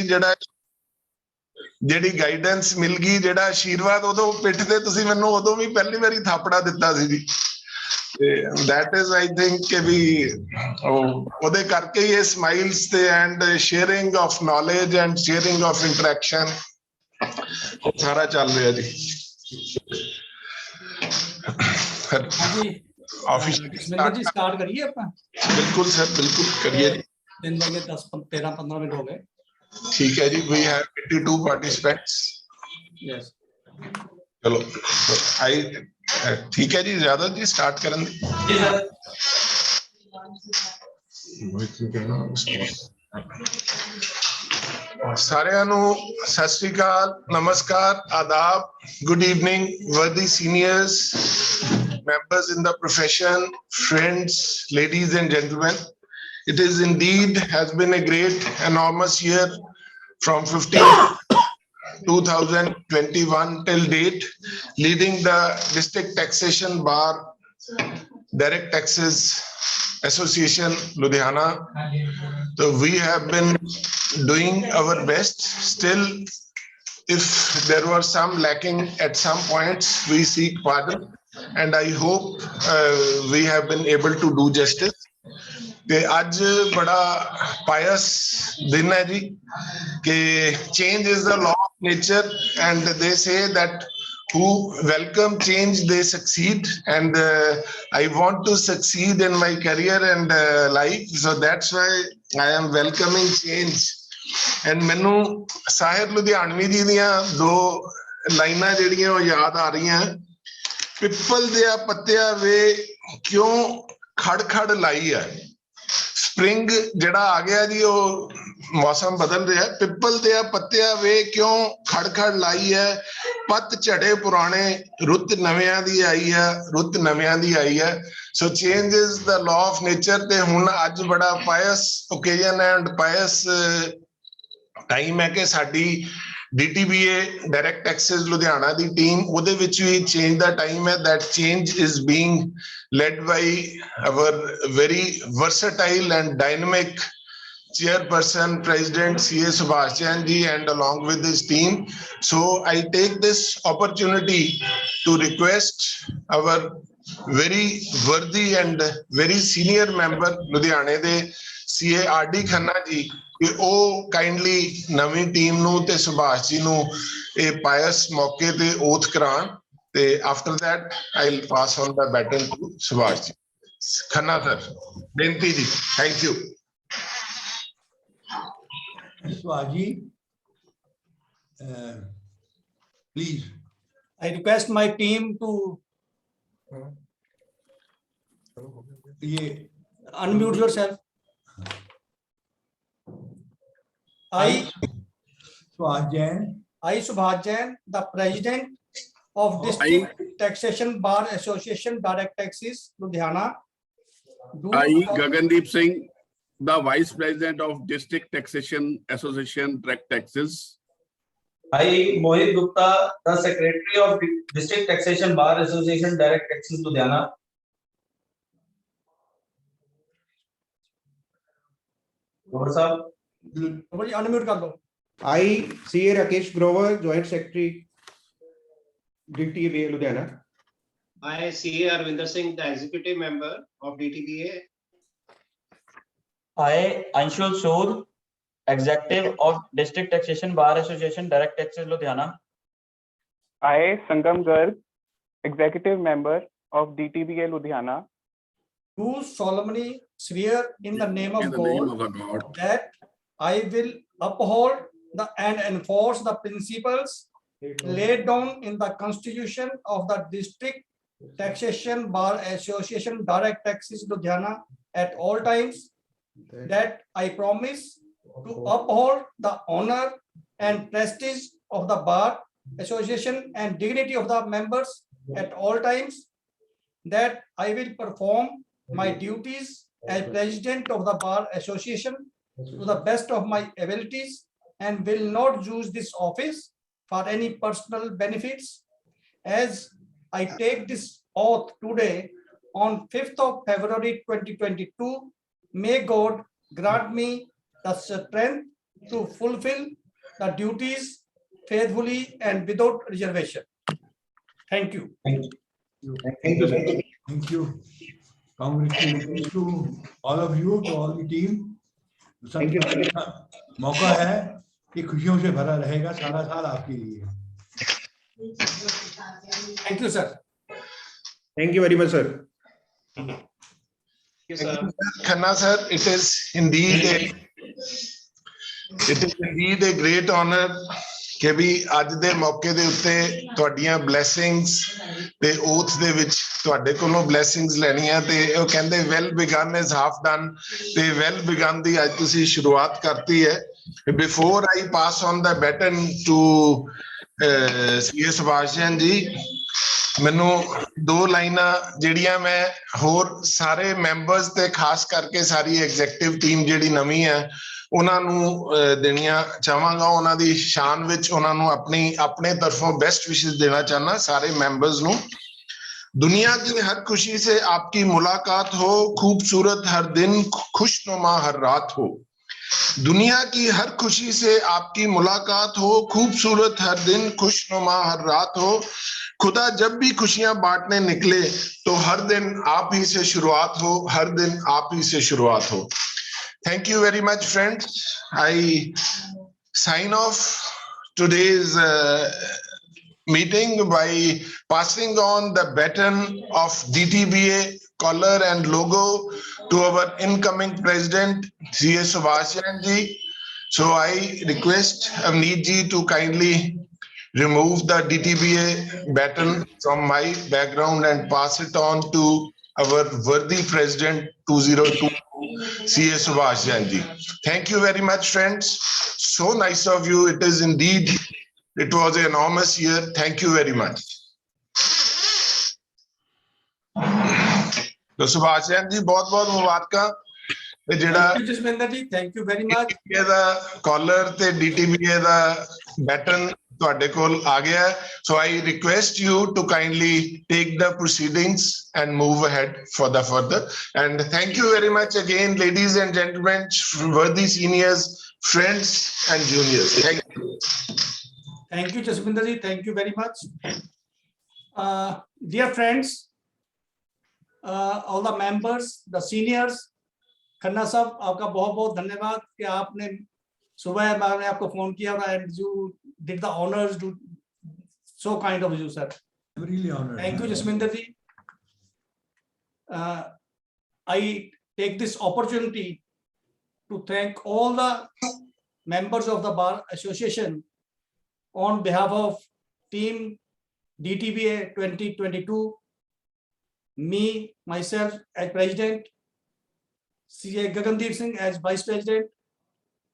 ਜਿਹੜਾ ਜਿਹੜੀ ਗਾਈਡੈਂਸ ਮਿਲ ਗਈ, ਜਿਹੜਾ ਆਸ਼ੀਰਵਾਦ ਉਦੋਂ ਪਿੱਠ ਤੇ ਤੁਸੀਂ ਮੈਨੂੰ ਉਦੋਂ ਵੀ ਪਹਿਲੀ ਵਾਰੀ ਥਾਪੜਾ ਦਿੱਤਾ ਸੀ ਜੀ। that is I think ਕਿ ਵੀ ਉਹਦੇ ਕਰਕੇ ਹੀ ਇਹ ਸਮਾਈਲਸ ਤੇ and sharing of knowledge and sharing of interaction ਸਾਰਾ ਚੱਲ ਰਿਹਾ ਜੀ। जी स्टार्ट करिए अपना। बिल्कुल सर, बिल्कुल करिए। 3 बजे 13-15 मिनट हो गए। ठीक है जी, we have 82 participants। Yes। चलो ठीक है जी, ज्यादा जी स्टार्ट करन जी सर। ਸਾਰਿਆਂ ਨੂੰ ਸਤਿ ਸ਼੍ਰੀ ਅਕਾਲ, ਨਮਸਕਾਰ, ਆਦਾਬ, good evening, worthy seniors, members in the profession, friends, ladies and gentlemen. It is indeed has been a great, enormous year from 2021 till date, leading the District Taxation Bar Direct Taxes Association Ludhiana. So we have been doing our best. Still, if there were some lacking at some points, we seek pardon, and I hope we have been able to do justice. ਤੇ ਅੱਜ ਬੜਾ ਪਾਇਸ ਦਿਨ ਹੈ ਜੀ ਕਿ change is the law of nature, and they say that who welcome change they succeed, and I want to succeed in my career and life, so that's why I am welcoming change. And ਮੈਨੂੰ ਸਾਹਿਰ ਲੁਧਿਆਣਵੀ ਜੀ ਦੀਆਂ ਦੋ ਲਾਈਨਾਂ ਜਿਹੜੀਆਂ ਉਹ ਯਾਦ ਆ ਰਹੀਆਂ। ਪਿੱਪਲ ਦੇ ਪੱਤਿਆਂ ਵੇ ਕਿਉਂ ਖੜ ਖੜ ਲਾਈ ਹੈ। ਸਪ੍ਰਿੰਗ ਜਿਹੜਾ ਆ ਗਿਆ ਜੀ, ਉਹ ਮੌਸਮ ਬਦਲ ਰਿਹਾ। ਪਿੱਪਲ ਦੇ ਪੱਤਿਆਂ ਵੇ ਕਿਉਂ ਖੜ ਖੜ ਲਾਈ ਹੈ, ਪੱਤ ਝੜੇ ਪੁਰਾਣੇ, ਰੁੱਤ ਨਵਿਆਂ ਦੀ ਆਈ ਹੈ, ਰੁੱਤ ਨਵਿਆਂ ਦੀ ਆਈ ਹੈ। So change is the law of nature. ਤੇ ਹੁਣ ਅੱਜ ਬੜਾ pious occasion and pious time ਹੈ ਕਿ ਸਾਡੀ DTBA ਡਾਇਰੈਕਟ ਟੈਕਸਿਸ ਲੁਧਿਆਣਾ ਦੀ ਟੀਮ, ਉਹਦੇ ਵਿੱਚ ਵੀ ਚੇਂਜ ਦਾ ਟਾਈਮ ਹੈ। that change is being led by our very versatile and dynamic chairperson, President CA Subhash Jain ji, and along with his team. So I take this opportunity to request our very worthy and very senior member Ludhiana de CA RD Khanna ji ਕਿ ਉਹ kindly ਨਵੀਂ team ਨੂੰ ਤੇ ਸੁਭਾਸ਼ ਜੀ ਨੂੰ ਇਹ ਪਾਇਸ ਮੌਕੇ ਤੇ ਓਥ ਕਰਾਉਣ। ਤੇ after that I will pass on the baton to Subhash ji. Khanna sir, ਬੇਨਤੀ ਜੀ। Thank you. ਸੁਭਾਸ਼ ਜੀ, please, I request my team to unmute yourself. I, Subhash Jain, the President of District Taxation Bar Association Direct Taxes Ludhiana. I, Gagandeep Singh, the Vice President of District Taxation Association Direct Taxes. I, Mohit Gupta, the Secretary of District Taxation Bar Association Direct Taxes Ludhiana. Over sir. Unmute कर लो। I, CA Rakesh Grover, Joint Secretary, DTBA Ludhiana. I, CA Arvinder Singh, the Executive Member of DTBA. I, Anshul Sood, Executive of District Taxation Bar Association Direct Taxes Ludhiana. I, Sangam Garg, Executive Member of DTBA Ludhiana. Do solemnly swear in the name of God that I will uphold and enforce the principles laid down in the Constitution of the District Taxation Bar Association Direct Taxes Ludhiana at all times, that I promise to uphold the honor and prestige of the Bar Association and dignity of the members at all times, that I will perform my duties as President of the Bar Association to the best of my abilities, and will not use this office for any personal benefits. As I take this oath today on 5th of February 2022, may God grant me the strength to fulfill the duties faithfully and without reservation. Thank you. Thank you. Thank you. Congratulations to all of you, to all the team. Thank you. मौका है कि खुशियों से भरा रहेगा सारा साल आपके लिए. Thank you, sir. Thank you very much, sir. Thank you, sir. Khanna sir, it is indeed a great honor ਕਿ ਵੀ ਅੱਜ ਦੇ ਮੌਕੇ ਦੇ ਉੱਤੇ ਤੁਹਾਡੀਆਂ ਬਲੇਸਿੰਗਸ ਤੇ ਓਥ ਦੇ ਵਿੱਚ ਤੁਹਾਡੇ ਕੋਲੋਂ ਬਲੇਸਿੰਗਸ ਲੈਣੀਆਂ ਤੇ ਉਹ ਕਹਿੰਦੇ well begun is half done ਤੇ ਵੈਲ ਬਿਗਨ ਦੀ ਅੱਜ ਤੁਸੀਂ ਸ਼ੁਰੂਆਤ ਕਰਤੀ ਹੈ. Before I pass on the baton to CA Subhash Jain ji, ਮੈਨੂੰ ਦੋ ਲਾਈਨਾਂ ਜਿਹੜੀਆਂ ਮੈਂ ਹੋਰ ਸਾਰੇ ਮੈਂਬਰਸ ਤੇ ਖਾਸ ਕਰਕੇ ਸਾਰੀ ਐਗਜ਼ੈਕਟਿਵ ਟੀਮ ਜਿਹੜੀ ਨਵੀਂ ਹੈ ਉਹਨਾਂ ਨੂੰ ਦੇਣੀਆਂ ਚਾਹਾਂਗਾ. ਉਹਨਾਂ ਦੀ ਸ਼ਾਨ ਵਿੱਚ ਉਹਨਾਂ ਨੂੰ ਆਪਣੇ ਤਰਫੋਂ बेस्ट विशेस देना चाहना सारे मेंबर्स ਨੂੰ. दुनिया की हर खुशी से आपकी मुलाकात हो, खूबसूरत हर दिन, खुशनुमा हर रात हो. दुनिया की हर खुशी से आपकी मुलाकात हो, खूबसूरत हर दिन, खुशनुमा हर रात हो. खुदा जब भी खुशियां बांटने निकले तो हर दिन आप ही से शुरुआत हो, हर दिन आप ही से शुरुआत हो. Thank you very much, friends. I sign off today's meeting by passing on the baton of DTBA collar and logo to our incoming president, C.A. Subhash ji. So I request Avneet ji to kindly remove the DTBA baton from my background and pass it on to our worthy president 202. C.A. Subhash Jain ji. Thank you very much, friends. So nice of you. It is indeed, it was an enormous year. Thank you very much. So Subhash Jain ji, बहुत-बहुत मुबारਕਾਂ. ਤੇ ਜਿਹੜਾ Thank you, Jasminder ji. Thank you very much. DTBA ਦਾ collar ਤੇ DTBA ਦਾ baton ਤੁਹਾਡੇ ਕੋਲ ਆ ਗਿਆ. So I request you to kindly take the proceedings and move ahead for the further. And thank you very much again, ladies and gentlemen, worthy seniors, friends and juniors. Thank you. Thank you, Jasminder ji. Thank you very much. Dear friends, all the members, the seniors, Khanna साहब आपका बहुत बहुत धन्यवाद कि आपने सुबह मैंने आपको फोन किया and you did the honors, to so kind of you, sir. Really honored. Thank you, Jasminder ji. I take this opportunity to thank all the members of the Bar Association on behalf of team DTBA 2022, me, myself as president, CA Gagandeep Singh as vice president,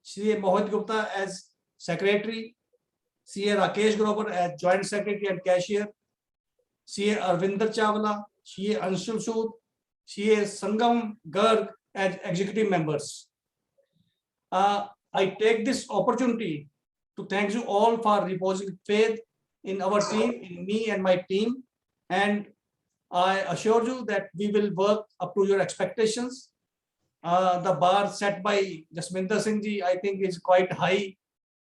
CA Mohit Gupta as secretary, CA Rakesh Grover as joint secretary and cashier, CA Arvinder Chawla, CA Anshul Sood, CA Sangam Garg as executive members. I take this opportunity to thank you all for reposing faith in our team, in me and my team, and I assure you that we will work up to your expectations. The bar set by Jasminder Singh ji, I think, is quite high.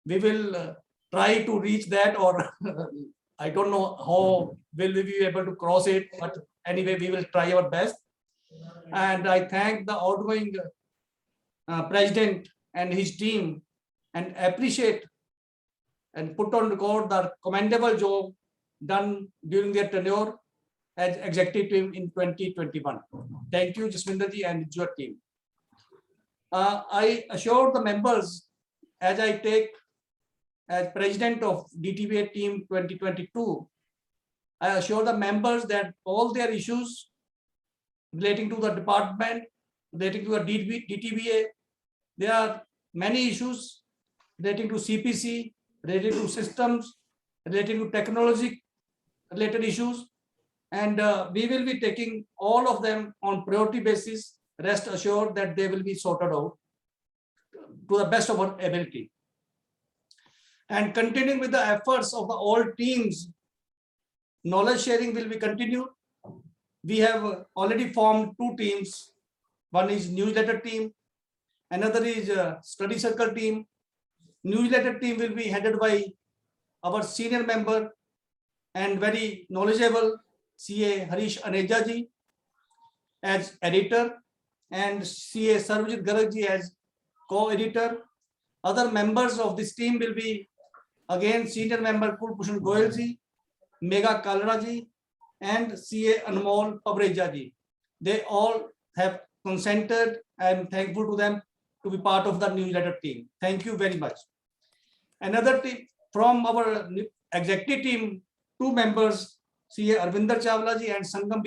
We will try to reach that, or I don't know how will we be able to cross it, but anyway, we will try our best. And I thank the outgoing president and his team and appreciate and put on record the commendable job done during their tenure as executive team in 2021. Thank you, Jasminder ji and your team. I assure the members, as I take as president of DTBA team 2022, I assure the members that all their issues relating to the department, relating to the DTBA, there are many issues relating to CPC, related to systems, relating to technology related issues, and we will be taking all of them on priority basis. Rest assured that they will be sorted out to the best of our ability. And continuing with the efforts of the all teams, knowledge sharing will be continued. We have already formed two teams. One is newsletter team, another is study circle team. newsletter team will be headed by our senior member and very knowledgeable CA Harish Aneja ji as editor and CA Sarvajit Garg ji as co-editor. Other members of this team will be again senior member Kulbhushan Goyal ji, Megha Kalra ji, and CA Anmol Pabreja ji. They all have consented. I am thankful to them to be part of the newsletter team. Thank you very much. Another team from our executive team, 2 members, CA Arvinder Chawla ji and Sangam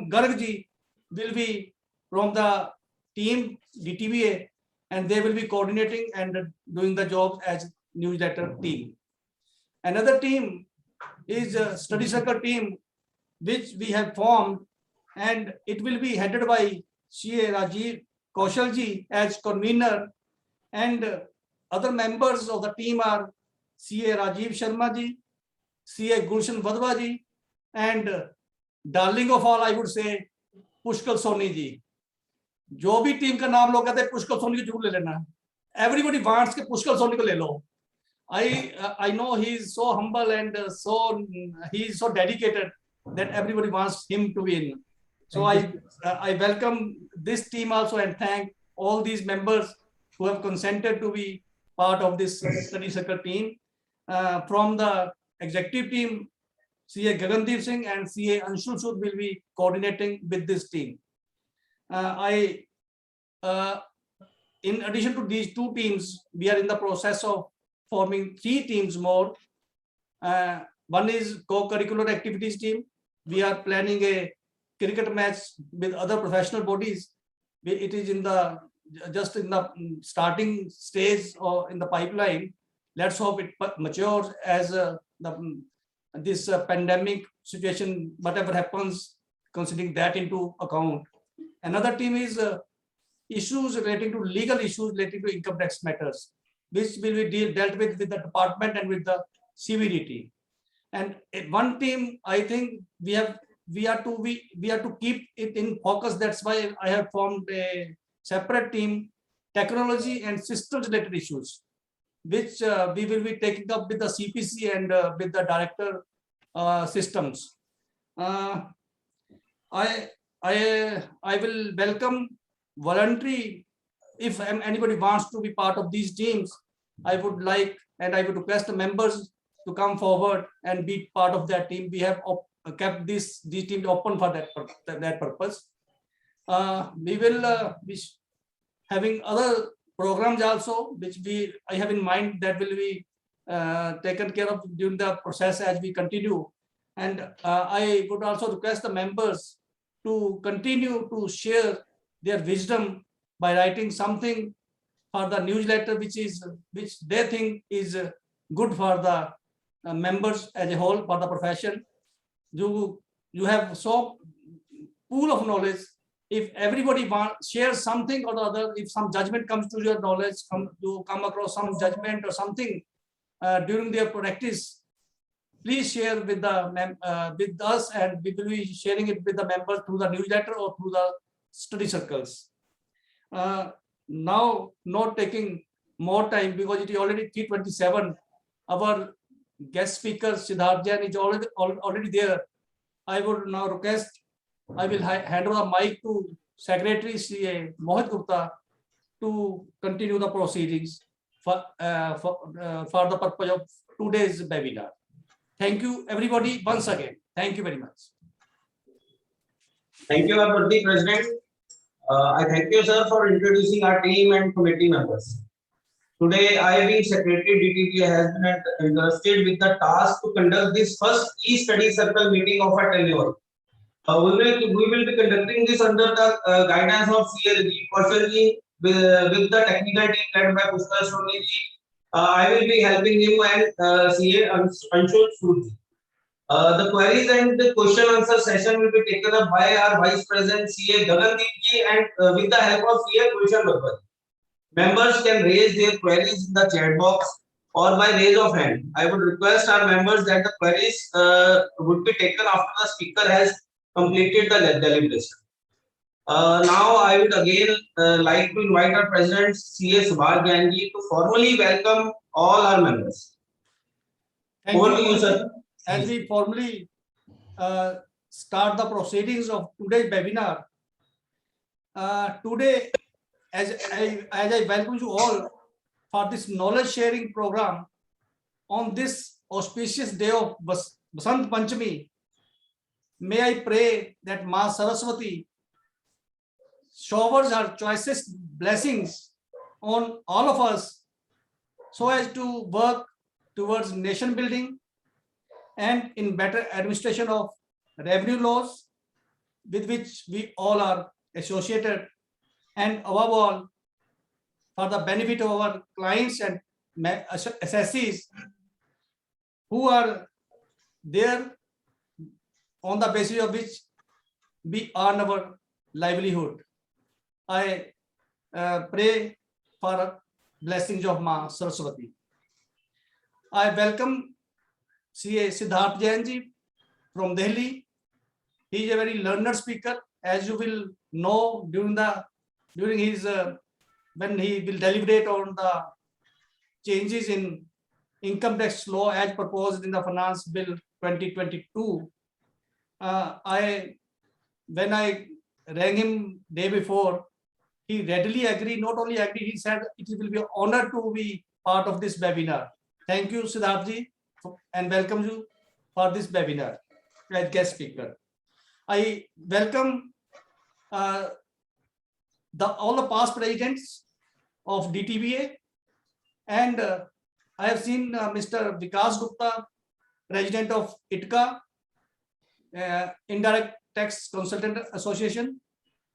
Garg ji will be from the team DTBA, and they will be coordinating and doing the job as newsletter team. Another team is a study circle team which we have formed, and it will be headed by CA Rajiv Kaushal ji as convener, and other members of the team are CA Rajiv Sharma ji, CA Gulshan Vadwa ji, and darling of all I would say Pushkal Soni ji. जो भी team का नाम लोग कहते हैं पुष्कल सोनी को जरूर ले लेना. Everybody wants के पुष्कल सोनी को ले लो. I know he is so humble and he is so dedicated that everybody wants him to win. So I welcome this team also and thank all these members who have consented to be part of this study circle team. From the executive team, CA Gagandeep Singh and CA Anshul Sood will be coordinating with this team. In addition to these 2 teams, we are in the process of forming 3 teams more. One is co-curricular activities team. We are planning a cricket match with other professional bodies. It is just in the starting stage or in the pipeline. Let's hope it matures as this pandemic situation, whatever happens, considering that into account. Another team is issues relating to legal issues relating to income tax matters, which will be dealt with the department and with the CVDT. And one team, I think we are to keep it in focus. That's why I have formed a separate team, technology and systems related issues, which we will be taking up with the CPC and with the director systems. I will welcome voluntary. If anybody wants to be part of these teams, I would like and I would request the members to come forward and be part of that team. We have kept these teams open for that purpose. We will be having other programs also, which I have in mind that will be taken care of during the process as we continue. And I would also request the members to continue to share their wisdom by writing something for the newsletter which they think is good for the members as a whole, for the profession. You have so pool of knowledge. If everybody shares something or the other, if some judgment comes to your knowledge, you come across some judgment or something during their practice, please share with us, and we will be sharing it with the members through the newsletter or through the study circles. Now, not taking more time because it is already 3:27. Our guest speaker Sidharth Jain is already there. I would now request, I will hand over the mic to Secretary CA Mohit Gupta to continue the proceedings for the purpose of today's webinar. Thank you, everybody, once again. Thank you very much. Thank you, our President. I thank you, sir, for introducing our team and committee members. Today, I, being Secretary DTBA, has been entrusted with the task to conduct this first e-study circle meeting of our tenure. We will be conducting this under the guidance of CA Rajiv Kaushal ji with the technical team led by Pushkal Soni ji. I will be helping him and CA Anshul Sood ji. The queries and the question answer session will be taken up by our Vice President CA Gagandeep ji and with the help of CA Gulshan Vadwa. Members can raise their queries in the chat box or by raise of hand. I would request our members that the queries would be taken after the speaker has completed the deliberation. Now I would again like to invite our President C.A. Sidharth Jain ji to formally welcome all our members. Thank Over to you, sir. As we formally start the proceedings of today's webinar, today, as I welcome you all for this knowledge sharing program on this auspicious day of Basant Panchami, may I pray that Ma Saraswati showers her choicest blessings on all of us so as to work towards nation building and in better administration of revenue laws with which we all are associated, and above all for the benefit of our clients and assessees who are there on the basis of which we earn our livelihood. I pray for blessings of Ma Saraswati. I welcome C.A. Sidharth Jain ji from Delhi. He is a very learned speaker, as you will know during his when he will deliberate on the changes in income tax law as proposed in the Finance Bill 2022. When I rang him day before, he readily agreed. Not only agreed, he said it will be an honor to be part of this webinar. Thank you, Sidharth ji, and welcome you for this webinar as guest speaker. I welcome all the past presidents of DTBA, and I have seen Mr. Vikas Gupta, president of ITCA, Indirect Tax Consultant Association.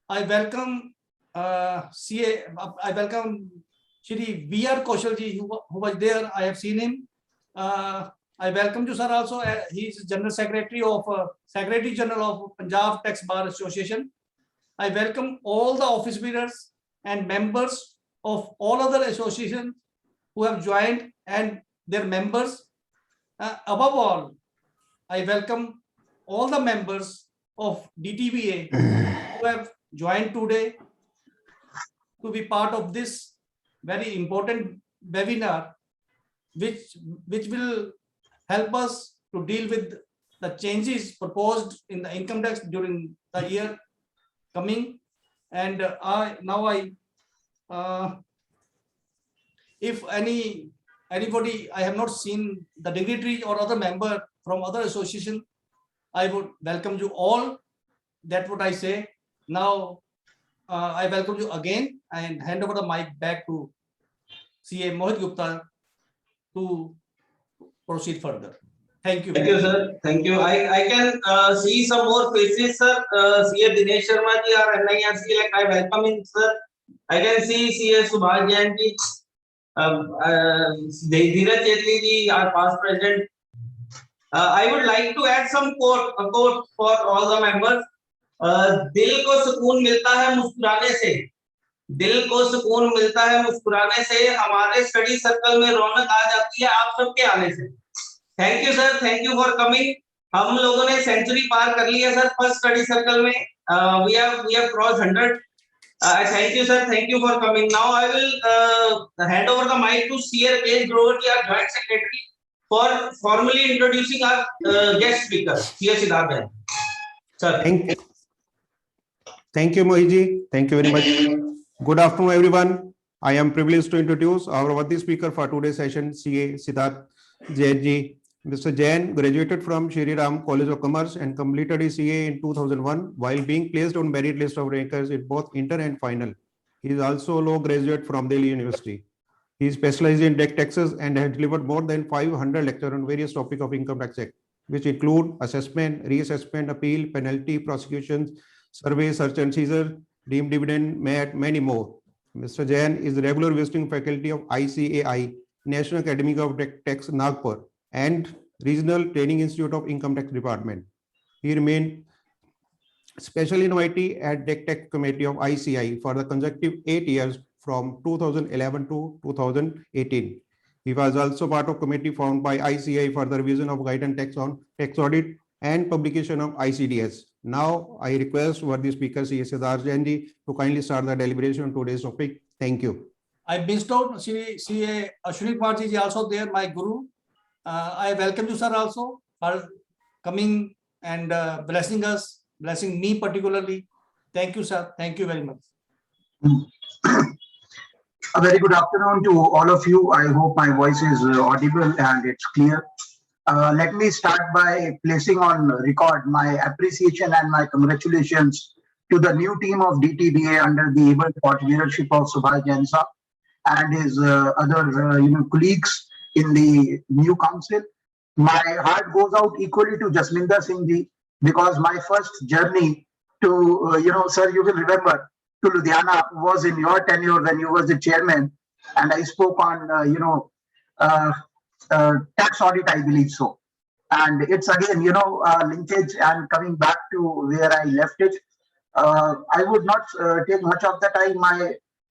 I welcome I welcome Shri V.R. Kaushalji, who was there. I have seen him. I welcome you, sir. Also, he is General Secretary of Secretary General of Punjab Tax Bar Association. I welcome all the office bearers and members of all other associations who have joined and their members. Above all, I welcome all the members of DTBA who have joined today to be part of this very important webinar, which will help us to deal with the changes proposed in the income tax during the year coming. And if anybody, I have not seen the dignitary or other member from other association, I would welcome you all. That's what I say. Now I welcome you again and hand over the mic back to C.A. Mohit Gupta to proceed further. Thank you. Thank you, sir. Thank you. I can see some more faces, sir. C.A. Dinesh Sharma ji or NIRC, like I welcome him, sir. I can see C.A. Subhash Jain ji, Dheeraj Jetli ji, our past president. I would like to add some quote for all the members. दिल को सुकून मिलता है मुस्कुराने से, दिल को सुकून मिलता है मुस्कुराने से, हमारे स्टडी सर्कल में रौनक आ जाती है आप सबके आने से. Thank you sir, thank you for coming. हम लोगों ने सेंचुरी पार कर ली है सर फर्स्ट स्टडी सर्कल में. We have cross 100. Thank you sir, thank you for coming. Now I will hand over the mic to C.A. Rakesh Grover, our joint secretary, for formally introducing our guest speaker, C.A. Sidharth Jain. Sir. Thank you, Mohiji. Thank you very much. Good afternoon, everyone. I am privileged to introduce our worthy speaker for today's session, C.A. Sidharth Jain ji. Mr. Jain graduated from Shri Ram College of Commerce and completed his CA in 2001 while being placed on merit list of rankers in both inter and final. He is also a law graduate from Delhi University. He specializes in direct taxes and has delivered more than 500 lectures on various topics of Income Tax Act, which include assessment, reassessment, appeal, penalty, prosecutions, survey, search and seizure, deemed dividend, MAT, many more. Mr. Jain is the regular visiting faculty of ICAI, National Academy of Direct Tax, Nagpur, and Regional Training Institute of Income Tax Department. He remained special invitee at Direct Tax Committee of ICI for the consecutive 8 years from 2011 to 2018. He was also part of committee formed by ICI for the revision of guidance tax on tax audit and publication of ICDS Now I request worthy speaker CA Sidharth Jain ji to kindly start the deliberation on today's topic. Thank you. I missed out CA Ashwini Kumar ji is also there, my guru. I welcome you, sir, also for coming and blessing us, blessing me particularly. Thank you, sir. Thank you very much. A very good afternoon to all of you. I hope my voice is audible and it's clear. Let me start by placing on record my appreciation and my congratulations to the new team of DTBA under the able thought leadership of Subhash Jain sir and his other colleagues in the new council. My heart goes out equally to Jasminder Singh ji because my first journey to, sir, you will remember, to Ludhiana was in your tenure when you was the chairman, and I spoke on, tax audit, I believe so. And it's again, linkage and coming back to where I left it. I would not take much of the time.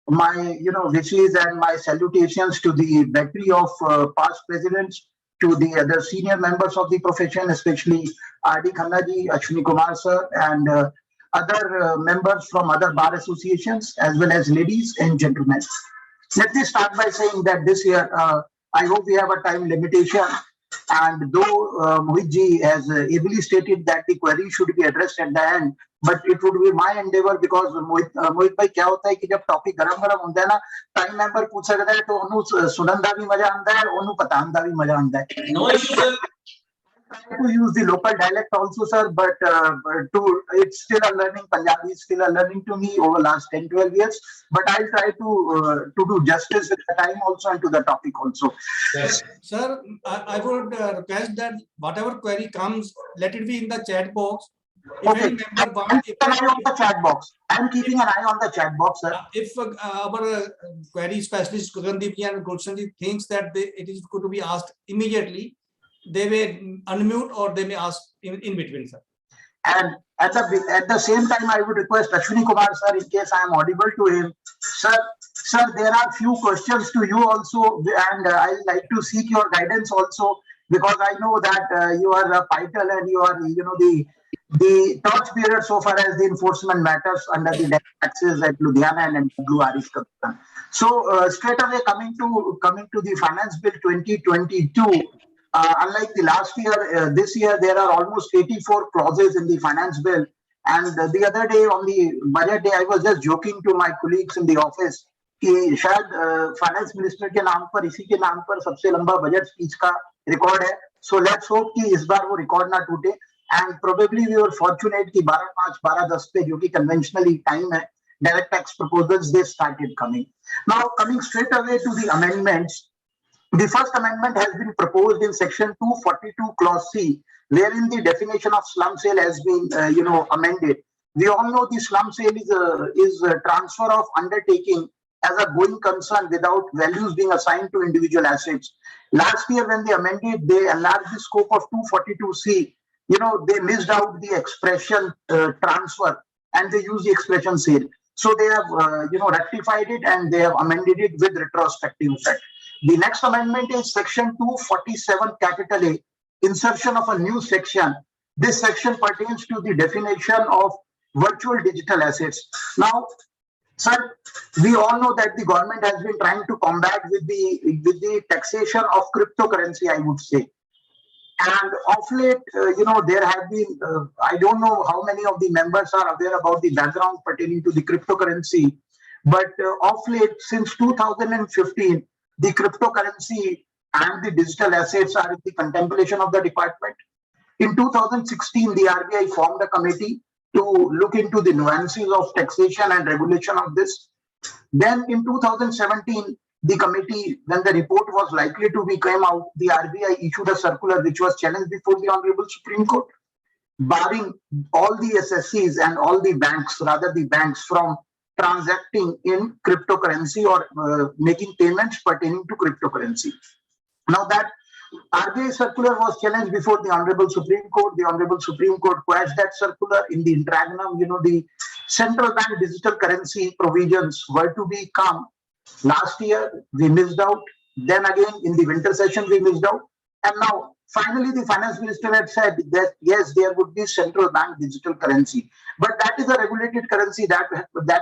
My wishes and my salutations to the battery of past presidents, to the other senior members of the profession, especially R.D. Khanna ji, Ashwini Kumar sir, and other members from other bar associations, as well as ladies and gentlemen. Let me start by saying that this year, I hope we have a time limitation. And though Mohit ji has ably stated that the query should be addressed at the end, but it would be my endeavor because Mohit bhai क्या होता है कि जब topic गरम होता है ना time member पूछ सकता है तो उन्हें सुनने का भी मजा आता है उन्हें बताने का भी मजा आता है. No issue, sir. To use the local dialect also, sir, but it's still a learning. Punjabi is still a learning to me over last 10-12 years. But I'll try to do justice with the time also and to the topic also. Yes. Sir, I would request that whatever query comes, let it be in the chat box. If Okay. any member I'm keeping an eye on the chat box. I'm keeping an eye on the chat box, sir. If our query specialist Gagandip ji and Gulshan ji thinks that it is going to be asked immediately, they may unmute or they may ask in between, sir. And at the same time, I would request Ashwini Kumar sir, in case I am audible to him, sir, there are few questions to you also, and I like to seek your guidance also because I know that you are a fighter and you are, the torchbearer so far as the enforcement matters under the taxes at Ludhiana and WR is concerned. So straight away coming to the Finance Bill 2022. Unlike the last year, this year there are almost 84 clauses in the finance bill. And the other day on the budget day, I was just joking to my colleagues in the office कि शायद finance minister के नाम पर इसी के नाम पर सबसे लंबा budget speech का record है. So let's hope कि इस बार वो record ना टूटे. And probably we were fortunate कि 12/5, 12/10 पे जो कि conventionally time है, direct tax proposals they started coming. Now coming straight away to the amendments. The first amendment has been proposed in section 242 clause C, wherein the definition of slum sale has been, amended. We all know the slum sale is a transfer of undertaking as a going concern without values being assigned to individual assets. Last year, when they amended, they enlarged the scope of 242C. They missed out the expression transfer and they used the expression sale. So they have, rectified it and they have amended it with retrospective effect. The next amendment is section 247 capital A, insertion of a new section. This section pertains to the definition of virtual digital assets. Now, sir, we all know that the government has been trying to combat with the taxation of cryptocurrency, I would say. And of late, there have been, I don't know how many of the members are aware about the background pertaining to the cryptocurrency, but of late, since 2015, the cryptocurrency and the digital assets are in the contemplation of the department. In 2016, the RBI formed a committee to look into the nuances of taxation and regulation of this. Then in 2017, the committee, when the report was likely to be came out, the RBI issued a circular which was challenged before the Honorable Supreme Court, barring all the SSCs and all the banks, rather the banks, from transacting in cryptocurrency or making payments pertaining to cryptocurrency. Now that RBI circular was challenged before the Honorable Supreme Court. The Honorable Supreme Court quashed that circular. In the interregnum, the central bank digital currency provisions were to be come. Last year, we missed out. Then again, in the winter session, we missed out. And now, finally, the finance minister had said that yes, there would be central bank digital currency, but that is a regulated currency that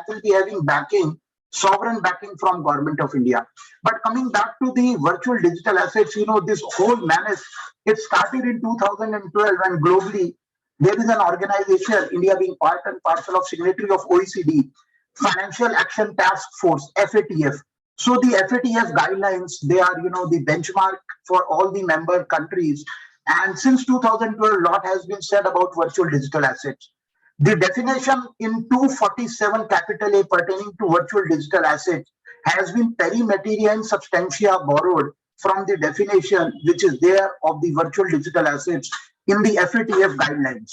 will be having backing, sovereign backing from Government of India. But coming back to the virtual digital assets, this whole menace, it started in 2012 and globally there is an organization, India being part and parcel of signatory of OECD, Financial Action Task Force, FATF. So the FATF guidelines, they are, the benchmark for all the member countries. And since 2012, a lot has been said about virtual digital assets. The definition in 247 capital A pertaining to virtual digital assets has been peri materia and substantia borrowed from the definition which is there of the virtual digital assets in the FATF guidelines.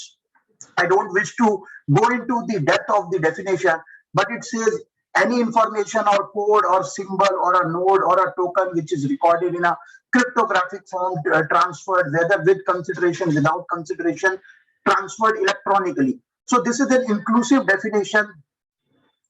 I don't wish to go into the depth of the definition, but it says any information or code or symbol or a node or a token which is recorded in a cryptographic form, transferred, whether with consideration, without consideration, transferred electronically. So this is an inclusive definition.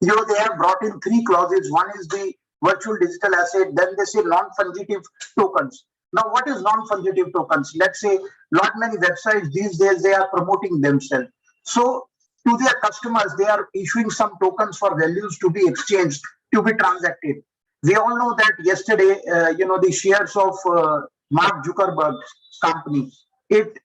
They have brought in 3 clauses. One is the virtual digital asset, then they say non-fungitive tokens. Now, what is non-fungitive tokens? Let's say lot many websites these days, they are promoting themselves. So to their customers, they are issuing some tokens for values to be exchanged, to be transacted. We all know that yesterday, the shares of Mark Zuckerberg's company, it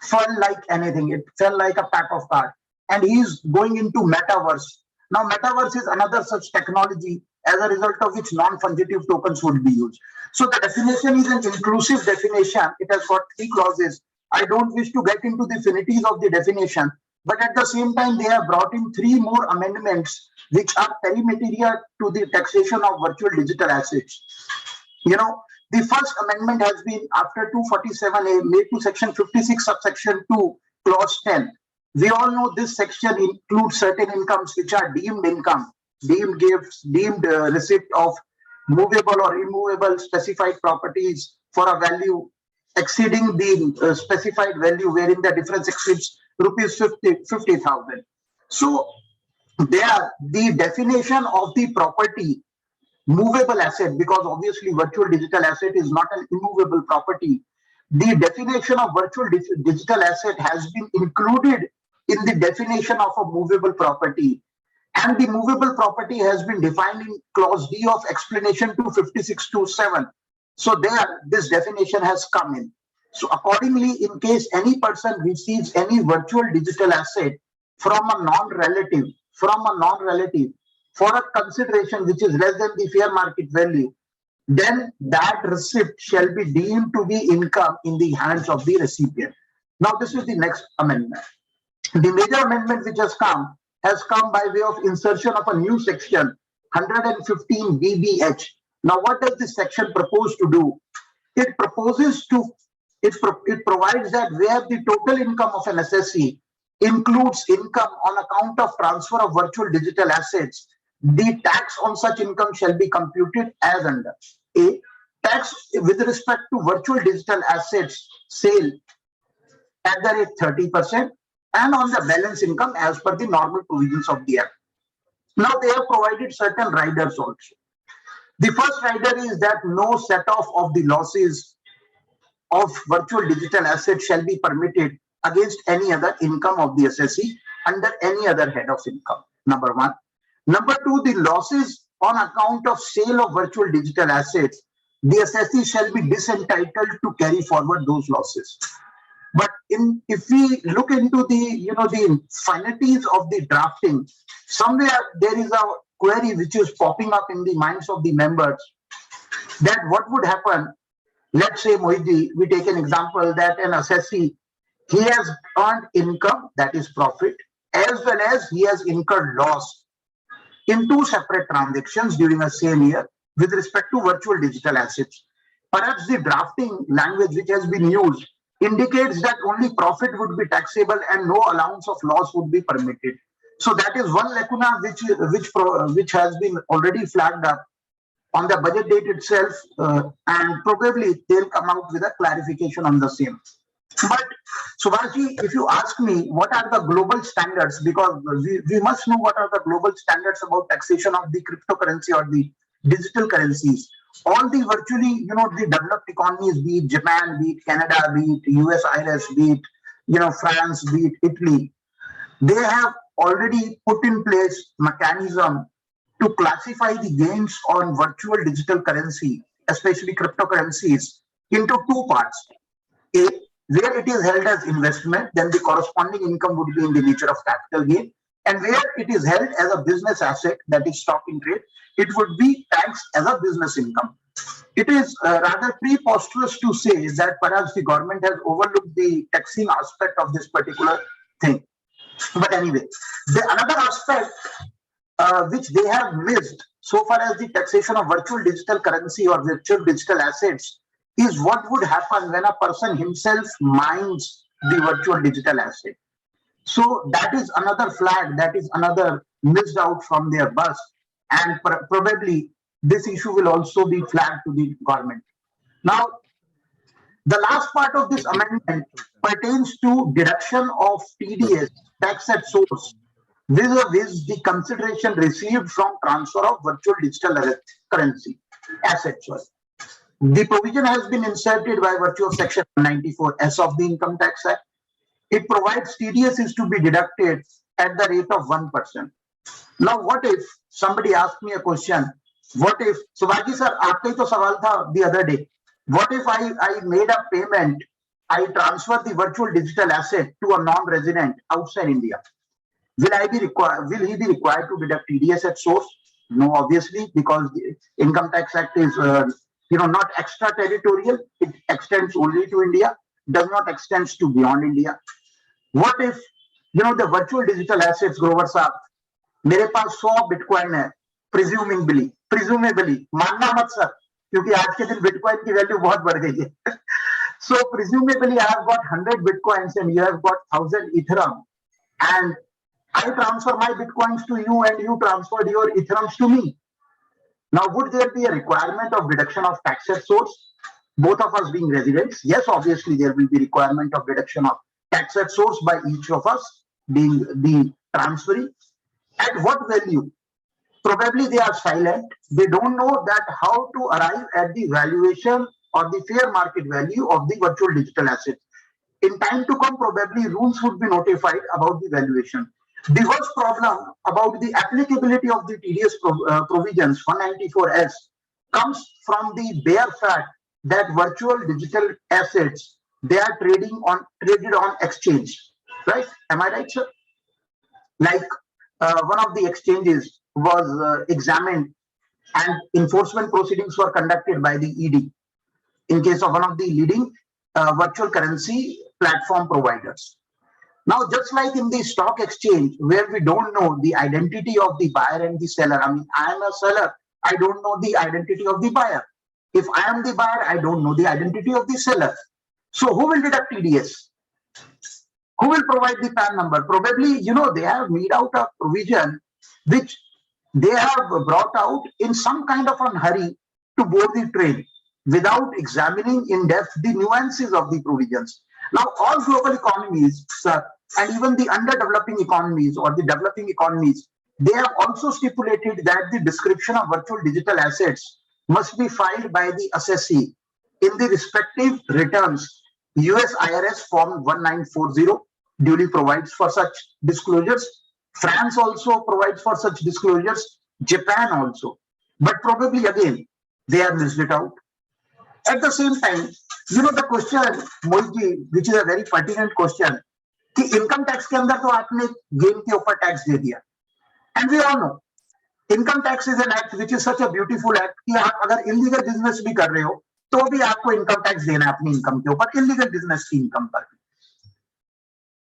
fell like anything. It fell like a pack of cards. And he's going into metaverse. Now, metaverse is another such technology as a result of which non-fungitive tokens would be used. So the definition is an inclusive definition. It has got 3 clauses. I don't wish to get into the finities of the definition, but at the same time, they have brought in 3 more amendments which are peri materia to the taxation of virtual digital assets. The first amendment has been after 247A made to section 56 subsection 2 clause 10. We all know this section includes certain incomes which are deemed income, deemed gifts, deemed receipt of movable or immovable specified properties for a value exceeding the specified value wherein the difference exceeds rupees 50,000. So there, the definition of the property, movable asset, because obviously virtual digital asset is not an immovable property. The definition of virtual digital asset has been included in the definition of a movable property. And the movable property has been defined in clause D of explanation 256.27. So there, this definition has come in. So accordingly, in case any person receives any virtual digital asset from a non-relative, for a consideration which is less than the fair market value, then that receipt shall be deemed to be income in the hands of the recipient. Now, this is the next amendment. The major amendment which has come by way of insertion of a new section 115 BBH. Now, what does this section propose to do? It provides that where the total income of an assessee includes income on account of transfer of virtual digital assets, the tax on such income shall be computed as under A. Tax with respect to virtual digital assets sale at the rate 30%, and on the balance income as per the normal provisions of the Act. Now, they have provided certain riders also. The first rider is that no set-off of the losses of virtual digital assets shall be permitted against any other income of the assessee under any other head of income. Number 1. Number 2, the losses on account of sale of virtual digital assets, the assessee shall be disentitled to carry forward those losses. But if we look into the finities of the drafting, somewhere there is a query which is popping up in the minds of the members that what would happen. Let's say, Mohiji, we take an example that an assessee, he has earned income, that is profit, as well as he has incurred loss in 2 separate transactions during a same year with respect to virtual digital assets. Perhaps the drafting language which has been used indicates that only profit would be taxable and no allowance of loss would be permitted. So that is one lacuna which has been already flagged up on the budget date itself, and probably they'll come out with a clarification on the same. But Subhashji, if you ask me what are the global standards, because we must know what are the global standards about taxation of the cryptocurrency or the digital currencies. all the virtually, the developed economies, be it Japan, be it Canada, be it US IRS, be it, France, be it Italy, they have already put in place mechanism to classify the gains on virtual digital currency, especially cryptocurrencies, into two parts. A, where it is held as investment, then the corresponding income would be in the nature of capital gain. And where it is held as a business asset, that is stock in trade, it would be taxed as a business income. It is rather preposterous to say that perhaps the government has overlooked the taxing aspect of this particular thing. But anyway, another aspect which they have missed so far as the taxation of virtual digital currency or virtual digital assets is what would happen when a person himself mines the virtual digital asset. So that is another flag, that is another missed out from their bus, and probably this issue will also be flagged to the government. Now, the last part of this amendment pertains to deduction of TDS, tax at source, vis-a-vis the consideration received from transfer of virtual digital currency assets. The provision has been inserted by virtue of section 194S of the Income Tax Act. It provides TDS is to be deducted at the rate of 1%. Now, what if somebody asked me a question? What if, Subhaji sir, aapka hi to sawal tha the other day. What if I made a payment, I transfer the virtual digital asset to a non-resident outside India? Will he be required to deduct TDS at source? No, obviously, because the Income Tax Act is not extraterritorial. It extends only to India, does not extend to beyond India. What if, the virtual digital assets, Grover साहब, मेरे पास 100 bitcoin है, presumably, मानना मत sir, क्योंकि आज के दिन bitcoin की वैल्यू बहुत बढ़ गई है. So presumably I have got 100 bitcoins and you have got 1000 Ethereum, and I transfer my bitcoins to you and you transferred your Ethereums to me. Now, would there be a requirement of deduction of tax at source? Both of us being residents, yes, obviously there will be requirement of deduction of tax at source by each of us being the transferee. At what value? Probably they are silent. They don't know that how to arrive at the valuation or the fair market value of the virtual digital asset. In time to come, probably rules would be notified about the valuation. The worst problem about the applicability of the TDS provisions 194S comes from the bare fact that virtual digital assets, they are traded on exchange, right? Am I right, sir? Like one of the exchanges was examined and enforcement proceedings were conducted by the ED in case of one of the leading virtual currency platform providers. Now, just like in the stock exchange, where we don't know the identity of the buyer and the seller. I mean, I am a seller, I don't know the identity of the buyer. If I am the buyer, I don't know the identity of the seller. So who will deduct TDS? Who will provide the PAN number? Probably, they have made out a provision which they have brought out in some kind of a hurry to board the train without examining in depth the nuances of the provisions. Now, all global economies, sir, and even the underdeveloping economies or the developing economies, they have also stipulated that the description of virtual digital assets must be filed by the assessee in the respective returns. US IRS Form 1940 duly provides for such disclosures. France also provides for such disclosures. Japan also. But probably again, they have missed it out. At the same time, the question, Mohit, which is a very pertinent question, कि income tax के अंदर तो आपने gain के ऊपर tax दे दिया. And we all know, income tax is an act which is such a beautiful act कि आप अगर illegal business भी कर रहे हो, तो भी आपको income tax देना है अपनी income के ऊपर, illegal business की income पर.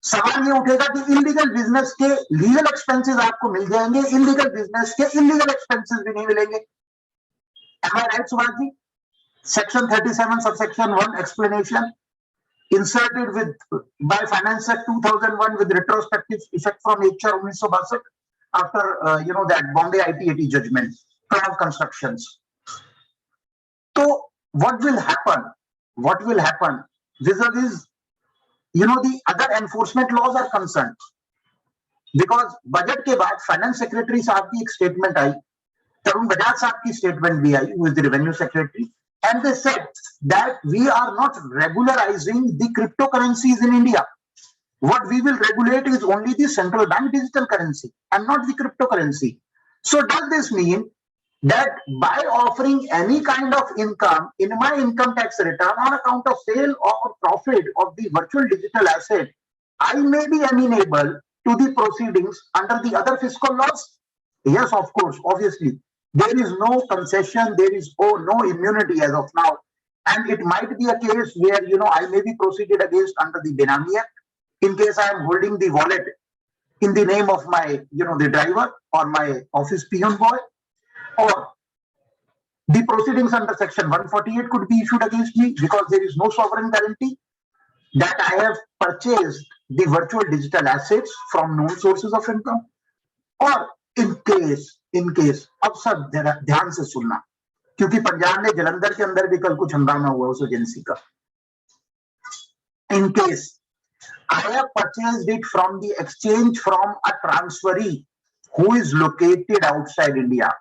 सवाल ये उठेगा कि illegal business के legal expenses आपको मिल जाएंगे, illegal business के illegal expenses भी नहीं मिलेंगे. Am I right, Subhash ji? Section 37, subsection 1 explanation inserted by Finance Act 2001 with retrospective effect from 8/4/1962 after that Bombay ITAT judgment, Crown Constructions. So what will happen? What will happen vis-a-vis the other enforcement laws are concerned? Because budget के बाद finance secretary साहब की एक statement आई Tarun Bajaj साहब की statement भी आई, who is the revenue secretary, and they said that we are not regularizing the cryptocurrencies in India. What we will regulate is only the central bank digital currency and not the cryptocurrency. So does this mean that by offering any kind of income in my income tax return on account of sale or profit of the virtual digital asset, I may be amenable to the proceedings under the other fiscal laws? Yes, of course, obviously. There is no concession, there is no immunity as of now. And it might be a case where, I may be proceeded against under the Benami Act in case I am holding the wallet in the name of my, the driver or my office peon boy, or the proceedings under section 148 could be issued against me because there is no sovereign guarantee that I have purchased the virtual digital assets from known sources of income, or in case, अब सब ध्यान से सुनना, क्योंकि पंजाब में जलंधर के अंदर भी कल कुछ हंगामा हुआ उस एजेंसी का. In case I have purchased it from the exchange from a transferee who is located outside India,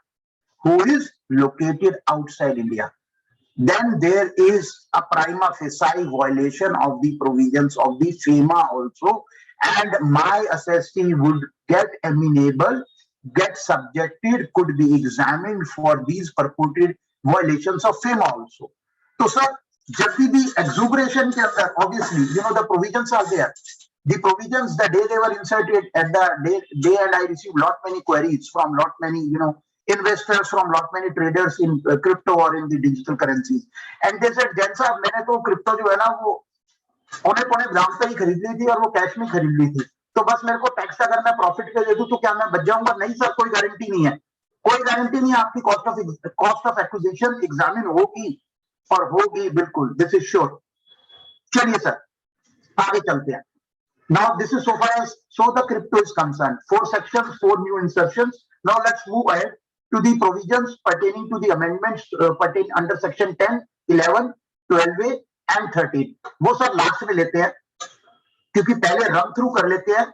then there is a prima facie violation of the provisions of the FEMA also, and my assessee would get amenable, get subjected, could be examined for these purported violations of FEMA also. So, sir, just the exuberation, obviously, the provisions are there. The provisions, the day they were inserted, at the day and I received lot many queries from lot many, investors, from lot many traders in crypto or in the digital currencies. And they said, Jain साहब, मैंने तो crypto जो है ना वो पौने ग्राम पे ही खरीद ली थी और वो कैश में खरीद ली थी. तो बस मेरे को टैक्स अगर मैं प्रॉफिट पे दे दूं तो क्या मैं बच जाऊंगा? नहीं सर, कोई गारंटी नहीं है. कोई गारंटी नहीं है. आपकी कॉस्ट ऑफ एक्विजिशन एग्जामिन होगी और होगी बिल्कुल. This is sure. चलिए सर, आगे चलते हैं. Now this is so far as the crypto is concerned. 4 sections, 4 new insertions. Now let's move ahead to the provisions pertaining to the amendments pertaining under section 10, 11, 12A and 13. वो सब last में लेते हैं क्योंकि पहले run through कर लेते हैं,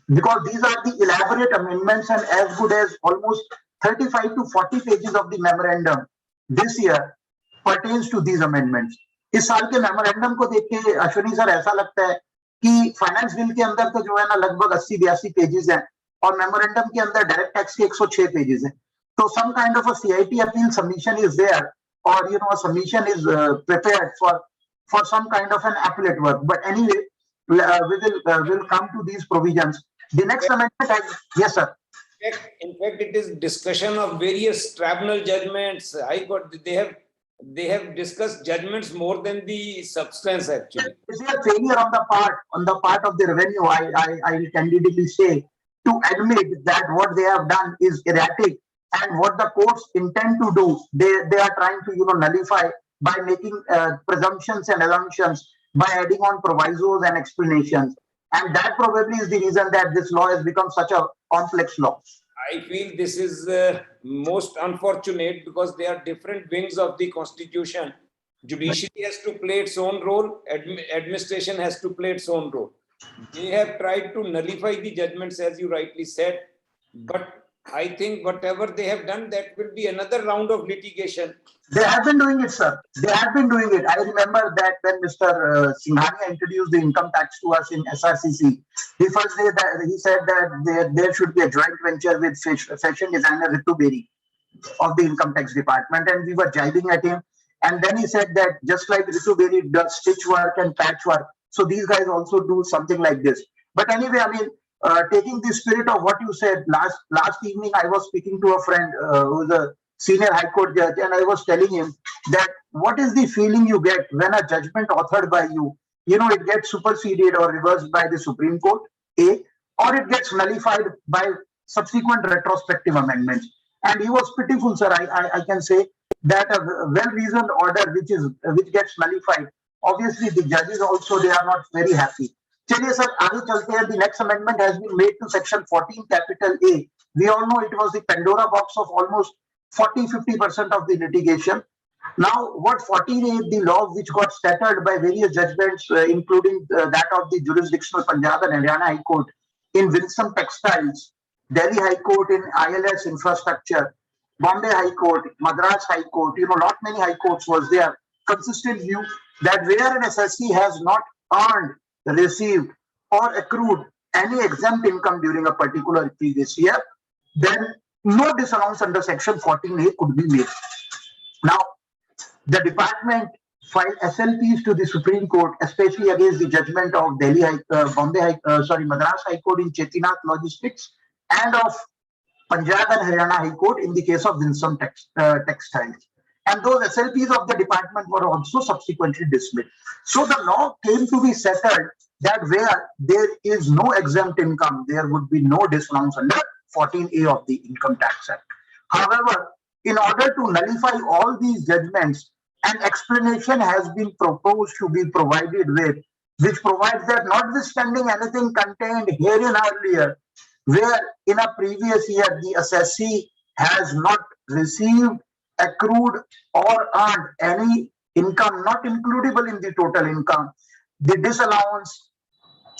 because these are the elaborate amendments and as good as almost 35 to 40 pages of the memorandum this year pertains to these amendments. इस साल के memorandum को देख के अश्विनी सर ऐसा लगता है कि फाइनेंस बिल के अंदर तो जो है ना लगभग 80-82 पेजेस हैं और मेमोरेंडम के अंदर डायरेक्ट टैक्स के 106 पेजेस हैं. तो some kind of a CIT appeal submission is there, और a submission is prepared for some kind of an appellate work. But anyway, we'll come to these provisions. The next amendment, yes sir. In fact, it is discussion of various tribunal judgments. They have discussed judgments more than the substance actually. Is there a failure on the part of the revenue? I will candidly say, to admit that what they have done is erratic, and what the courts intend to do, they are trying to nullify by making presumptions and assumptions, by adding on provisos and explanations, and that probably is the reason that this law has become such a complex law. I feel this is most unfortunate because they are different wings of the constitution. Judiciary has to play its own role, administration has to play its own role. They have tried to nullify the judgments, as you rightly said, but I think whatever they have done, that will be another round of litigation. They have been doing it, sir. They have been doing it. I remember that when Mr. Singhania introduced the income tax to us in SRCC, he said that there should be a joint venture with fashion designer Ritu Beri of the income tax department, and we were jibing at him. And then he said that just like Ritu Beri does stitch work and patch work, so these guys also do something like this. But anyway, I mean, taking the spirit of what you said, last evening I was speaking to a friend who is a senior high court judge, and I was telling him that what is the feeling you get when a judgment authored by you, it gets superseded or reversed by the Supreme Court, or it gets nullified by subsequent retrospective amendments. And he was pitiful, sir. I can say that a well-reasoned order which gets nullified, obviously the judges also, they are not very happy. चलिए sir आगे चलते हैं. The next amendment has been made to section 14 capital A. We all know it was the Pandora box of almost 40-50% of the litigation. Now, what 14A, the law which got stuttered by various judgments, including that of the jurisdictional Punjab and Haryana High Court in Winsome Textiles, Delhi High Court in ILS Infrastructure, Bombay High Court, Madras High Court, lot many high courts was there. Consistent view that where an assessee has not earned, received, or accrued any exempt income during a particular previous year, then no disallowance under Section 14A could be made. Now, the department filed SLPs to the Supreme Court, especially against the judgment of Madras High Court in Chetinath Logistics and of Punjab and Haryana High Court in the case of Winsome Textiles. And those SLPs of the department were also subsequently dismissed. So the law came to be settled that where there is no exempt income, there would be no disallowance under 14A of the Income Tax Act. However, in order to nullify all these judgments, an explanation has been proposed to be provided with, which provides that notwithstanding anything contained herein earlier, where in a previous year the assessee has not received, accrued, or earned any income not includable in the total income, the disallowance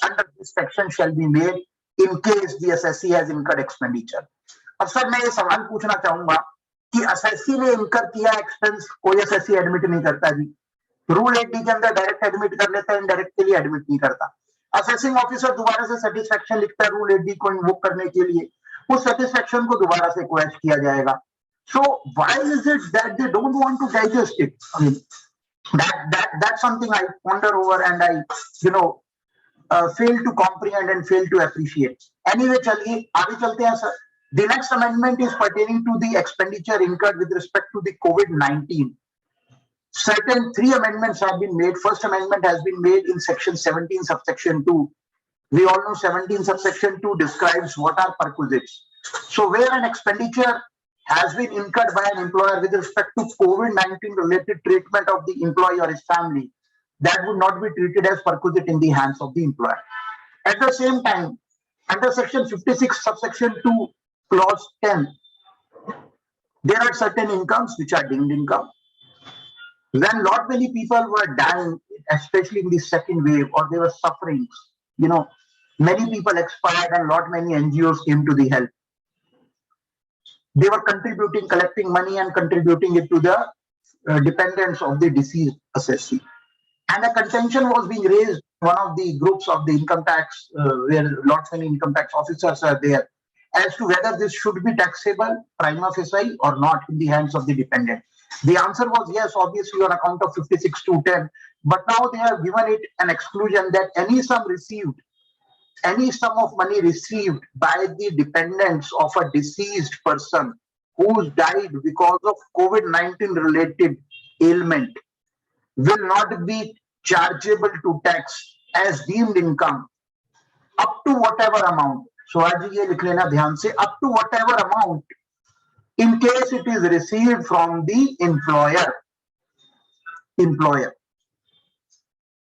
under this section shall be made in case the assessee has incurred expenditure. अब sir मैं ये सवाल पूछना चाहूंगा कि assessee ने incur किया expense, कोई assessee admit नहीं करता जी. Rule 8D के अंदर direct admit कर लेता है, indirect के लिए admit नहीं करता. Assessing officer दोबारा से satisfaction लिखता है Rule 8D को invoke करने के लिए, उस satisfaction को दोबारा से quash किया जाएगा. So why is it that they don't want to digest it? I mean, that's something I ponder over and I, fail to comprehend and fail to appreciate. Anyway, चलिए आगे चलते हैं sir. The next amendment is pertaining to the expenditure incurred with respect to the COVID-19. Certain 3 amendments have been made. First amendment has been made in section 17 subsection 2. We all know 17 subsection 2 describes what are perquisites. So where an expenditure has been incurred by an employer with respect to COVID-19 related treatment of the employee or his family, that would not be treated as perquisite in the hands of the employer. At the same time, under section 56 subsection 2 clause 10, there are certain incomes which are deemed income. When lot many people were dying, especially in the second wave, or they were suffering, many people expired and lot many NGOs came to the help. They were contributing, collecting money and contributing it to the dependents of the deceased assessee. And a contention was being raised, one of the groups of the income tax, where lots many income tax officers are there, as to whether this should be taxable prima facie or not in the hands of the dependent. The answer was yes, obviously on account of 56(2)(10), but now they have given it an exclusion that any sum of money received by the dependents of a deceased person who died because of COVID-19 related ailment will not be chargeable to tax as deemed income up to whatever amount. So आज ये लिख लेना ध्यान से, up to whatever amount in case it is received from the employer.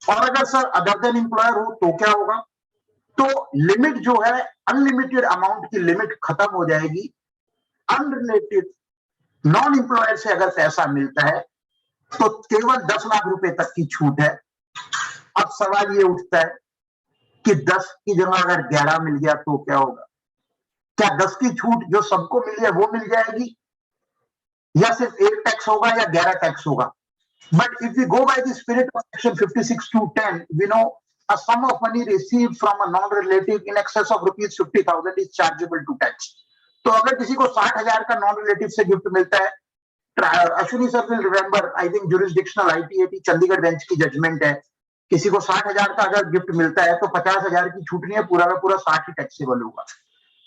और अगर sir other than employer हो तो क्या होगा? तो लिमिट जो है अनलिमिटेड अमाउंट की लिमिट खत्म हो जाएगी. अनरिलेटेड नॉन एम्प्लॉयर से अगर पैसा मिलता है तो केवल 10 लाख रुपए तक की छूट है. अब सवाल ये उठता है कि 10 की जगह अगर 11 मिल गया तो क्या होगा? क्या 10 की छूट जो सबको मिली है वो मिल जाएगी, या सिर्फ 1 टैक्स होगा या 11 टैक्स होगा? But if we go by the spirit of section 56(2)(10), we know a sum of money received from a non-relative in excess of rupees 50,000 is chargeable to tax. तो अगर किसी को 60,000 का non-relative से गिफ्ट मिलता है, Ashwini sir will remember, I think jurisdictional ITAT Chandigarh bench की judgement है, किसी को 60,000 का अगर गिफ्ट मिलता है तो 50,000 की छूट नहीं है, पूरा का पूरा 60 ही टैक्सेबल होगा.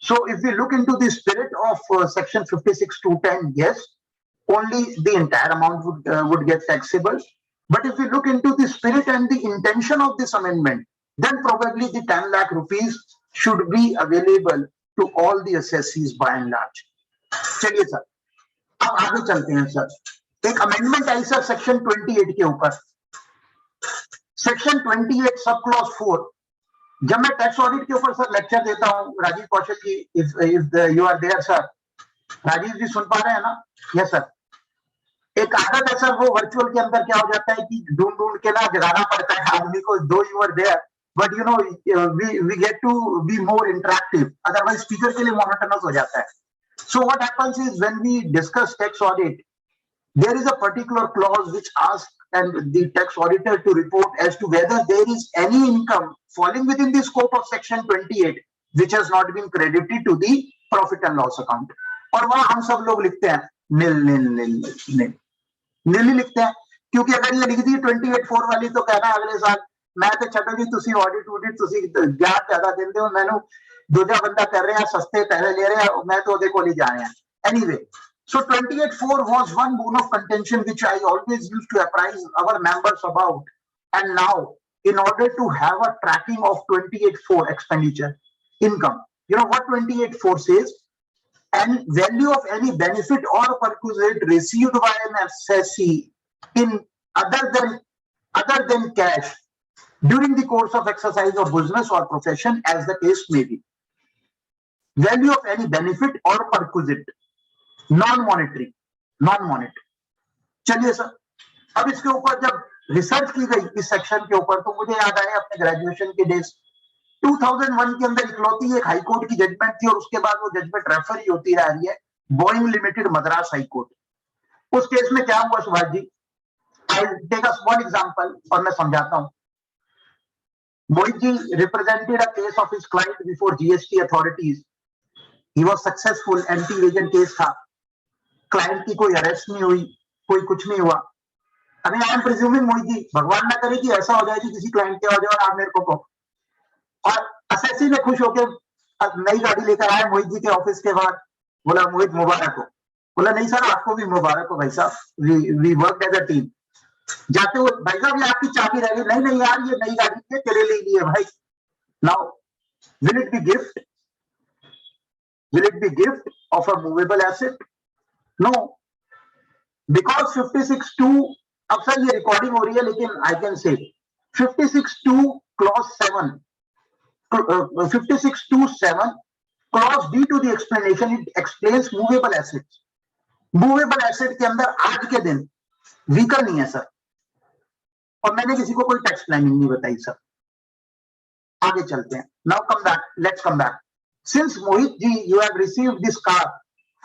So if we look into the spirit of section 56(2)(10), yes, only the entire amount would get taxable. But if we look into the spirit and the intention of this amendment, then probably the 10 lakh rupees should be available to all the assessees by and large. चलिए sir, अब आगे चलते हैं sir. एक amendment आई sir section 28 के ऊपर. Section 28 sub clause 4. जब मैं टैक्स ऑडिट के ऊपर सर लेक्चर देता हूँ, Rajiv Kaushal ji, if you are there sir, Rajiv ji सुन पा रहे हैं ना? Yes sir. एक आदत है सर, वो वर्चुअल के अंदर क्या हो जाता है कि ढूंढ के ना जगाना पड़ता है आदमी को, though you are there, but you know we get to be more interactive, otherwise speaker के लिए मोनोटोनस हो जाता है. So what happens is when we discuss tax audit, there is a particular clause which asks and the tax auditor to report as to whether there is any income falling within the scope of section 28 which has not been credited to the profit and loss account. और वहां हम सब लोग लिखते हैं नील नील नील नील नील ही लिखते हैं, क्योंकि अगर ये लिख दी 28(4) वाली तो कहना है अगले साल मैं तो छटो जी तुसी ऑडिट ऑडिट तुसी ज्ञान ज्यादा देंदे हो, मैंने दूजा बंदा कर रहे हैं सस्ते पैसे ले रहे हैं, मैं तो देखो ले जा रहे हैं. Anyway, so 28(4) was one bone of contention which I always used to apprise our members about, and now in order to have a tracking of 28(4) expenditure income, you know what 28(4) says? And value of any benefit or perquisite received by an assessee in other than cash during the course of exercise of business or profession as the case may be. Value of any benefit or perquisite, non-monetary. चलिए sir, अब इसके ऊपर जब research की गई इस section के ऊपर तो मुझे याद आया अपने ग्रेजुएशन के डेज 2001 के अंदर इकलौती एक हाई कोर्ट की जजमेंट थी और उसके बाद वो जजमेंट रेफर ही होती रह रही है, Boeing limited Madras high court. उस केस में क्या हुआ Subhash ji, I take a small example और मैं समझाता हूं. Mohit ji represented a case of his client before GST authorities. He was successful, anti evasion case था, क्लाइंट की कोई अरेस्ट नहीं हुई, कोई कुछ नहीं हुआ. अभी I am presuming Mohit ji, भगवान ना करे कि ऐसा हो जाए कि किसी क्लाइंट के हो जाए और आप मेरे को कहो, और असेसी ने खुश होकर नई गाड़ी लेकर आया मोहित जी के ऑफिस के बाद, बोला मोहित मुबारक हो. बोला नहीं सर आपको भी मुबारक हो भाई साहब, we work as a team. जाते हुए भाई साहब ये आपकी चाबी रह गई. नहीं यार ये नई गाड़ी है तेरे लिए है भाई. Now will it be gift? Will it be gift of a movable asset? No, because 56(2) अब सर ये रिकॉर्डिंग हो रही है लेकिन I can say 56(2) clause 7, 56(2)(7) clause D to the explanation, it explains movable assets. Movable asset के अंदर आज के दिन व्हीकल नहीं है सर, और मैंने किसी को कोई टैक्स प्लानिंग नहीं बताई सर. आगे चलते हैं. Now come back, let's come back. Since Mohit ji, you have received this car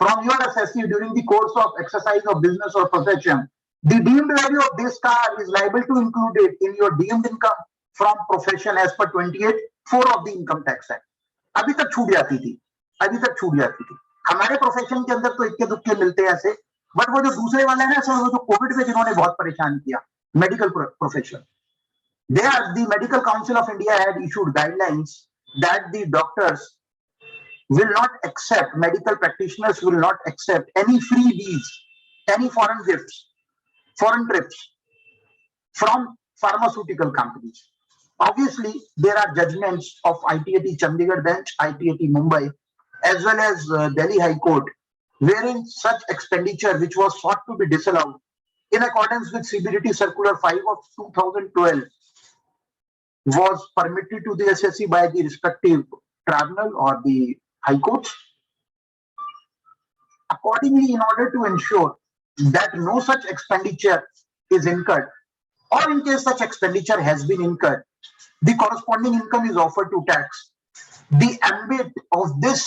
from your assessee during the course of exercise of business or profession, the deemed value of this car is liable to include it in your deemed income from profession as per 28(4) of the Income Tax Act. अभी तक छूट जाती थी, हमारे profession के अंदर तो इक्के दुक्के मिलते हैं ऐसे, बट वो जो दूसरे वाले हैं सर, वो जो कोविड में जिन्होंने बहुत परेशान किया, medical profession, there the Medical Council of India had issued guidelines that the doctors will not accept, medical practitioners will not accept any freebies, any foreign gifts, foreign trips from pharmaceutical companies. Obviously, there are judgments of ITAT Chandigarh bench, ITAT Mumbai, as well as Delhi High Court, wherein such expenditure which was sought to be disallowed in accordance with CBDT Circular 5 of 2012 was permitted to the assessee by the respective tribunal or the High Courts. Accordingly, in order to ensure that no such expenditure is incurred, or in case such expenditure has been incurred, the corresponding income is offered to tax. The ambit of this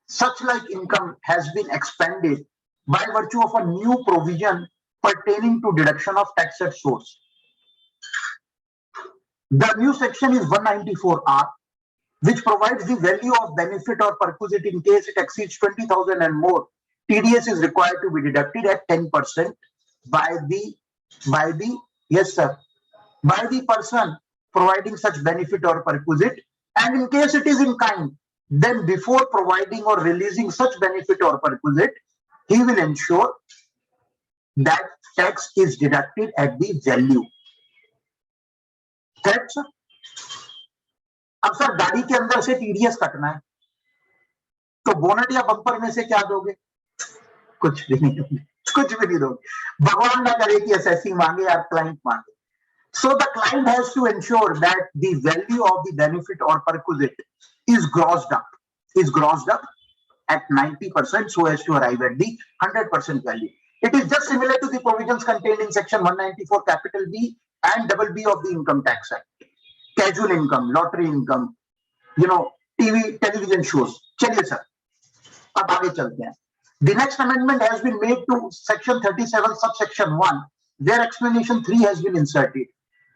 such like income has been expanded by virtue of a new provision pertaining to deduction of tax at source. The new section is 194R, which provides the value of benefit or perquisite in case it exceeds 20,000 and more. TDS is required to be deducted at 10% by the person providing such benefit or perquisite, and in case it is in kind, then before providing or releasing such benefit or perquisite, he will ensure that tax is deducted at the value. Correct, sir? अब sir गाड़ी के अंदर से TDS कटना है तो bonnet या bumper में से क्या दोगे? कुछ भी नहीं दोगे. भगवान ना करे कि एसएससी मांगे या क्लाइंट मांगे. So the client has to ensure that the value of the benefit or perquisite is grossed up at 90% so as to arrive at the 100% value. It is just similar to the provisions contained in section 194 capital B and double B of the Income Tax Act. Casual income, lottery income, TV, television shows. चलिए sir, अब आगे चलते हैं. The next amendment has been made to section 37 subsection 1, where explanation 3 has been inserted.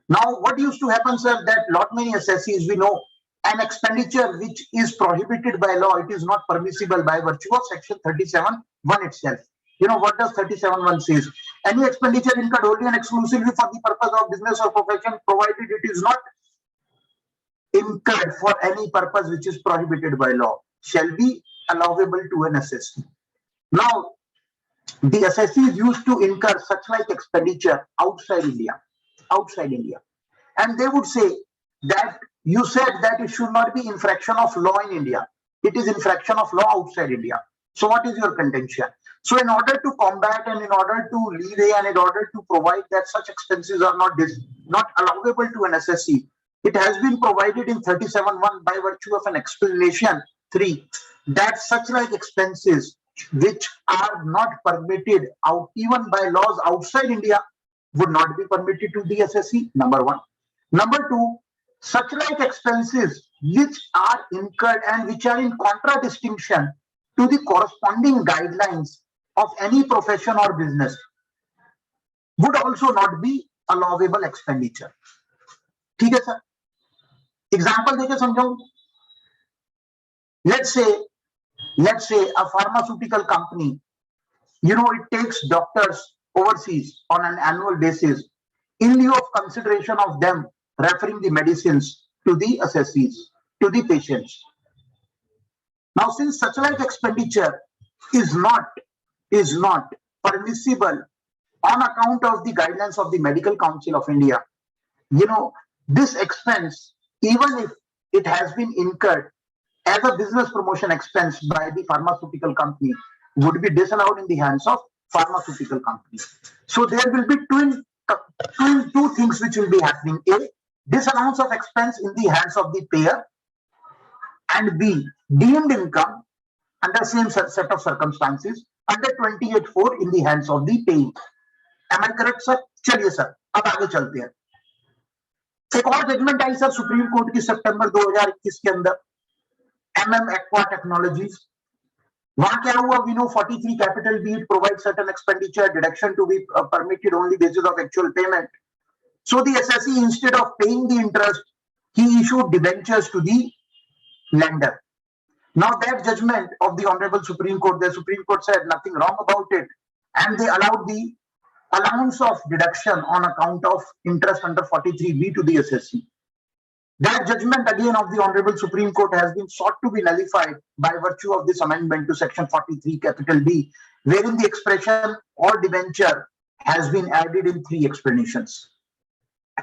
Now, what used to happen, sir, that lot many assessees, we know an expenditure which is prohibited by law, it is not permissible by virtue of section 37(1) itself. You know, what does 37(1) says? Any expenditure incurred only and exclusively for the purpose of business or profession, provided it is not incurred for any purpose which is prohibited by law, shall be allowable to an assessee. Now, the assessees used to incur such like expenditure outside India, and they would say that you said that it should not be infraction of law in India. It is infraction of law outside India. So what is your contention? So in order to combat and in order to leeway and in order to provide that such expenses are not allowable to an assessee, it has been provided in 37(1) by virtue of an explanation 3 that such like expenses which are not permitted out even by laws outside India would not be permitted to the assessee, number 1. Number 2, such like expenses which are incurred and which are in contradistinction to the corresponding guidelines of any profession or business would also not be allowable expenditure. ठीक है sir? Example देके समझाऊं. Let's say a pharmaceutical company, you know, it takes doctors overseas on an annual basis in lieu of consideration of them referring the medicines to the assessees, to the patients. Now, since such like expenditure is not permissible on account of the guidelines of the Medical Council of India, you know, this expense, even if it has been incurred as a business promotion expense by the pharmaceutical company, would be disallowed in the hands of pharmaceutical company. So there will be two things which will be happening. A, disallowance of expense in the hands of the payer, and B, deemed income under same set of circumstances under 28(4) in the hands of the payee. Am I correct, sir? चलिए sir, अब आगे चलते हैं. एक और judgement आई sir supreme court की सितंबर 2021 के अंदर, Aqua Technologies. वहां क्या हुआ? We know 43 capital B, it provides certain expenditure deduction to be permitted only basis of actual payment. So the assessee, instead of paying the interest, he issued debentures to the lender. Now that judgment of the Honorable Supreme Court, the Supreme Court said nothing wrong about it, and they allowed the allowance of deduction on account of interest under 43B to the assessee. That judgment again of the Honorable Supreme Court has been sought to be nullified by virtue of this amendment to section 43 capital B, wherein the expression or debenture has been added in 3 explanations.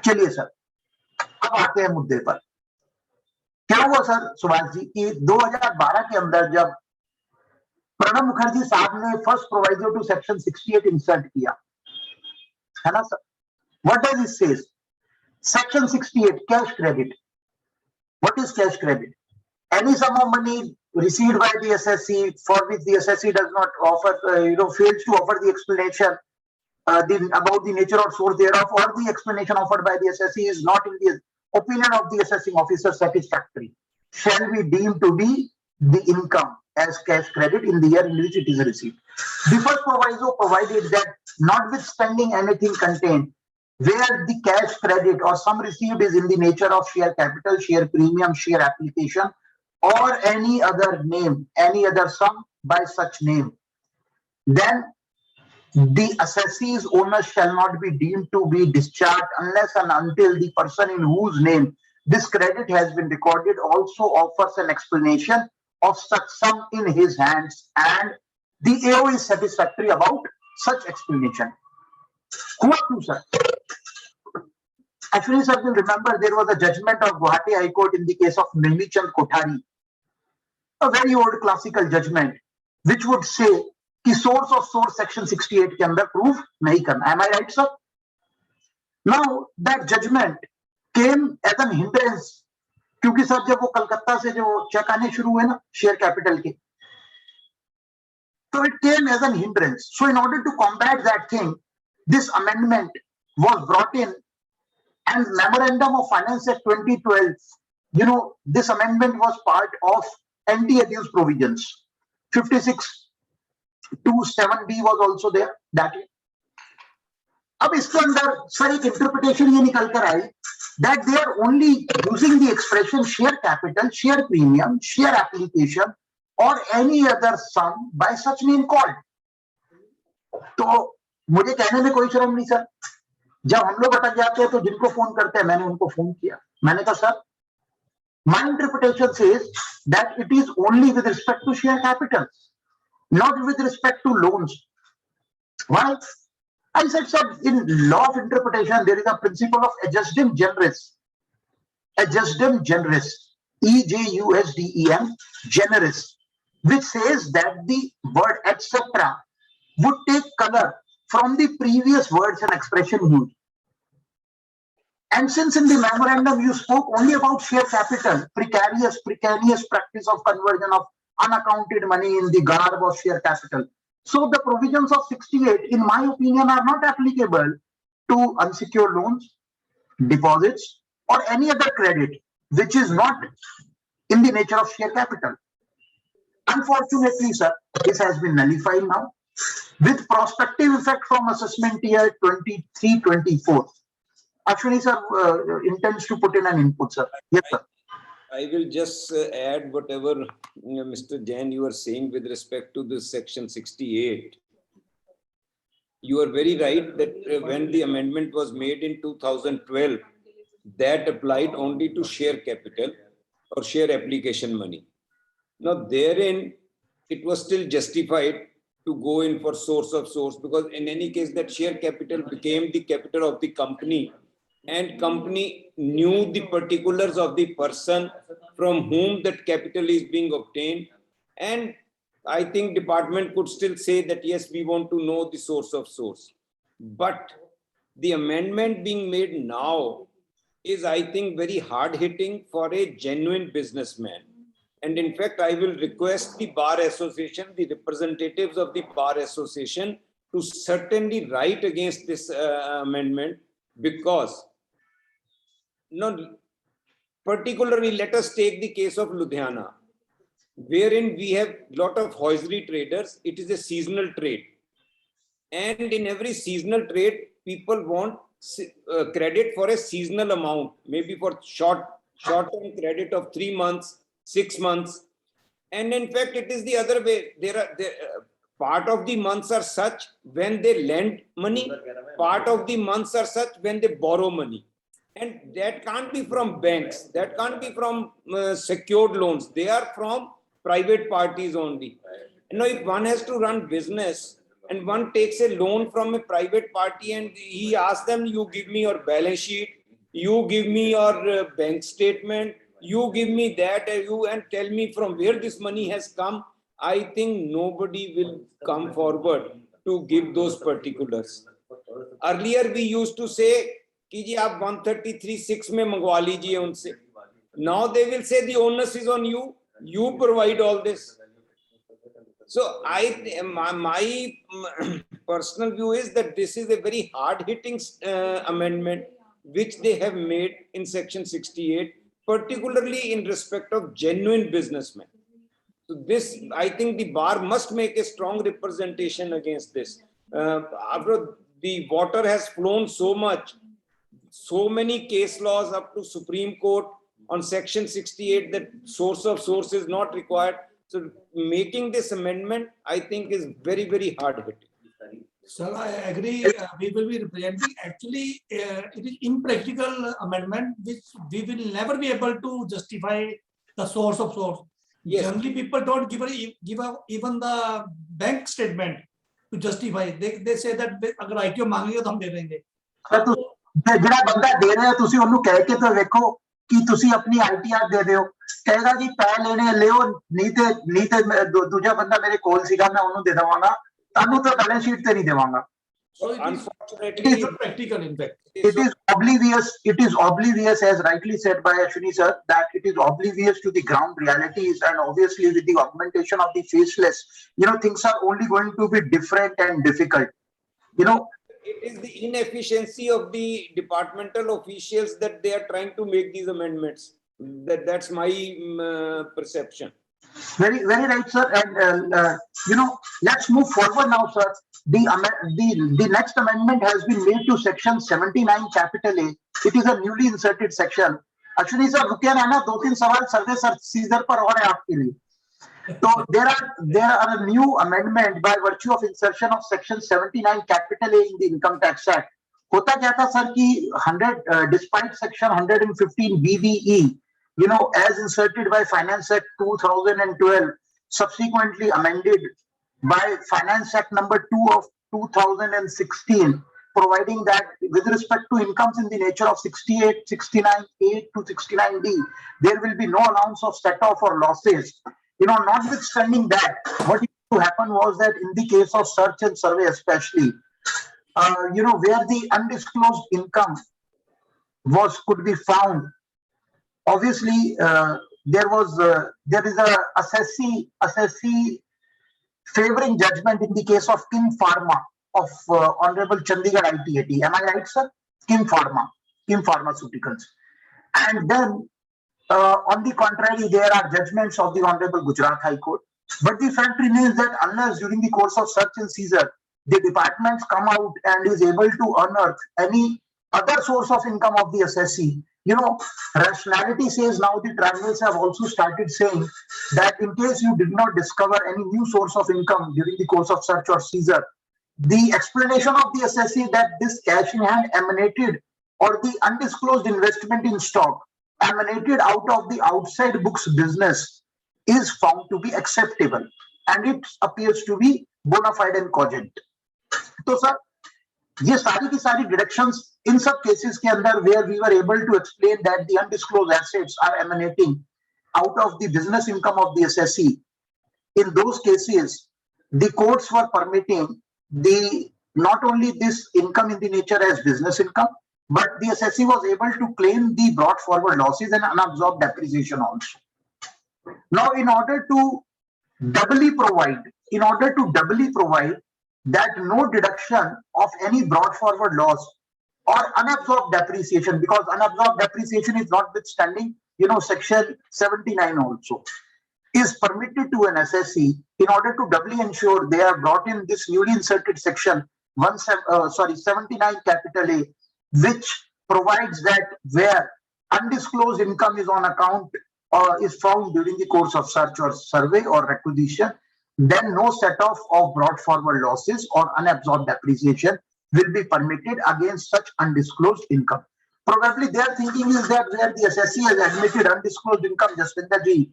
चलिए sir, अब आते हैं मुद्दे पर. क्या हुआ sir Subhash ji कि 2012 के अंदर जब प्रणब मुखर्जी साहब ने first proviso to section 68 insert किया, है ना सर? What does it say? Section 68, cash credit. What is cash credit? Any sum of money received by the assessee for which the assessee does not offer, fails to offer the explanation about the nature or source thereof, or the explanation offered by the assessee is not in the opinion of the assessing officer satisfactory, shall be deemed to be the income as cash credit in the year in which it is received. The first proviso provided that notwithstanding anything contained where the cash credit or sum received is in the nature of share capital, share premium, share application, or any other name, any other sum by such name, then the assessee's owner shall not be deemed to be discharged unless and until the person in whose name this credit has been recorded also offers an explanation of such sum in his hands and the AO is satisfactory about such explanation. Who are you, sir? Actually, sir, you'll remember there was a judgment of Guwahati High Court in the case of Nemi Chand Kothari, a very old classical judgment, which would say कि source of source section 68 के अंदर proof नहीं करना. Am I right, sir? Now that judgment came as an hindrance, क्योंकि sir जब वो कलकत्ता से जो चेक आने शुरू हुए ना शेयर कैपिटल के, so it came as an hindrance. So in order to combat that thing, this amendment was brought in, and Memorandum of Finance Act 2012, this amendment was part of anti-abuse provisions 56 27B was also there that year. अब इसके अंदर sir एक interpretation ये निकल कर आई that they are only using the expression share capital, share premium, share application or any other sum by such name called. तो मुझे कहने में कोई शर्म नहीं सर, जब हम लोग अटक जाते हैं तो जिनको फोन करते हैं, मैंने उनको फोन किया, मैंने कहा sir my interpretation says that it is only with respect to share capital, not with respect to loans. Why? I said, sir, in law of interpretation, there is a principle of adjustum generis. Adjustum generis, E-J-U-S-D-E-M, generis, which says that the word etc. would take color from the previous words and expression used. And since in the memorandum you spoke only about share capital, precarious practice of conversion of unaccounted money in the garb of share capital. So the provisions of 68, in my opinion, are not applicable to unsecured loans, deposits, or any other credit which is not in the nature of share capital. Unfortunately, sir, this has been nullified now with prospective effect from assessment year 23-24. Ashwini sir intends to put in an input, sir. Yes, sir. I will just add whatever Mr. Jain you are saying with respect to this section 68. You are very right that when the amendment was made in 2012, that applied only to share capital or share application money. Now therein, it was still justified to go in for source of source, because in any case that share capital became the capital of the company, and company knew the particulars of the person from whom that capital is being obtained. And I think department could still say that, yes, we want to know the source of source. But the amendment being made now is, I think, very hard hitting for a genuine businessman. And in fact, I will request the Bar Association, the representatives of the Bar Association, to certainly write against this amendment, because particularly, let us take the case of Ludhiana, wherein we have a lot of hosiery traders. It is a seasonal trade. And in every seasonal trade, people want credit for a seasonal amount, maybe for short-term credit of 3 months, 6 months. And in fact, it is the other way. Part of the months are such when they lend money, part of the months are such when they borrow money. And that can't be from banks, that can't be from secured loans. They are from private parties only. Now, if one has to run business and one takes a loan from a private party and he asks them, you give me your balance sheet, you give me your bank statement, you give me that, and tell me from where this money has come, I think nobody will come forward to give those particulars. Earlier, we used to say, कि जी आप 133(6) में मंगवा लीजिए उनसे. Now they will say the onus is on you. You provide all this. So my personal view is that this is a very hard-hitting amendment which they have made in section 68, particularly in respect of genuine businessmen. So this, I think the bar must make a strong representation against this. After the water has flown so much, so many case laws up to Supreme Court on section 68 that source of source is not required. So making this amendment, I think, is very, very hard hitting. Sir, I agree. We will be representing. Actually, it is impractical amendment which we will never be able to justify the source of source. Yes. Generally, people don't give even the bank statement to justify. They say that अगर ITO मांगेगा तो हम दे देंगे. ਜਿਹੜਾ ਬੰਦਾ ਦੇ ਰਿਹਾ ਤੁਸੀਂ ਉਹਨੂੰ ਕਹਿ ਕੇ ਤਾਂ ਵੇਖੋ ਕਿ ਤੁਸੀਂ ਆਪਣੀ ITR ਦੇ ਦਿਓ, ਕਹੇਗਾ ਜੀ ਪੈ ਲੈਣੇ ਲਿਓ, ਨਹੀਂ ਤੇ ਦੂਜਾ ਬੰਦਾ ਮੇਰੇ ਕੋਲ ਸੀਗਾ ਮੈਂ ਉਹਨੂੰ ਦੇ ਦੇਵਾਂਗਾ, ਤੁਹਾਨੂੰ ਤਾਂ ਬੈਲੈਂਸ ਸ਼ੀਟ ਤੇ ਨਹੀਂ ਦੇਵਾਂਗਾ. So unfortunately, it is practical in fact. It is oblivious, as rightly said by Ashwini sir, that it is oblivious to the ground realities, and obviously with the augmentation of the faceless, things are only going to be different and difficult. It is the inefficiency of the departmental officials that they are trying to make these amendments. That's my perception. Very right, sir. And let's move forward now, sir. The next amendment has been made to section 79 capital A. It is a newly inserted section. Ashwini sir, रुकिए ना ना, 2-3 सवाल सर्वे sir सीधर पर और है आपके लिए. So there are a new amendment by virtue of insertion of section 79 capital A in the Income Tax Act. होता क्या था सर कि 100 despite section 115 BBE, as inserted by Finance Act 2012, subsequently amended by Finance Act number 2 of 2016, providing that with respect to incomes in the nature of 68, 69, 8 to 69D, there will be no allowance of set-off or losses. Notwithstanding that, what used to happen was that in the case of search and survey especially, where the undisclosed income could be found, obviously there is a assessee favoring judgment in the case of Kim Pharma of Honorable Chandigarh ITAT. Am I right, sir? Kim Pharmaceuticals. And then on the contrary, there are judgments of the Honorable Gujarat High Court. But the fact remains that unless during the course of search and seizure, the departments come out and is able to unearth any other source of income of the assessee, rationality says now the tribunals have also started saying that in case you did not discover any new source of income during the course of search or seizure, the explanation of the assessee that this cash in hand emanated or the undisclosed investment in stock emanated out of the outside books business is found to be acceptable and it appears to be bona fide and cogent. So sir, ये सारी की सारी deductions in सब cases के अंदर where we were able to explain that the undisclosed assets are emanating out of the business income of the assessee, in those cases the courts were permitting not only this income in the nature as business income, but the assessee was able to claim the brought forward losses and unabsorbed depreciation also. Now, in order to doubly provide that no deduction of any brought forward loss or unabsorbed depreciation, because unabsorbed depreciation is notwithstanding, section 79 also, is permitted to an assessee, in order to doubly ensure they are brought in this newly inserted section 79 capital A, which provides that where undisclosed income is on account or is found during the course of search or survey or requisition, then no set-off of brought forward losses or unabsorbed depreciation will be permitted against such undisclosed income. Probably their thinking is that where the assessee has admitted undisclosed income, Jaswinder ji,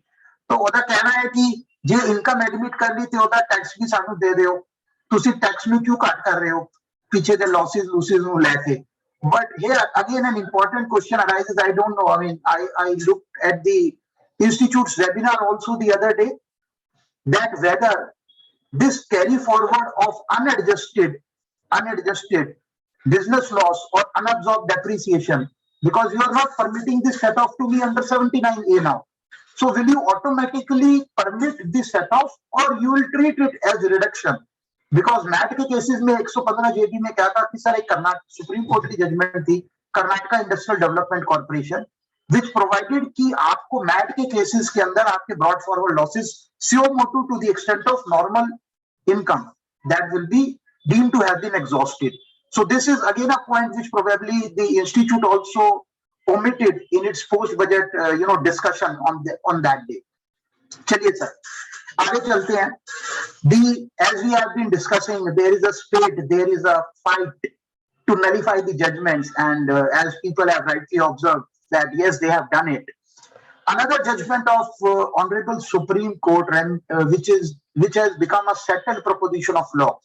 तो ਉਹਦਾ ਕਹਿਣਾ ਹੈ कि जे income admit कर ली तो ਉਹਦਾ tax भी ਸਾਨੂੰ ਦੇ ਦਿਓ, ਤੁਸੀਂ tax ਨੂੰ क्यों ਕੱਟ कर रहे हो पीछे ਦੇ losses ਨੂੰ ਲੈ के. But here again an important question arises. I don't know. I mean, I looked at the institute's webinar also the other day, that whether this carry forward of unadjusted business loss or unabsorbed depreciation, because you are not permitting this set off to be under 79A now. So will you automatically permit this set off or you will treat it as a reduction? Because MAT के cases में 115 JB में क्या था कि सर एक Karnataka supreme court की judgement थी, Karnataka industrial development corporation, which provided कि आपको मैट के केसेस के अंदर आपके brought forward losses suo motu to the extent of normal income that will be deemed to have been exhausted. So this is again a point which probably the institute also omitted in its post budget discussion on that day. चलिए sir आगे चलते हैं. As we have been discussing, there is a spate, there is a fight to nullify the judgments, and as people have rightly observed that yes, they have done it. Another judgment of Honorable Supreme Court, which has become a settled proposition of law,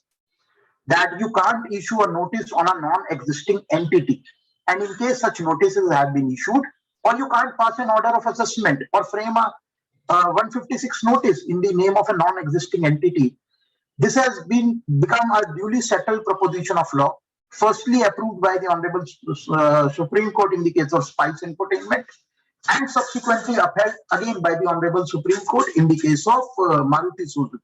that you can't issue a notice on a non-existing entity, and in case such notices have been issued, or you can't pass an order of assessment or frame a 156 notice in the name of a non-existing entity. This has become a duly settled proposition of law, firstly approved by the Honorable Supreme Court in the case of Spice Infotainment, and subsequently upheld again by the Honorable Supreme Court in the case of Maruti Suzuki.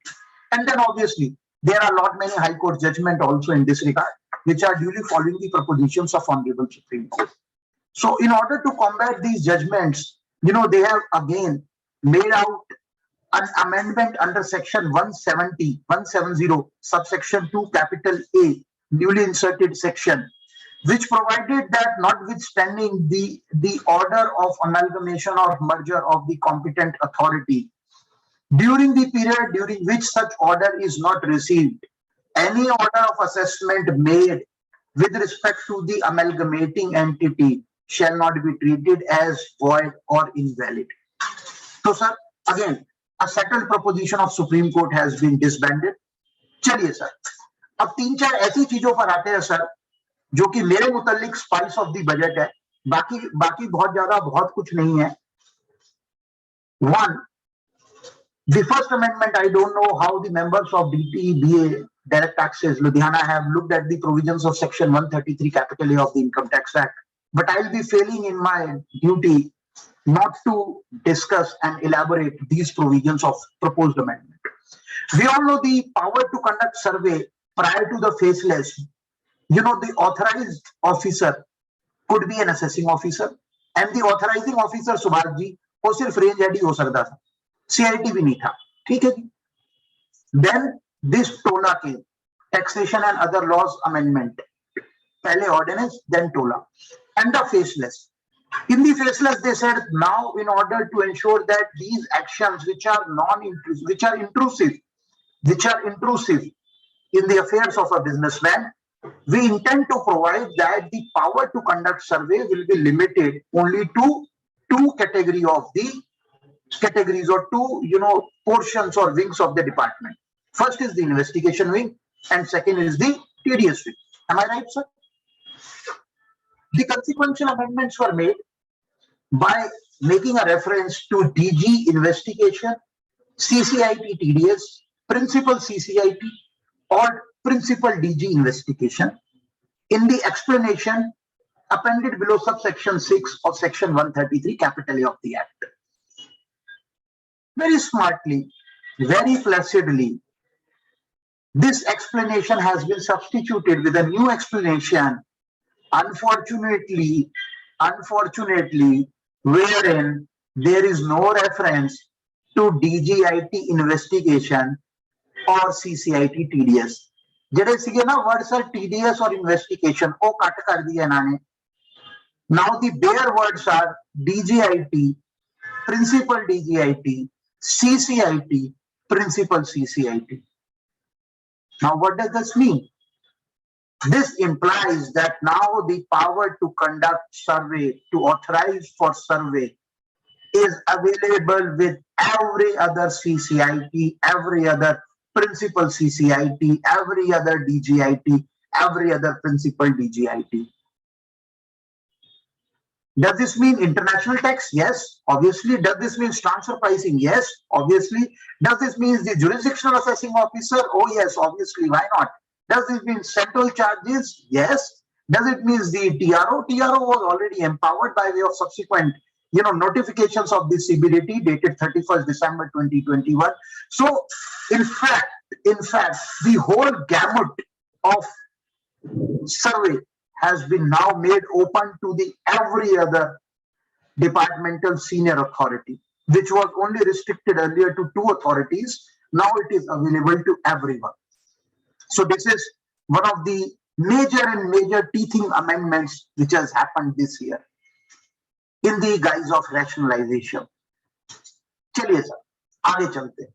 And then obviously there are lot many High Court judgments also in this regard, which are duly following the propositions of Honorable Supreme Court. So in order to combat these judgments, they have again made out an amendment under section 170 subsection 2 capital A newly inserted section, which provided that notwithstanding the order of amalgamation or merger of the competent authority, during the period during which such order is not received, any order of assessment made with respect to the amalgamating entity shall not be treated as void or invalid. So sir, again, a settled proposition of Supreme Court has been disbanded. चलिए sir, अब 3-4 ऐसी चीजों पर आते हैं sir, जो कि मेरे मुतालिक स्पाइस ऑफ द बजट है, बाकी बहुत कुछ नहीं है. One, the first amendment, I don't know how the members of DTBA direct taxes Ludhiana have looked at the provisions of section 133 capital A of the Income Tax Act, but I'll be failing in my duty not to discuss and elaborate these provisions of proposed amendment. We all know the power to conduct survey prior to the faceless. You know, the authorized officer could be an assessing officer, and the authorizing officer Subhash ji वो सिर्फ range head ही हो सकता था, CIT भी नहीं था, ठीक है जी. Then this TOLA came, taxation and other laws amendment, पहले ordinance then TOLA, and the faceless. In the faceless, they said now in order to ensure that these actions which are non-intrusive, which are intrusive in the affairs of a businessman, we intend to provide that the power to conduct survey will be limited only to two categories or two, portions or wings of the department. First is the investigation wing and second is the tedious wing. Am I right, sir? The consequential amendments were made by making a reference to DG investigation, CCIT TDS, principal CCIT or principal DG investigation. In the explanation appended below subsection 6 of section 133 capital A of the Act. Very smartly, very placidly, this explanation has been substituted with a new explanation, unfortunately, wherein there is no reference to DGIT investigation or CCIT TDS. जैसे सीखे ना words are TDS or investigation, वो cut कर दिया इन्होंने. Now the bare words are DGIT, principal DGIT, CCIT, principal CCIT. Now what does this mean? This implies that now the power to conduct survey, to authorize for survey, is available with every other CCIT, every other principal CCIT, every other DGIT, every other principal DGIT. Does this mean international tax? Yes, obviously. Does this mean transfer pricing? Yes, obviously. Does this mean the jurisdictional assessing officer? Oh yes, obviously. Why not? Does this mean central charges? Yes. Does it mean the TRO? TRO was already empowered by way of subsequent, notifications of the CBDT dated 31st December 2021. So, in fact, the whole gamut of survey has been now made open to the every other departmental senior authority, which was only restricted earlier to 2 authorities. Now it is available to everyone. So this is one of the major teething amendments which has happened this year in the guise of rationalization. चलिए sir, आगे चलते हैं.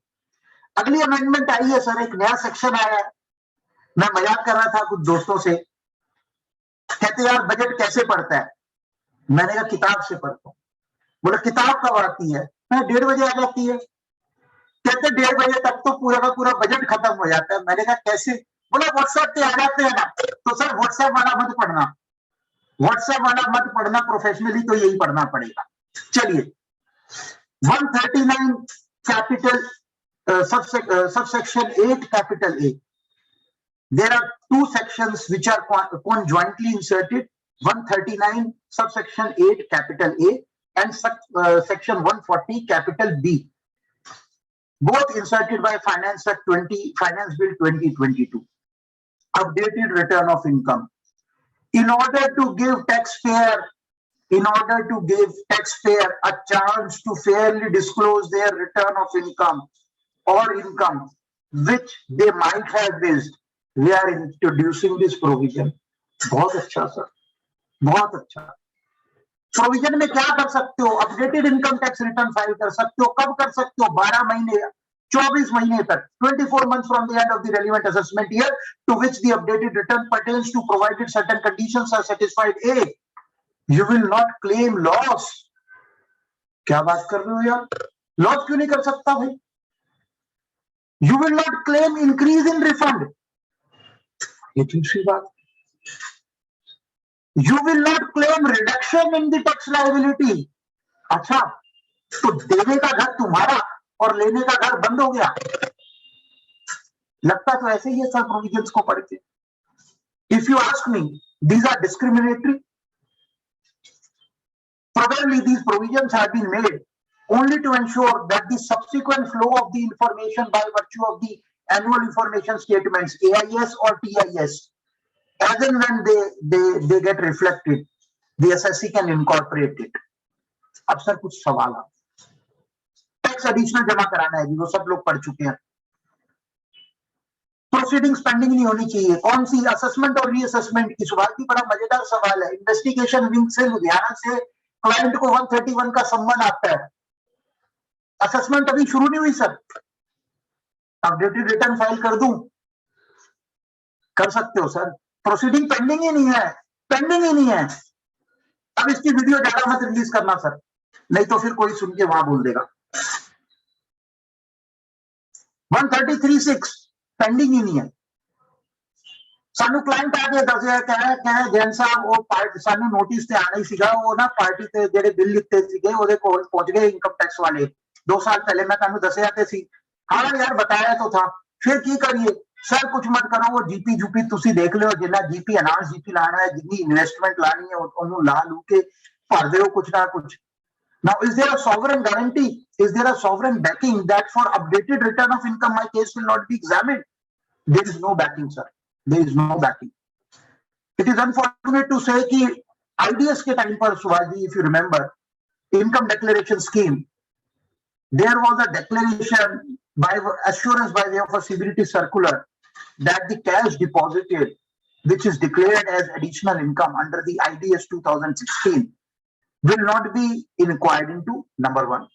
अगली amendment आई है sir, एक नया section आया है. मैं मजाक कर रहा था कुछ दोस्तों से, कहते यार बजट कैसे पढ़ता है. मैंने कहा किताब से पढ़ता हूं. बोले किताब कब आती है? मैं 1:30 बजे आ जाती है. कहते 1:30 बजे तक तो पूरा का पूरा बजट खत्म हो जाता है. मैंने कहा कैसे? बोला व्हाट्सएप पे आ जाते हैं ना. तो सर व्हाट्सएप वाला मत पढ़ना, व्हाट्सएप वाला मत पढ़ना, प्रोफेशनली तो यही पढ़ना पड़ेगा. चलिए 139 capital subsection 8 capital A. There are 2 sections which are conjointly inserted, 139 subsection 8 capital A and section 140 capital B, both inserted by Finance Bill 2022, updated return of income. In order to give taxpayer in order to give taxpayer a chance to fairly disclose their return of income or income which they might have missed, we are introducing this provision. बहुत अच्छा sir, बहुत अच्छा. Provision में क्या कर सकते हो? Updated income tax return file कर सकते हो. कब कर सकते हो? 12 महीने, 24 महीने तक, 24 months from the end of the relevant assessment year to which the updated return pertains to, provided certain conditions are satisfied. A, you will not claim loss. क्या बात कर रहे हो यार? लॉस क्यों नहीं कर सकता भाई? You will not claim increase in refund. ये दूसरी बात. You will not claim reduction in the tax liability. अच्छा, तो देने का घर तुम्हारा और लेने का घर बंद हो गया. लगता तो ऐसे ही है सब प्रोविजंस को पढ़ के. If you ask me, these are discriminatory. Probably these provisions have been made only to ensure that the subsequent flow of the information by virtue of the annual information statements, AIS or TIS, as and when they get reflected, the assessee can incorporate it. अब sir कुछ सवाल है. Tax additional जमा कराना है जी, वो सब लोग पढ़ चुके हैं. प्रोसीडिंग्स पेंडिंग नहीं होनी चाहिए. कौन सी? असेसमेंट और रीअसेसमेंट की. सुभाष जी, बड़ा मजेदार सवाल है. इन्वेस्टिगेशन विंग से लुधियाना से क्लाइंट को 131 का सम्मन आता है. असेसमेंट अभी शुरू नहीं हुई सर. अपडेटेड रिटर्न फाइल कर दूं? कर सकते हो सर. प्रोसीडिंग पेंडिंग ही नहीं है, पेंडिंग ही नहीं है. अब इसकी वीडियो ज्यादा मत रिलीज करना सर, नहीं तो फिर कोई सुन के वहां बोल देगा. 133(6) पेंडिंग ही नहीं है. सानू क्लाइंट आ गया 10,000 कह जैन साहब वो पार्टी सानू नोटिस ते आना ही सीगा. वो ना पार्टी ते जेडे बिल लिखते सीगे ओदे कोल पहुंच गए इनकम टैक्स वाले. 2 साल पहले मैं तानू दसिया ते सी. हाँ यार बताया तो था. फिर की करिए सर? कुछ मत करो. वो जीपी जूपी तुसी देख लो, जिन्ना जीपी अनाउंस जीपी लाना है, जिन्नी इन्वेस्टमेंट लानी है ओनू ला लू के भर दो कुछ ना कुछ. Now, is there a sovereign guarantee? Is there a sovereign backing that for updated return of income, my case will not be examined? There is no backing, sir. There is no backing. It is unfortunate to say कि IDS के time पर, Suvaji, if you remember, income declaration scheme, there was a declaration by assurance by way of a CBDT circular that the cash deposited, which is declared as additional income under the IDS 2016, will not be inquired into, number one.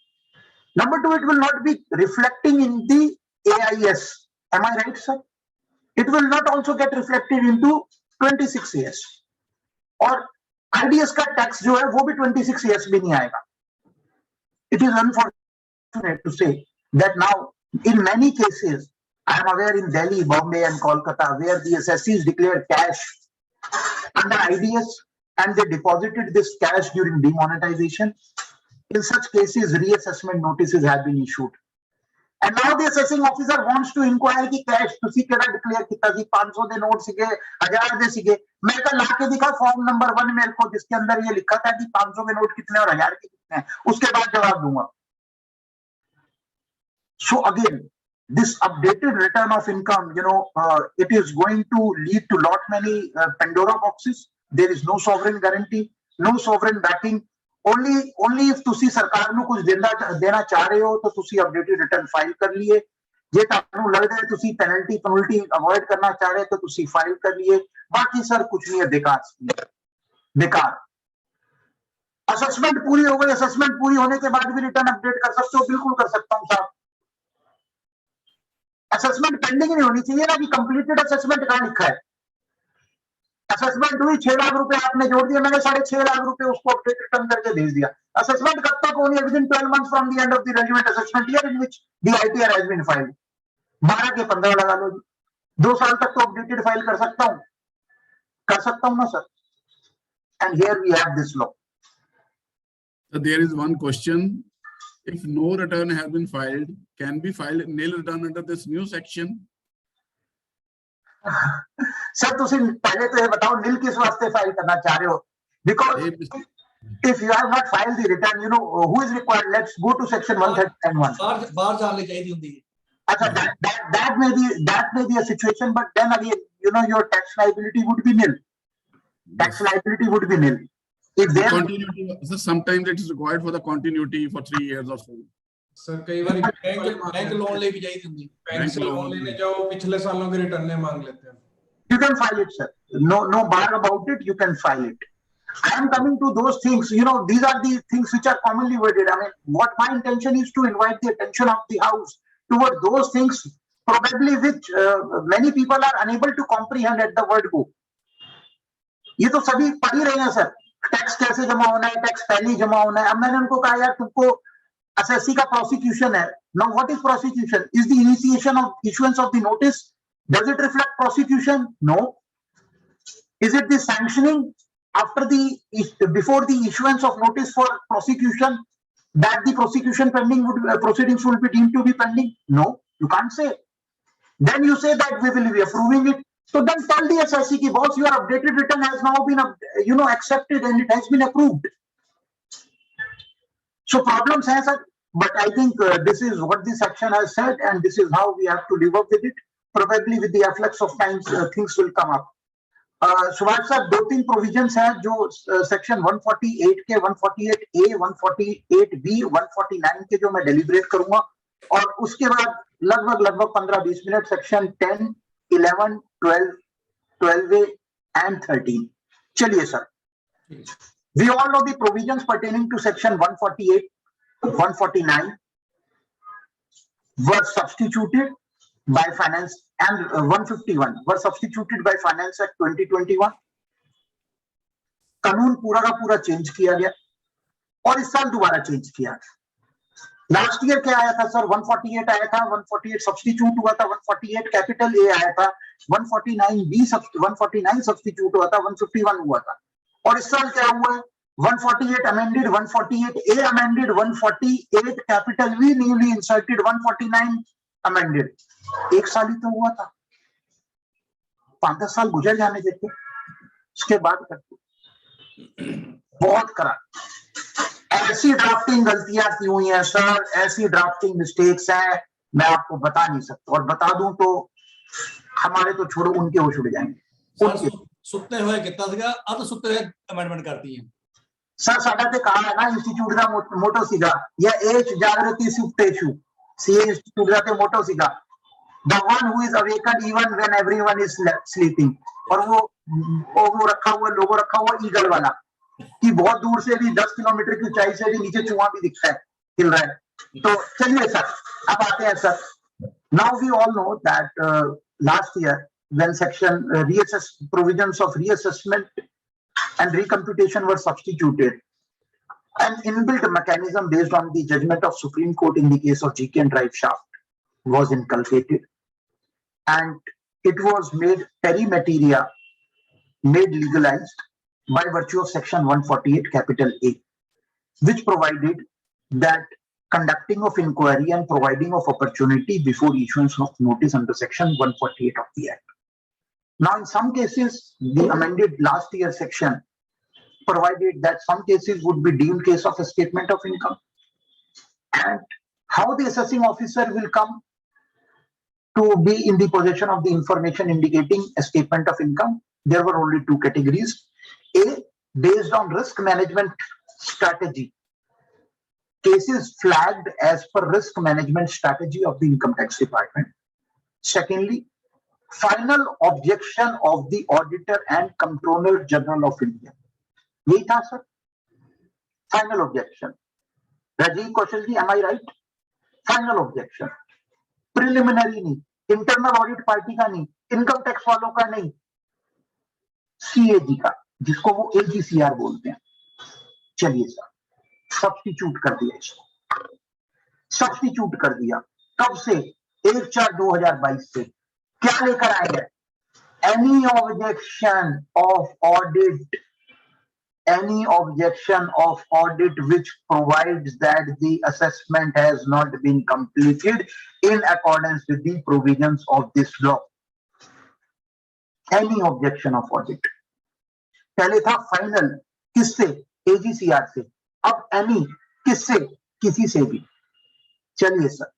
Number two, it will not be reflecting in the AIS. Am I right, sir? It will not also get reflected into 26 years. और IDS का tax जो है वो भी 26 years में नहीं आएगा. It is unfortunate to say that now in many cases, I am aware in Delhi, Bombay and Kolkata, where the assessees declared cash under IDS and they deposited this cash during demonetization. In such cases, reassessment notices have been issued. And now the assessing officer wants to inquire कि cash तुसी केड़ा declare कितना सी, 500 दे note सीगे, 1000 दे सीगे. मैं कल लाके दिखा फॉर्म नंबर 1 मेरे को, जिसके अंदर ये लिखा था कि 500 के नोट कितने और 1000 के कितने हैं. उसके बाद जवाब दूंगा. So again, this updated return of income, it is going to lead to lot many Pandora boxes. There is no sovereign guarantee, no sovereign backing. Only if तुसी सरकार ਨੂੰ कुछ देना चाह रहे हो तो तुसी updated return file कर लिए. जे तानू लग रहा है तुसी penalty avoid करना चाह रहे तो तुसी file कर लिए. बाकी सर कुछ नहीं है, बेकार. असेसमेंट पूरी हो गई, असेसमेंट पूरी होने के बाद भी रिटर्न अपडेट कर सकते हो? बिल्कुल कर सकता हूं साहब. असेसमेंट पेंडिंग नहीं होनी चाहिए ना कि कंप्लीटेड असेसमेंट कहां लिखा है. असेसमेंट हुई, 6 लाख रुपए आपने जोड़ दिया, मैंने 6.5 लाख रुपए उसको अपडेट रिटर्न करके भेज दिया. असेसमेंट कब तक होनी है? Within 12 months from the end of the relevant assessment year in which the ITR has been filed. 12 के 15 लगा लो जी. 2 साल तक तो अपडेटेड फाइल कर सकता हूं ना सर. And here we have this law. So there is one question. If no return has been filed, can be filed nil return under this new section? Sir तुसी पहले तो ये बताओ नील किस वास्ते फाइल करना चाह रहे हो? Because if you have not filed the return, who is required? Let's go to section 139(1). बाहर जाने चाहिए होती है. अच्छा, that may be a situation, but then again, your tax liability would be nil. Tax liability would be nil. if they have, Continuity, so sometimes it is required for the continuity for 3 years or so. Sir कई बार bank loan ले भी जाई थी bank से loan लेने जाओ पिछले सालों के रिटर्न मांग लेते हैं you can file it, sir. No bar about it. You can file it. I am coming to those things. You know, these are the things which are commonly worded. I mean, what my intention is to invite the attention of the House toward those things, probably which many people are unable to comprehend at the word go. ये तो सभी पढ़ ही रहे हैं sir, tax कैसे जमा होना है, टैक्स पहले जमा होना है. अब मैंने उनको कहा यार तुमको एसएससी का प्रोसिक्यूशन है. Now what is prosecution? Is the initiation of issuance of the notice? Does it reflect prosecution? No. Is it the sanctioning after before the issuance of notice for prosecution that the prosecution pending proceedings will be deemed to be pending? No, you can't say. Then you say that we will be approving it. So then tell the SIC ki boss, your updated return has now been accepted and it has been approved. So problems hai sir, but I think this is what this section has said and this is how we have to live up with it. Probably with the afflux of times things will come up. Subhash sir 2-3 provisions हैं जो section 148 के 148A, 148B, 149 के जो मैं deliberate करूंगा और उसके बाद लगभग 15-20 मिनट सेक्शन 10, 11, 12, 12A and 13. चलिए sir. We all know the provisions pertaining to section 148, 149 were substituted by finance and 151 were substituted by Finance Act 2021. कानून पूरा का पूरा चेंज किया गया और इस साल दोबारा चेंज किया. लास्ट ईयर क्या आया था सर? 148 आया था, 148 सब्स्टिट्यूट हुआ था, 148 कैपिटल ए आया था, 149B 149 सब्स्टिट्यूट हुआ था, 151 हुआ था. और इस साल क्या हुआ है? 148 amended, 148A amended, 148 capital V newly inserted, 149 amended. एक साल ही तो हुआ था. 5-10 साल गुजर जाने देते, उसके बाद करते. बहुत करा. ऐसी ड्राफ्टिंग गलतियां की हुई हैं सर, ऐसी ड्राफ्टिंग मिस्टेक्स हैं, मैं आपको बता नहीं सकता. और बता दूं तो हमारे तो छोड़ो, उनके हो छुड़ जाएंगे. सुत्ते हुए कितना सीगा, अब सुत्ते हुए अमेंडमेंट करती हैं सर. साडा ते कहा है ना इंस्टीट्यूट का मोटो सीगा या एच जागृति सुप्तेषु, सीए इंस्टीट्यूट का ते मोटो सीगा, the one who is awakened even when everyone is sleeping. और वो रखा हुआ लोगो रखा हुआ ईगल वाला कि बहुत दूर से भी 10 किलोमीटर की ऊंचाई से भी नीचे चूहा भी दिखता है, हिल रहा है. तो चलिए सर, अब आते हैं sir. Now we all know that last year when section provisions of reassessment and recomputation were substituted, an inbuilt mechanism based on the judgment of Supreme Court in the case of GK and Drive Shaft was inculcated, and it was made peri materia, made legalized by virtue of section 148 capital A, which provided that conducting of inquiry and providing of opportunity before issuance of notice under section 148 of the Act. Now, in some cases, the amended last year section provided that some cases would be deemed case of a statement of income, and how the assessing officer will come to be in the possession of the information indicating a statement of income. There were only 2 categories. A, based on risk management strategy, cases flagged as per risk management strategy of the income tax department. Secondly, final objection of the auditor and comptroller general of India. यही था सर, final objection. Rajiv Kaushal ji, am I right? Final objection, preliminary नहीं, internal audit party का नहीं, income tax वालों का नहीं, CAG का, जिसको वो एजीसीआर बोलते हैं. चलिए सर, सब्स्टिट्यूट कर दिया इसको, सब्स्टिट्यूट कर दिया. कब से? 1/4/2022 से. क्या लेकर आए हैं? Any objection of audit which provides that the assessment has not been completed in accordance with the provisions of this law. Any objection of audit. पहले था फाइनल, किससे? एजीसीआर से. अब एनी, किससे? किसी से भी. चलिए sir,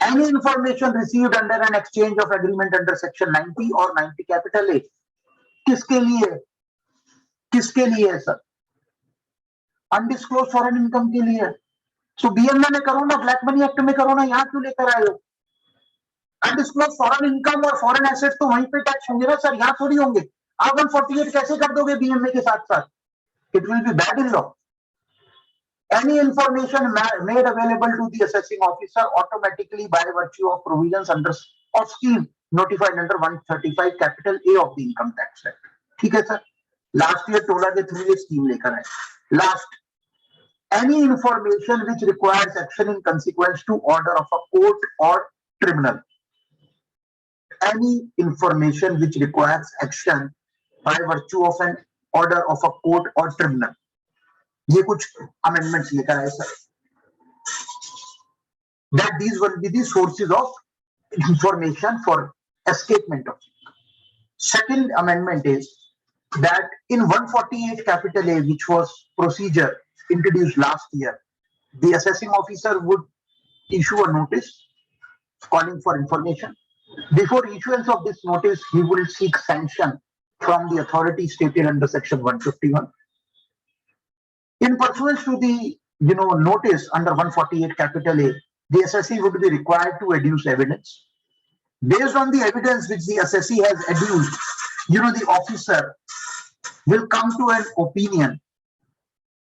any information received under an exchange of agreement under section 90 or 90 capital A. किसके लिए? किसके लिए सर? अनडिस्क्लोज फॉरेन इनकम के लिए। सो बीएमए में करो ना, ब्लैक मनी एक्ट में करो ना, यहाँ क्यों लेकर आए हो? अनडिस्क्लोज फॉरेन इनकम और फॉरेन एसेट तो वहीं पे टैक्स होंगे ना सर, यहाँ थोड़ी होंगे। आप 148 कैसे कर दोगे बीएमए के साथ साथ? It will be bad in law. Any information made available to the assessing officer automatically by virtue of provisions under of scheme notified under 135 capital A of the Income Tax Act. ठीक है sir, last year टोला के through ये scheme लेकर आए। Last, any information which requires action in consequence to order of a court or tribunal. Any information which requires action by virtue of an order of a court or tribunal. ये कुछ amendments लेकर आए sir. That these will be the sources of information for escapement of. Second amendment is that in 148 capital A, which was procedure introduced last year, the assessing officer would issue a notice calling for information. Before issuance of this notice, he will seek sanction from the authority stated under section 151. In pursuance to the notice under 148 capital A, the assessee would be required to adduce evidence. Based on the evidence which the assessee has adduced, the officer will come to an opinion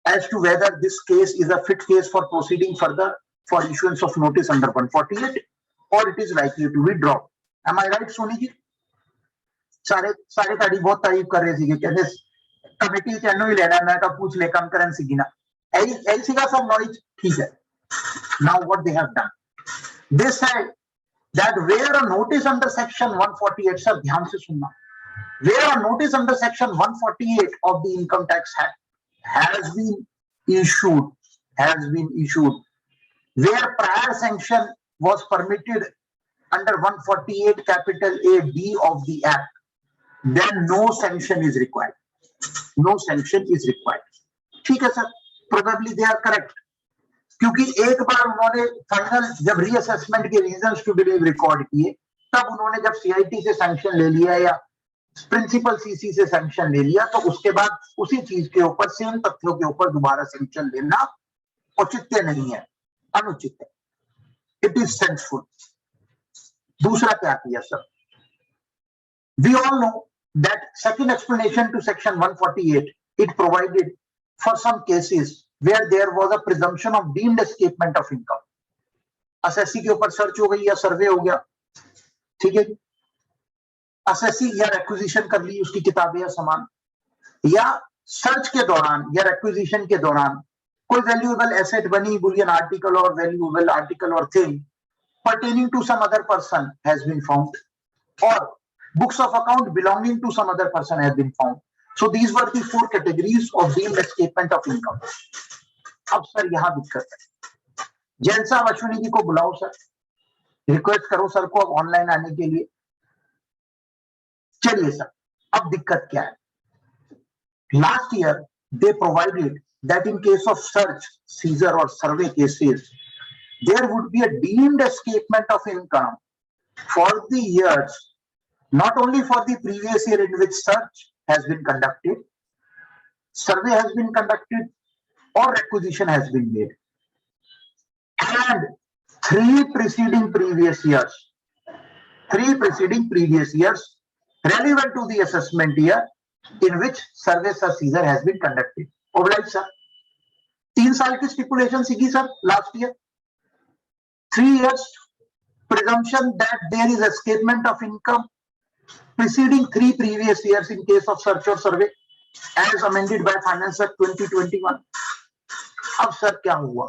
as to whether this case is a fit case for proceeding further for issuance of notice under 148 or it is likely to be dropped. Am I right, Soni ji? सारे ताड़ी बहुत तारीफ कर रहे थे, कहते committee चैनो ही लेना, मैं का पूछ ले कम करन सी गिना ऐसी का सब नॉलेज ठीक है। Now what they have done, they said that where a notice under section 148, sir ध्यान से सुनना, where a notice under section 148 of the Income Tax Act has been issued, where prior sanction was permitted under 148 capital A B of the Act, then no sanction is required. No sanction is required. ठीक है sir, probably they are correct. क्योंकि एक बार उन्होंने final जब reassessment के reasons to believe record किए, तब उन्होंने जब सीआईटी से सैंक्शन ले लिया या प्रिंसिपल सीसी से सैंक्शन ले लिया, तो उसके बाद उसी चीज के ऊपर, सेम तथ्यों के ऊपर दोबारा सैंक्शन लेना औचित्य नहीं है, अनुचित है। It is senseful. दूसरा क्या किया sir, we all know that second explanation to section 148, it provided for some cases where there was a presumption of deemed escapement of income. assessee के ऊपर सर्च हो गई या सर्वे हो गया, ठीक है, assessee या requisition कर ली उसकी किताबें या सामान, या सर्च के दौरान या requisition के दौरान कोई valuable asset बनी, bullion article or valuable article or thing pertaining to some other person has been found, or books of account belonging to some other person has been found. So these were the four categories of deemed escapement of income. अब sir यहाँ दिक्कत है, जैन साहब अश्विनी जी को बुलाओ sir, request करो sir को अब ऑनलाइन आने के लिए। चलिए सर, अब दिक्कत क्या है? Last year they provided that in case of search, seizure or survey cases, there would be a deemed escapement of income for the years, not only for the previous year in which search has been conducted, survey has been conducted, or requisition has been made, and three preceding previous years relevant to the assessment year in which survey or seizure has been conducted. Oblige sir, 3 साल की stipulation सीखी sir last year, 3 years presumption that there is escapement of income preceding 3 previous years in case of search or survey as amended by Finance Act 2021. अब sir क्या हुआ?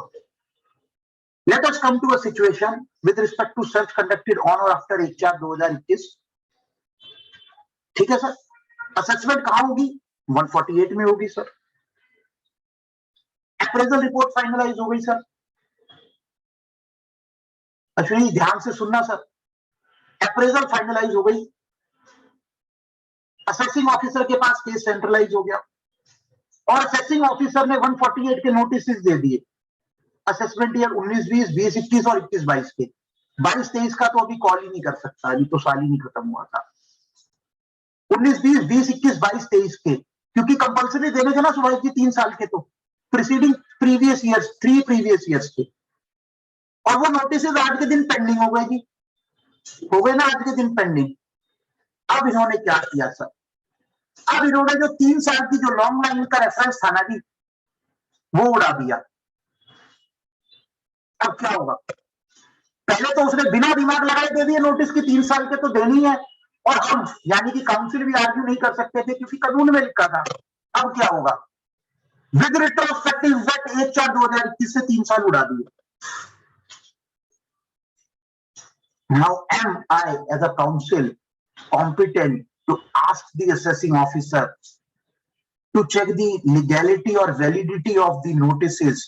Let us come to a situation with respect to search conducted on or after 1/4/2021. ठीक है sir, assessment कहां होगी? 148 में होगी sir. Appraisal report finalise हो गई सर। अश्विनी ध्यान से सुनना सर, अप्रेजल फाइनलाइज हो गई, असेसिंग ऑफिसर के पास केस सेंट्रलाइज हो गया और असेसिंग ऑफिसर ने 148 के नोटिस दे दिए असेसमेंट ईयर 19-20, 20-21 और 21-22 के। 22-23 का तो अभी कॉल ही नहीं कर सकता, अभी तो साल ही नहीं खत्म हुआ था। 19-20, 20-21, 22-23 के, क्योंकि कंपल्सरी देने थे ना सुभाष जी 3 साल के, तो preceding previous years 3 previous years के, और वो नोटिस आज के दिन पेंडिंग हो गए जी, हो गए ना आज के दिन पेंडिंग। अब इन्होंने क्या किया सर, अब इन्होंने जो 3 साल की जो लॉन्ग लाइन का रेफरेंस था ना जी, वो उड़ा दिया। अब क्या होगा, पहले तो उसने बिना दिमाग लगाए दे दिए नोटिस की 3 साल के तो देनी है, और हम यानी कि काउंसिल भी आर्ग्यू नहीं कर सकते थे क्योंकि कानून में लिखा था। अब क्या होगा, विद रिट्रोस्पेक्टिव इफेक्ट 1/4/2021 से 3 साल उड़ा दिए। Now am I as a council competent to ask the assessing officer to check the legality or validity of the notices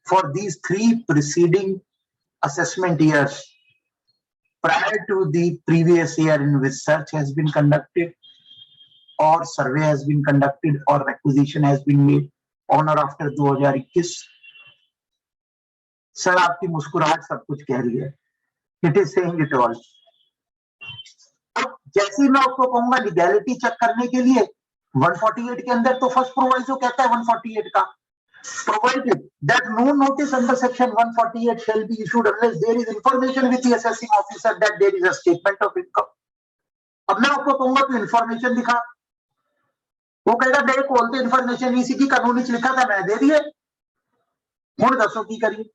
for these 3 preceding assessment years prior to the previous year in which search has been conducted or survey has been conducted or requisition has been made on or after 2021? Sir आपकी मुस्कुराहट सब कुछ कह रही है, it is saying it all. अब जैसे ही मैं आपको कहूंगा लीगैलिटी चेक करने के लिए 148 के अंदर तो फर्स्ट प्रोवाइजो कहता है 148 का, provided that no notice under section 148 shall be issued unless there is information with the assessing officer that there is a statement of income। अब मैं आपको कहूंगा तो इंफॉर्मेशन दिखा, वो कहेगा मेरे को तो इंफॉर्मेशन इसी की कानूनी लिखा था मैं दे दिए, हुण दसो की करिए।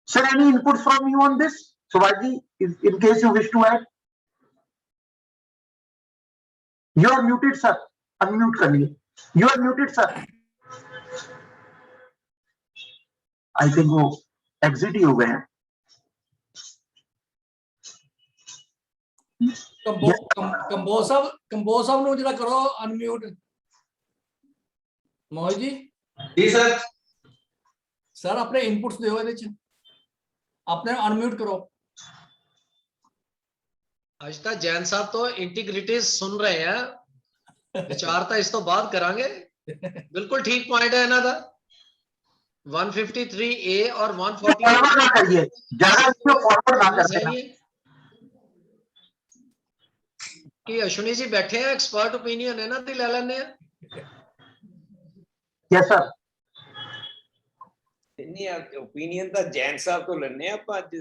Sir, any input from you on this? Subhaji, in case you wish to add. You are muted, sir. Unmute करिए। You are muted, sir. I think वो exit ही हो गए हैं। कंबोज साहब ਨੂੰ ਜਿਹੜਾ ਕਰੋ ਅਨਮਿਊਟ। ਮੋਹਿਤ ਜੀ सर ਸਰ ਆਪਣੇ ਇਨਪੁਟਸ ਦਿਓ ਇਹਦੇ ਚ, ਆਪਣੇ ਅਨਮਿਊਟ ਕਰੋ। ਅੱਜ ਤਾਂ ਜੈਨ ਸਾਹਿਬ ਤੋਂ ਇੰਟੀਗ੍ਰਿਟੀ ਸੁਣ ਰਹੇ ਆ, ਵਿਚਾਰ ਤਾਂ ਇਸ ਤੋਂ ਬਾਅਦ ਕਰਾਂਗੇ। ਬਿਲਕੁਲ ਠੀਕ ਪੁਆਇੰਟ ਹੈ ਇਹਨਾਂ ਦਾ। 153A और 148 ना करिए, ज्यादा इसको फॉरवर्ड ना करना। कि अश्विनी जी बैठे हैं, एक्सपर्ट ओपिनियन है ना, तो ले लेने हैं। यस सर, नहीं ओपिनियन तो जैन साहब तो लेने आप आज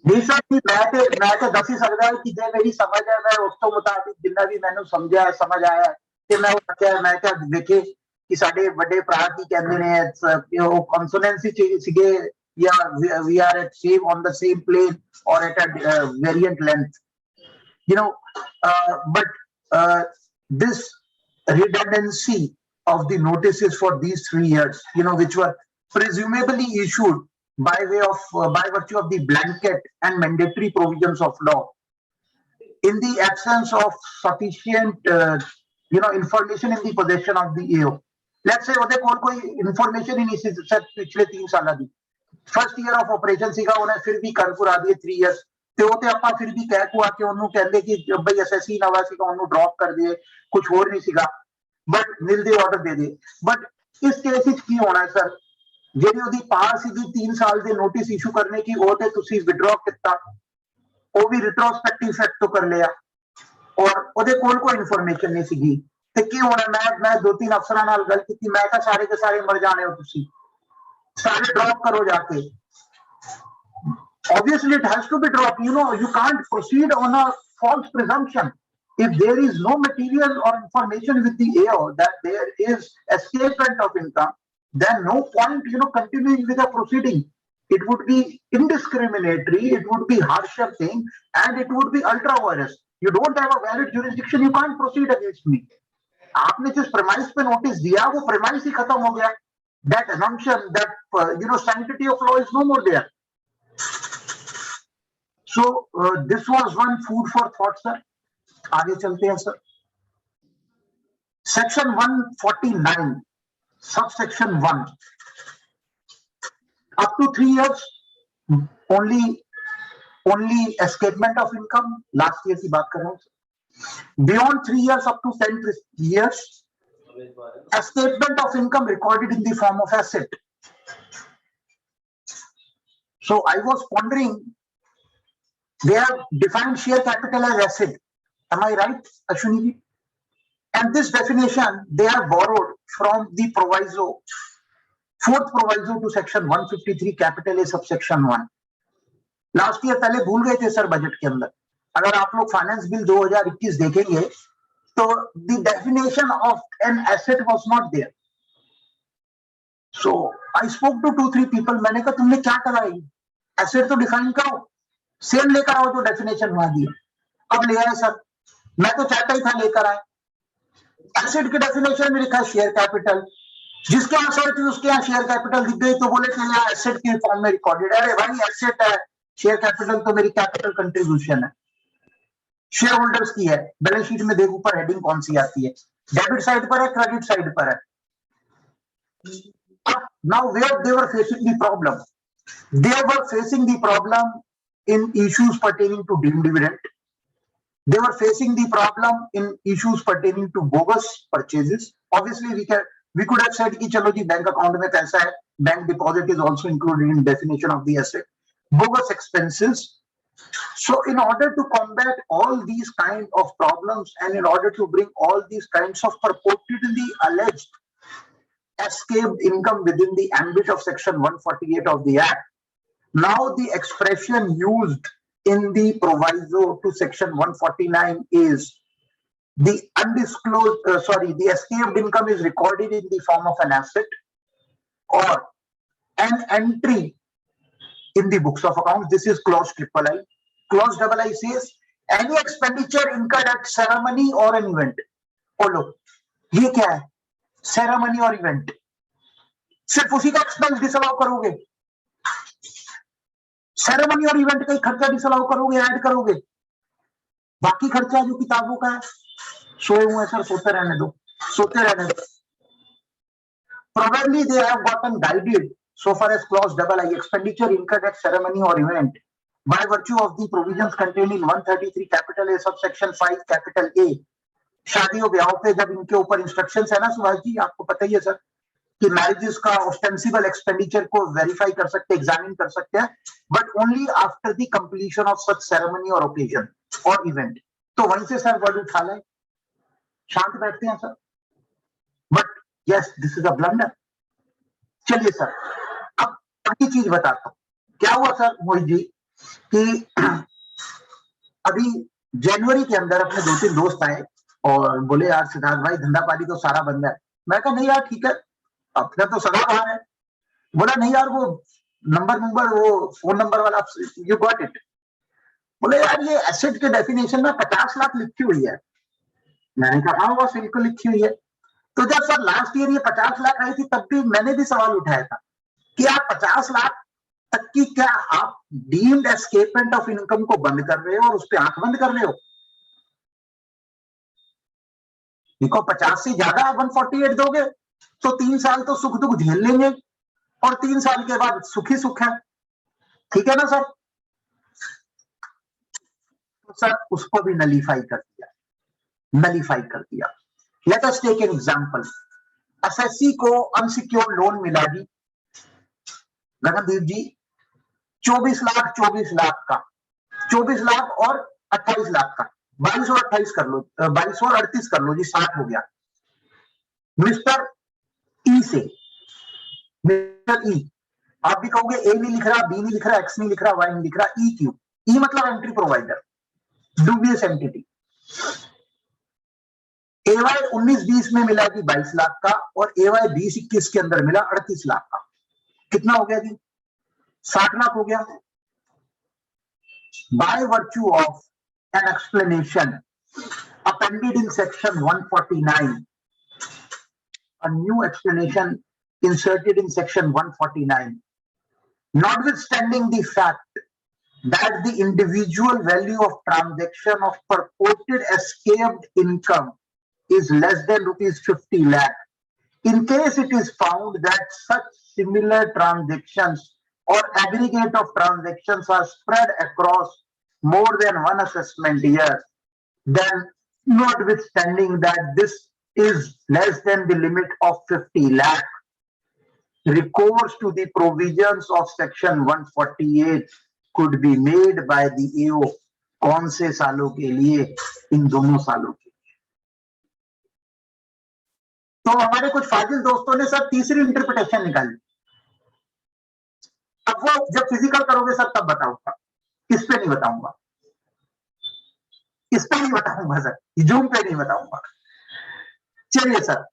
नहीं सर जी, मैं तो दस ही सकता है कि जो मेरी समझ है मैं उस तो मुताबिक जिन्ना भी मैंने समझा समझ आया कि मैं क्या देखे कि साडे बड़े भरा की कहंदे ने वो कॉन्सोनेंसी सीगे या we are at same on the same plane और at a variant length, you know, but this redundancy of the notices for these 3 years, you know, which were presumably issued by way of by virtue of the blanket and mandatory provisions of law in the absence of sufficient you know information in the possession of the AO. Let's say ਉਹਦੇ ਕੋਲ ਕੋਈ information ਹੀ ਨਹੀਂ ਸੀ sir ਪਿਛਲੇ 3 ਸਾਲਾਂ ਦੀ, first year of operation ਸੀਗਾ, ਉਹਨੇ ਫਿਰ ਵੀ ਕਰ ਕਰਾ ਦਿਏ 3 years ਤੇ ਉਹ ਤੇ ਆਪਾਂ ਫਿਰ ਵੀ ਕਹਿ ਕੁਆ ਕੇ ਉਹਨੂੰ ਕਹਿੰਦੇ ਕਿ ਬਈ ਐਸਐਸਸੀ ਨਵਾਂ ਸੀਗਾ ਉਹਨੂੰ ਡ੍ਰੌਪ ਕਰ ਦਈਏ, ਕੁਝ ਹੋਰ ਨਹੀਂ ਸੀਗਾ, ਬਟ ਮਿਲ ਦੇ ਆਰਡਰ ਦੇ ਦੇ। ਬਟ ਇਸ ਕੇਸ ਵਿੱਚ ਕੀ ਹੋਣਾ ਸਰ, ਜਿਹੜੀ ਉਹਦੀ ਪਾਰ ਸੀਗੀ 3 ਸਾਲ ਦੇ ਨੋਟਿਸ ਇਸ਼ੂ ਕਰਨੇ ਕੀ, ਉਹ ਤੇ ਤੁਸੀਂ ਵਿਡਰॉ ਕੀਤਾ, ਉਹ ਵੀ ਰਿਟਰੋਸਪੈਕਟਿਵ ਇਫੈਕਟ ਤੋਂ ਕਰ ਲਿਆ ਔਰ ਉਹਦੇ ਕੋਲ ਕੋਈ ਇਨਫੋਰਮੇਸ਼ਨ ਨਹੀਂ ਸੀਗੀ ਤੇ ਕੀ ਹੋਣਾ। ਮੈਂ 2-3 ਅਫਸਰਾਂ ਨਾਲ ਗੱਲ ਕੀਤੀ, ਮੈਂ ਕਿਹਾ ਸਾਰੇ ਦੇ ਸਾਰੇ ਮਰ ਜਾਣੇ ਹੋ ਤੁਸੀਂ, ਸਾਰੇ ਡ੍ਰੌਪ ਕਰੋ ਜਾ ਕੇ। Obviously, it has to be dropped. You know, you can't proceed on a false presumption. If there is no material or information with the AO that there is escapement of income, then no point, you know, continuing with the proceeding. It would be indiscriminatory, it would be harsher thing, and it would be ultra virus. You don't have a valid jurisdiction, you can't proceed against me. आपने जिस premise पे notice दिया, वो premise ही खत्म हो गया. That assumption, that you know, sanctity of law is no more there. So this was one food for thought, sir. आगे चलते हैं sir. Section 149, subsection 1, up to 3 years, only escapement of income. Last year की बात कर रहा हूँ। Beyond 3 years, up to 10 years, escapement of income recorded in the form of asset. So I was pondering. They have defined share capital as asset. Am I right, Ashwini ji? And this definition they have borrowed from the proviso, fourth proviso to section 153 capital A subsection 1. Last year पहले भूल गए थे sir budget के अंदर. अगर आप लोग finance bill 2021 देखेंगे तो the definition of an asset was not there. So I spoke to 2-3 people. मैंने कहा तुमने क्या करा है, एसेट तो डिफाइन करो, सेम लेकर आओ जो डेफिनेशन वहां दी. अब ले आए सर, मैं तो चाहता ही था लेकर आए. एसेट की डेफिनेशन में लिखा शेयर कैपिटल, जिसके यहाँ सर थी उसके यहाँ शेयर कैपिटल दिख गई तो बोले कि यहाँ एसेट के फॉर्म में रिकॉर्डेड है. अरे भाई एसेट है, शेयर कैपिटल तो मेरी कैपिटल कंट्रीब्यूशन है, शेयर होल्डर्स की है. बैलेंस शीट में देख ऊपर हेडिंग कौन सी आती है, डेबिट साइड पर है क्रेडिट साइड पर है. Now where they were facing the problem, they were facing the problem in issues pertaining to deemed dividend. They were facing the problem in issues pertaining to bogus purchases. Obviously we could have said कि चलो जी bank account में पैसा है, bank deposit is also included in definition of the asset. Bogus expenses. So in order to combat all these kind of problems and in order to bring all these kinds of purportedly alleged escaped income within the ambit of section 148 of the act, now the expression used in the proviso to section 149 is the undisclosed, the escaped income is recorded in the form of an asset or an entry in the books of accounts. This is clause III. Clause II says any expenditure incurred at ceremony or an event. Oh look, ये क्या है? Ceremony और event, सिर्फ उसी का expense disallow करोगे? Ceremony और event का ही खर्चा डिसअलाउ करोगे, ऐड करोगे? बाकी खर्चा जो किताबों का है, सोए हुए सर, सोते रहने दो, सोते रहने दो. Probably they have gotten guided so far as clause II, expenditure incurred at ceremony or event by virtue of the provisions contained in 133 capital A subsection 5 capital A. शादियों ब्याहों पे जब इनके ऊपर इंस्ट्रक्शंस है ना सुभाष जी, आपको पता ही है सर कि मैरिजेस का ऑस्टेंसिबल एक्सपेंडिचर को वेरीफाई कर सकते, एग्जामिन कर सकते हैं, but only after the completion of such ceremony और ओकेजन और इवेंट. तो वहीं से सर वर्ड उठा लें, शांत बैठते हैं sir. But yes, this is a blunder. चलिए सर, अब अगली चीज बताता हूँ. क्या हुआ सर मोहित जी कि अभी जनवरी के अंदर अपने 2-3 दोस्त आए और बोले यार सिद्धार्थ भाई धंधा पानी तो सारा बंद है. मैं कहा नहीं यार ठीक है, अपना तो सदा बाहर है. बोला नहीं यार वो नंबर वो फोन नंबर वाला यू गॉट इट. बोले यार ये एसेट के डेफिनेशन में 50 लाख लिखी हुई है. मैंने कहा हाँ वो बिल्कुल लिखी हुई है. तो जब सर लास्ट ईयर ये 50 लाख आई थी तब भी मैंने भी सवाल उठाया था कि आप 50 लाख तक की क्या आप डीम्ड एस्केपमेंट ऑफ इनकम को बंद कर रहे हो और उस पर आंख बंद कर रहे हो? देखो 50 से ज्यादा 148 दोगे तो 3 साल तो सुख दुख झेल लेंगे और 3 साल के बाद सुख ही सुख है. ठीक है ना सर? तो सर उसको भी नलीफाई कर दिया. Let us take an example. SSC को अनसिक्योर्ड लोन मिला जी गगनदीप जी 24 लाख का, 24 लाख और 28 लाख का, 22 और 28 कर लो, 22 और 38 कर लो जी, 60 हो गया. मिस्टर ई से, मिस्टर ई, आप भी कहोगे ए नहीं लिख रहा, बी नहीं लिख रहा, एक्स नहीं लिख रहा, वाई नहीं लिख रहा, ई क्यों? ई मतलब एंट्री प्रोवाइडर, डूबियस एंटिटी. एवाई 19-20 में मिला जी 22 लाख का और एवाई 20-21 के अंदर मिला 38 लाख का. कितना हो गया जी? 60 लाख हो गया. Bye virtue of an explanation appended in section 149, a new explanation inserted in section 149, notwithstanding the fact that the individual value of transaction of purported escaped income is less than rupees 50 lakh, in case it is found that such similar transactions or aggregate of transactions are spread across more than one assessment year, then notwithstanding that this is less than the limit of 50 lakh, recourse to the provisions of section 148 could be made by the AO. कौन से सालों के लिए? इन दोनों सालों के लिए. तो हमारे कुछ फाजिल दोस्तों ने सर तीसरी इंटरप्रिटेशन निकाली। अब वो जब फिजिकल करोगे सर तब बताऊंगा, इस पे नहीं बताऊंगा, इस पे नहीं बताऊंगा सर, जूम पे नहीं बताऊंगा। चलिए सर,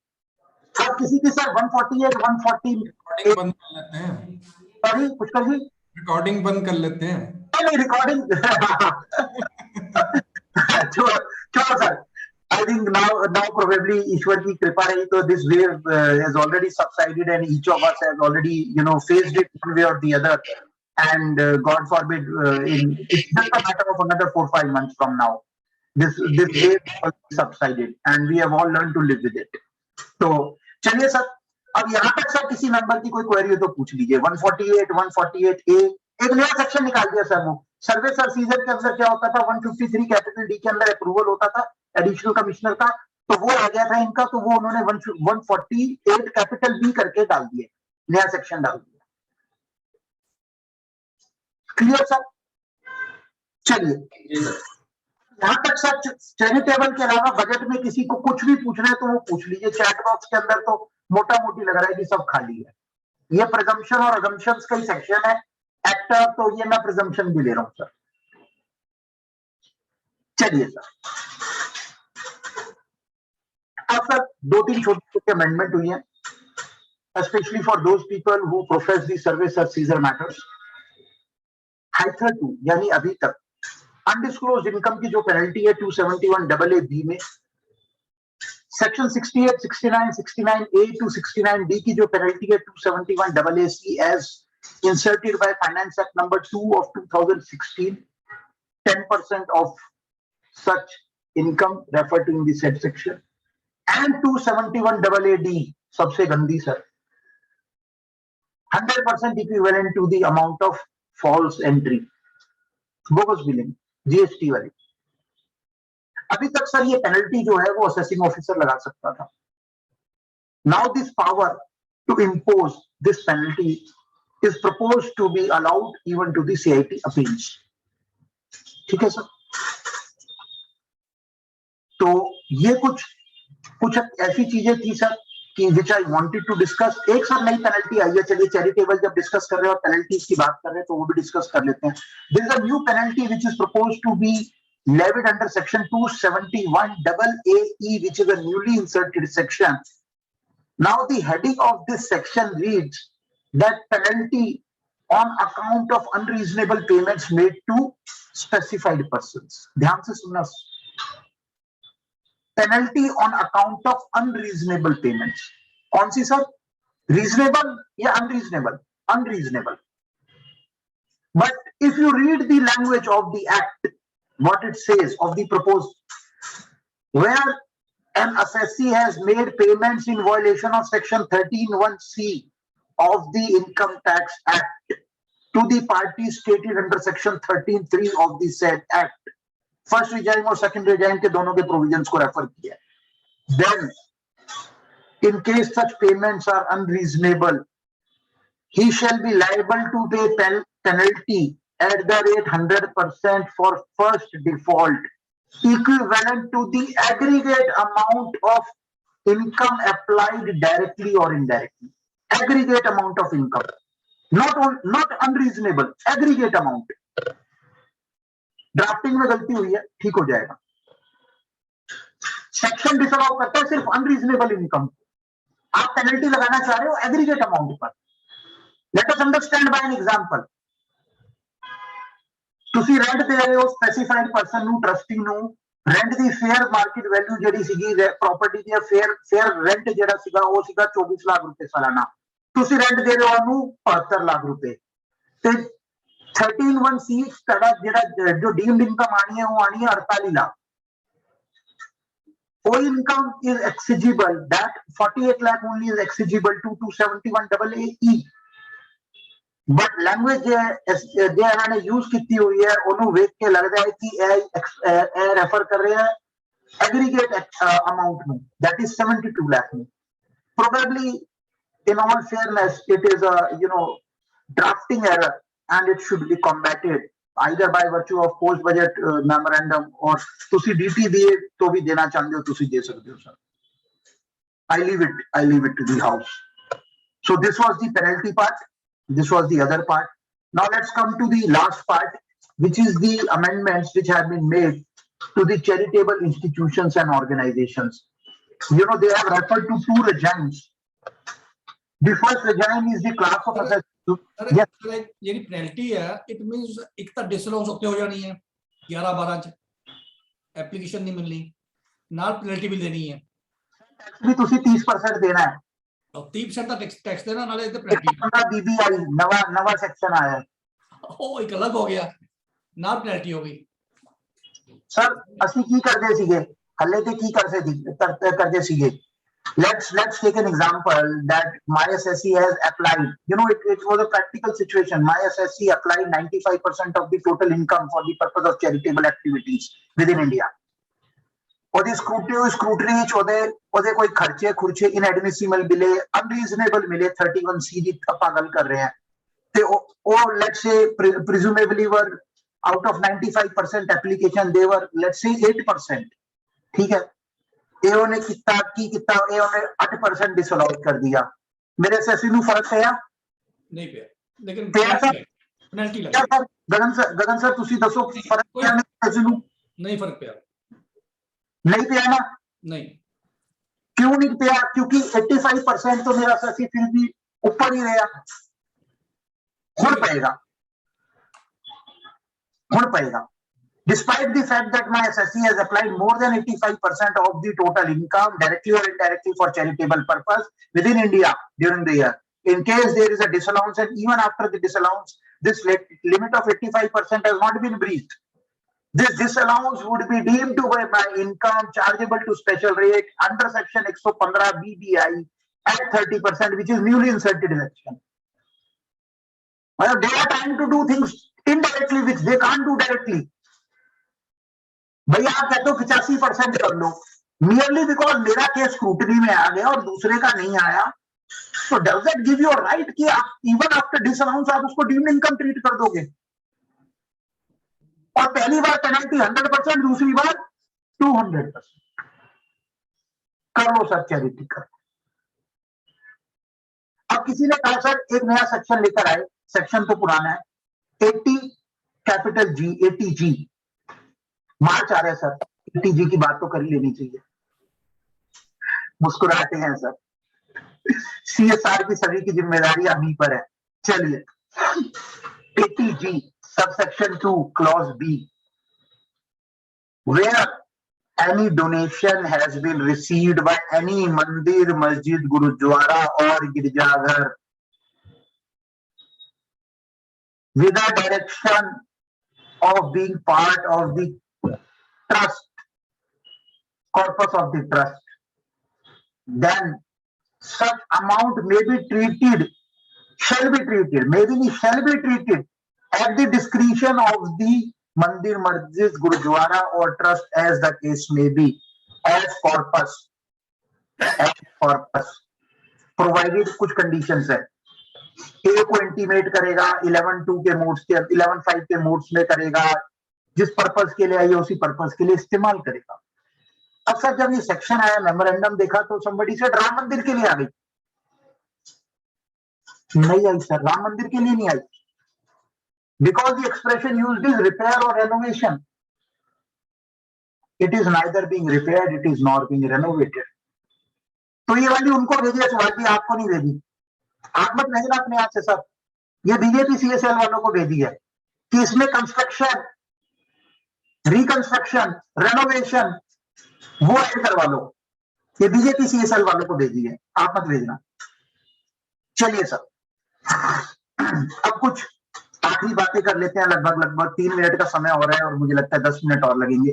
अब किसी की सर 148 140 रिकॉर्डिंग बंद कर लेते हैं, सॉरी पुष्कर जी, रिकॉर्डिंग बंद कर लेते हैं। नहीं रिकॉर्डिंग चलो sir, I think now probably ईश्वर की कृपा रही तो this wave has already subsided and each of us has already faced it one way or the other, and God forbid it's just a matter of another 4-5 months from now this wave will subsided and we have all learned to live with it. तो चलिए sir, अब यहाँ तक sir किसी member की कोई query हो तो पूछ लीजिए। 148 148A एक नया सेक्शन निकाल दिया सर, वो सर्वे सर सीजन के अंदर क्या होता था, 153 कैपिटल डी के अंदर अप्रूवल होता था एडिशनल कमिश्नर का, तो वो आ गया था इनका, तो वो उन्होंने 148 कैपिटल बी करके डाल दिए, नया सेक्शन डाल दिया। Clear sir? चलिए यहाँ तक सर चैरिटेबल के अलावा बजट में किसी को कुछ भी पूछना है तो वो पूछ लीजिए, चैट बॉक्स के अंदर तो मोटा मोटी लग रहा है कि सब खाली है। ये प्रिजम्पशन और अजम्पशंस का ही सेक्शन है, एक्टर तो ये मैं प्रिजम्पशन भी ले रहा हूं सर। चलिए सर, अब सर 2-3 छोटी अमेंडमेंट हुई है, specially for those people who profess the service as seizure matters. Hitherto 2 यानी अभी तक अनडिस्क्लोज्ड इनकम की जो पेनल्टी है 271AA में, सेक्शन 68, 69, 69A to 69D की जो पेनल्टी है 271AA as inserted by Finance Act number 2 of 2016, 10% of such income referred to in the said section, and 271AA सबसे गंदी sir, 100% equivalent to the amount of false entry, bogus billing, GST वाली। अभी तक sir ये penalty जो है वो assessing officer लगा सकता था। Now this power to impose this penalty is proposed to be allowed even to the CIT appeals. ठीक है सर, तो ये कुछ ऐसी चीजें थी सर कि विच आई वांटेड टू डिस्कस। एक सर नई पेनल्टी आई है, चलिए चैरिटेबल जब डिस्कस कर रहे हैं और पेनल्टीज की बात कर रहे हैं तो वो भी डिस्कस कर लेते हैं। This is a new penalty which is proposed to be levied under section 271AA, which is a newly inserted section. Now the heading of this section reads that penalty on account of unreasonable payments made to specified persons. ध्यान से सुनना, penalty on account of unreasonable payments. कौन सी sir? Reasonable या unreasonable? Unreasonable. But if you read the language of the act, what it says of the proposed, where an assessee has made payments in violation of section 13(1)(c) of the Income Tax Act to the parties stated under section 13(3) of the said act, first regime और second regime के दोनों के provisions को refer किया, then in case such payments are unreasonable, he shall be liable to pay penalty at the rate 100% for first default, equivalent to the aggregate amount of income applied directly or indirectly. Aggregate amount of income, not unreasonable, aggregate amount. Drafting में गलती हुई है, ठीक हो जाएगा। Section disallow करता है सिर्फ अनरीजनेबल इनकम, आप पेनल्टी लगाना चाह रहे हो एग्रीगेट अमाउंट पर। Let us understand by an example. ਤੁਸੀਂ ਰੈਂਟ ਦੇ ਰਹੇ ਹੋ ਸਪੈਸੀਫਾਈਡ ਪਰਸਨ ਨੂੰ, ਟਰਸਟੀ ਨੂੰ, ਰੈਂਟ ਦੀ ਫੇਅਰ ਮਾਰਕੀਟ ਵੈਲਿਊ ਜਿਹੜੀ ਸੀਗੀ ਪ੍ਰਾਪਰਟੀ ਦੀ ਫੇਅਰ ਰੈਂਟ ਜਿਹੜਾ ਸੀਗਾ ਉਹ ਸੀਗਾ 24 ਲੱਖ ਰੁਪਏ ਸਾਲਾਨਾ, ਤੁਸੀਂ ਰੈਂਟ ਦੇ ਰਹੇ ਹੋ ਉਹਨੂੰ 75 ਲੱਖ ਰੁਪਏ, ਤੇ 13(1)(c) ਤੁਹਾਡਾ ਜਿਹੜਾ ਜੋ ਡੀਮਡ ਇਨਕਮ ਆਣੀ ਹੈ ਉਹ ਆਣੀ ਹੈ 48 ਲੱਖ। ਉਹ income is exigible, that 48 lakh only is exigible to 271AA. But language जो इन्होंने यूज की हुई है उन्होंने वेख के लगता है कि रेफर कर रहे हैं एग्रीगेट अमाउंट में, दैट इज 72 लाख में। Probably in all fairness it is drafting error and it should be combated either by virtue of post budget memorandum, और तुसी डीटी दिए तो भी देना चाहते हो तुसी दे सकते हो sir. I leave it to the house. So this was the penalty part. This was the other part. Now let's come to the last part, which is the amendments which have been made to the charitable institutions and organizations. You know, they have referred to two regimes. The first regime is the class of assessment. Yes. ਜਿਹੜੀ penalty है, it means ਇੱਕ ਤਾਂ disallowance ਉੱਤੇ ਹੋ ਜਾਣੀ ਹੈ 11-12 ਚ application ਨਹੀਂ ਮਿਲਣੀ, ਨਾਲ penalty ਵੀ ਦੇਣੀ ਹੈ। ਟੈਕਸ ਵੀ ਤੁਸੀਂ 30% ਦੇਣਾ ਹੈ। 30% ਦਾ ਟੈਕਸ ਦੇਣਾ, ਨਾਲੇ ਇਹਦੇ penalty। 15 BBI ਨਵਾਂ ਸੈਕਸ਼ਨ ਆਇਆ ਹੈ। ਉਹ ਇੱਕ ਅਲੱਗ ਹੋ ਗਿਆ, ਨਾਲ penalty ਹੋ ਗਈ। ਸਰ ਅਸੀਂ ਕੀ ਕਰਦੇ ਸੀਗੇ, ਹੱਲੇ ਤੇ ਕੀ ਕਰਦੇ ਸੀਗੇ। Let's take an example that my SSC has applied. You know, it was a practical situation. My SSC applied 95% of the total income for the purpose of charitable activities within India. ਉਹਦੀ ਸਕਰੂਟਰੀ ਚ ਉਹਦੇ ਕੋਈ ਖਰਚੇ inadmissible ਮਿਲੇ, unreasonable ਮਿਲੇ, 31C ਦੀ ਆਪਾਂ ਗੱਲ ਕਰ ਰਹੇ ਹਾਂ, ਤੇ ਉਹ let's say presumably were out of 95% application they were let's say 8%. ठीक है, ਇਹ ਉਹਨੇ ਕੀਤਾ 8% डिसअलाउ कर दिया। मेरे एसएससी ਨੂੰ ਫਰਕ ਪਿਆ ਨਹੀਂ ਪਿਆ, ਲੇਕਿਨ penalty ਲੱਗਾ। ਗਗਨ ਸਰ ਤੁਸੀਂ ਦੱਸੋ ਫਰਕ ਪਿਆ ਐਸਐਸसी ਨੂੰ? ਨਹੀਂ ਫਰਕ ਪਿਆ, ਨਹੀਂ ਪਿਆ ਨਾ? ਨਹੀਂ। क्यों नहीं पिया? क्योंकि 85% तो मेरा एसएससी फिर भी ऊपर ही रहा। ਹੁਣ पड़ेगा despite the fact that my SSC has applied more than 85% of the total income directly or indirectly for charitable purpose within India during the year. In case there is a disallowance, and even after the disallowance, this limit of 85% has not been breached. This disallowance would be deemed to be my income chargeable to special rate under section 115 BBI at 30%, which is newly inserted section. Well, they are trying to do things indirectly which they can't do directly. भैया आप कहते हो 85% कर लो, merely because मेरा case scrutiny में आ गया और दूसरे का नहीं आया, so does that give you a right कि आप even after disallowance आप उसको deemed income treat कर दोगे? और पहली बार पेनल्टी 100%, दूसरी बार 200%। कर लो सर, चैरिटी कर। अब किसी ने कहा सर एक नया सेक्शन लेकर आए, सेक्शन तो पुराना है, 80G मार्च आ रहा है सर, 80G की बात तो कर ही लेनी चाहिए। मुस्कुराते हैं सर, CSR की सभी की जिम्मेदारी हम ही पर है। चलिए 80G subsection 2 clause B, where any donation has been received by any mandir, masjid, gurudwara or girjaghar with a direction of being part of the trust, corpus of the trust, then such amount may be treated, shall be treated, maybe shall be treated at the discretion of the mandir, masjid, gurudwara or trust as the case may be, as corpus, provided कुछ conditions है। A को intimate करेगा 11.2 के modes के 11.5 के modes में करेगा, जिस पर्पस के लिए आई उसी पर्पस के लिए इस्तेमाल करेगा। अब सर जब ये सेक्शन आया, मेमोरेंडम देखा तो somebody said राम मंदिर के लिए आ गई। नहीं आई सर, राम मंदिर के लिए नहीं आई, because the expression used is repair or renovation. It is neither being repaired, it is nor being renovated. तो ये वाली उनको भेजी है, सुभाष आपको नहीं भेजी। आप मत भेजना अपने आप से सर, ये बीजेपी CSL वालों को भेजी है कि इसमें कंस्ट्रक्शन, रिकंस्ट्रक्शन, रेनोवेशन वो ऐड करवा लो। ये बीजेपी CSL वालों को भेजी है, आप मत भेजना। चलिए सर, अब कुछ आखिरी बातें कर लेते हैं। लगभग 3 मिनट का समय हो रहा है और मुझे लगता है 10 मिनट और लगेंगे।